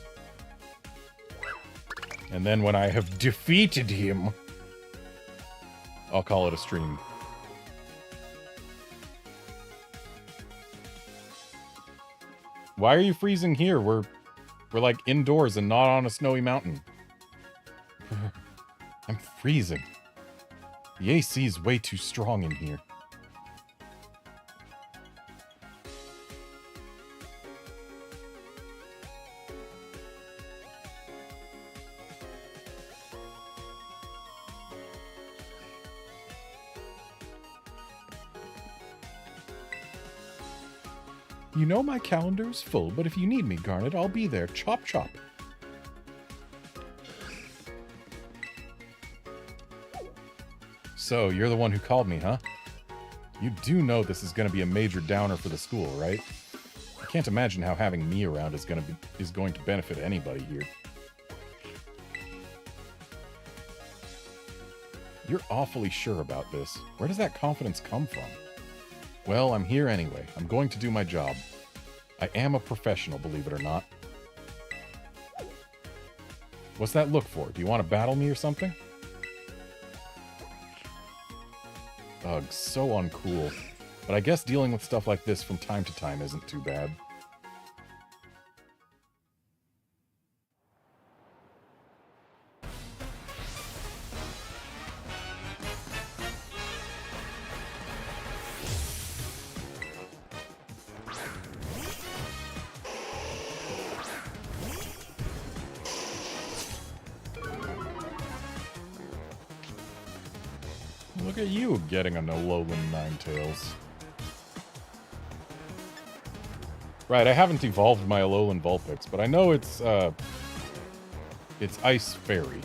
And then when I have defeated him, I'll call it a stream. Why are you freezing here? We're like indoors and not on a snowy mountain. I'm freezing. The AC is way too strong in here. You know my calendar is full, but if you need me, Garnet, I'll be there. Chop chop. So, you're the one who called me, huh? You do know this is going to be a major downer for the school, right? I can't imagine how having me around is going to benefit anybody here. You're awfully sure about this. Where does that confidence come from? Well, I'm here anyway. I'm going to do my job. I am a professional, believe it or not. What's that look for? Do you want to battle me or something? Ugh, so uncool. But I guess dealing with stuff like this from time to time isn't too bad. Look at you getting a Nololan Ninetales. Right, I haven't evolved my Alolan Vulpix, but I know it's Ice Fairy.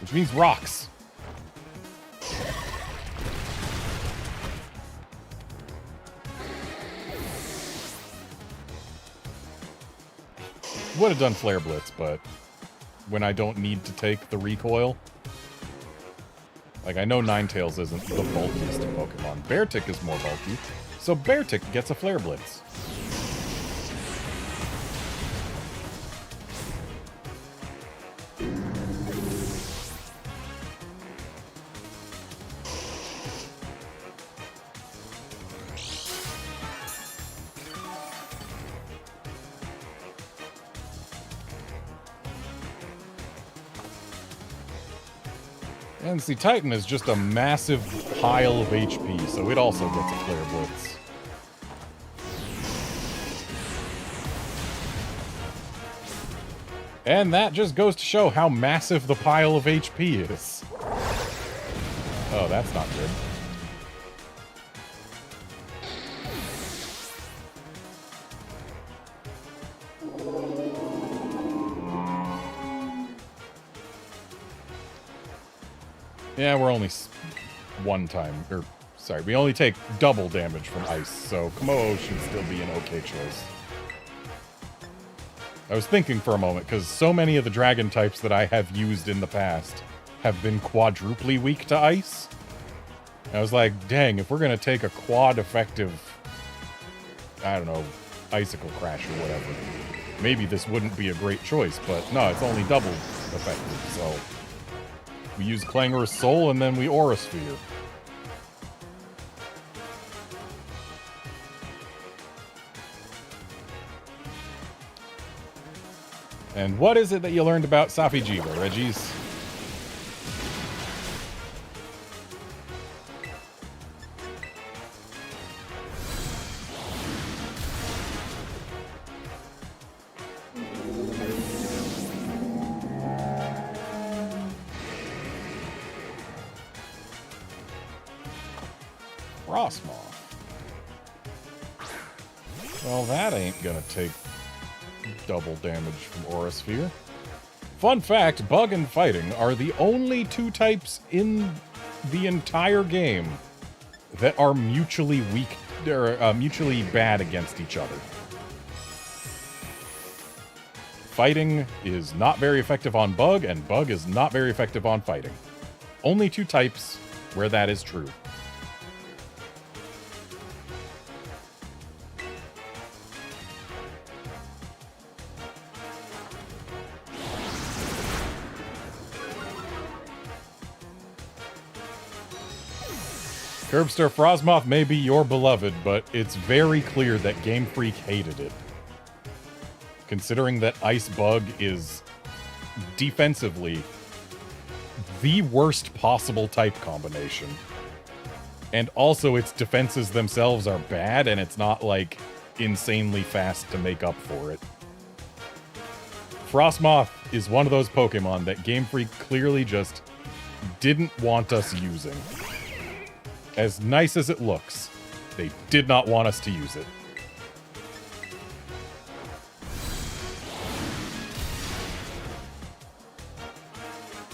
Which means rocks. Would have done Flare Blitz, but when I don't need to take the recoil. Like, I know Ninetales isn't the bulkiest of Pokemon. Beartic is more bulky, so Beartic gets a Flare Blitz. And see, Titan is just a massive pile of HP, so it also gets a Flare Blitz. And that just goes to show how massive the pile of HP is. Oh, that's not good. Yeah, we're only one time, or sorry, we only take double damage from ice, so Komodo should still be an okay choice. I was thinking for a moment, because so many of the dragon types that I have used in the past have been quadruply weak to ice. And I was like, dang, if we're going to take a quad effective, I don't know, Icicle Crash or whatever, maybe this wouldn't be a great choice, but no, it's only double effective, so... We use Clangorous Soul, and then we Aura Sphere. And what is it that you learned about Safi'jiiva, Regis? Well, that ain't gonna take double damage from Aura Sphere. Fun fact, Bug and Fighting are the only two types in the entire game that are mutually weak, or mutually bad against each other. Fighting is not very effective on Bug, and Bug is not very effective on Fighting. Only two types where that is true. Curbster Frostmoth may be your beloved, but it's very clear that Game Freak hated it. Considering that Ice Bug is defensively the worst possible type combination. And also its defenses themselves are bad, and it's not, like, insanely fast to make up for it. Frostmoth is one of those Pokemon that Game Freak clearly just didn't want us using. As nice as it looks, they did not want us to use it.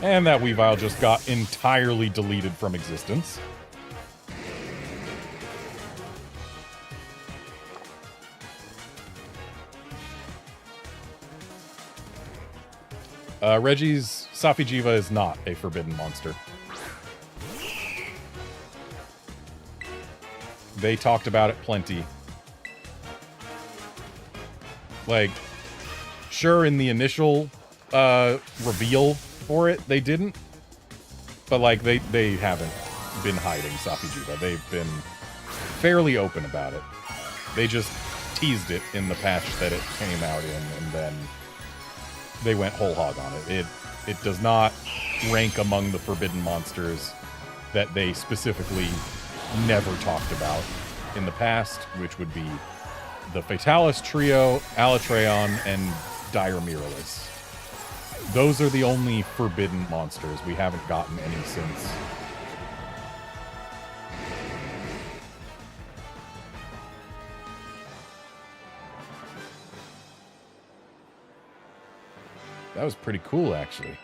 And that Weavile just got entirely deleted from existence. Reggie's Safi'jiiva is not a forbidden monster. They talked about it plenty. Like, sure, in the initial reveal for it, they didn't. But, like, they haven't been hiding Safi'jiiva. They've been fairly open about it. They just teased it in the patch that it came out in, and then they went whole hog on it. It does not rank among the forbidden monsters that they specifically never talked about in the past, which would be the Fatalis Trio, Alatreon, and Dire Miralis. Those are the only forbidden monsters. We haven't gotten any since. That was pretty cool, actually.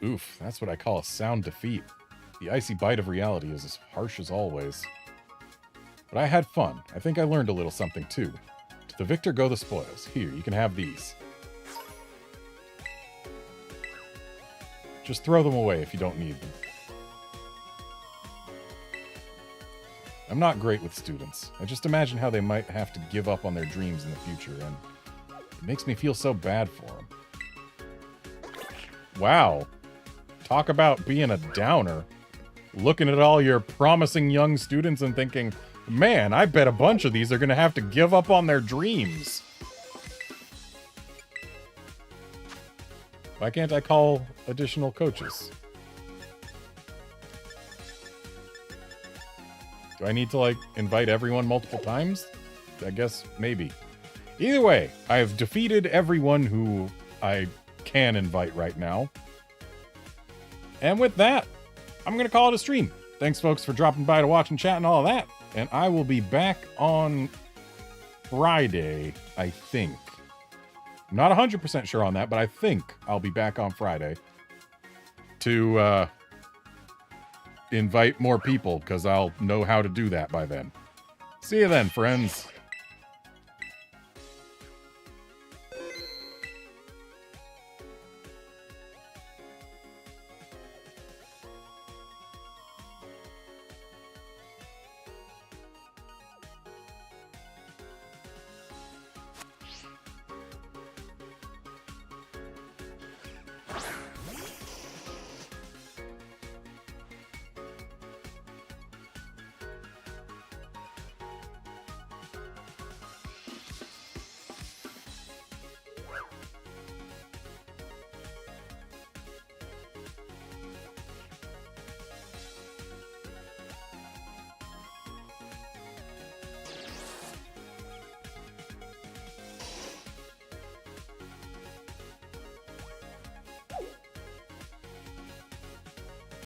Oof, that's what I call a sound defeat. The icy bite of reality is as harsh as always. But I had fun. I think I learned a little something, too. To the victor go the spoils. Here, you can have these. Just throw them away if you don't need them. I'm not great with students. I just imagine how they might have to give up on their dreams in the future, and it makes me feel so bad for them. Wow. Talk about being a downer. Looking at all your promising young students and thinking, man, I bet a bunch of these are going to have to give up on their dreams. Why can't I call additional coaches? Do I need to, like, invite everyone multiple times? I guess maybe. Either way, I've defeated everyone who I can invite right now. And with that, I'm going to call it a stream. Thanks, folks, for dropping by to watch and chat and all of that. And I will be back on Friday, I think. I'm not 100% sure on that, but I think I'll be back on Friday to invite more people, because I'll know how to do that by then. See you then, friends.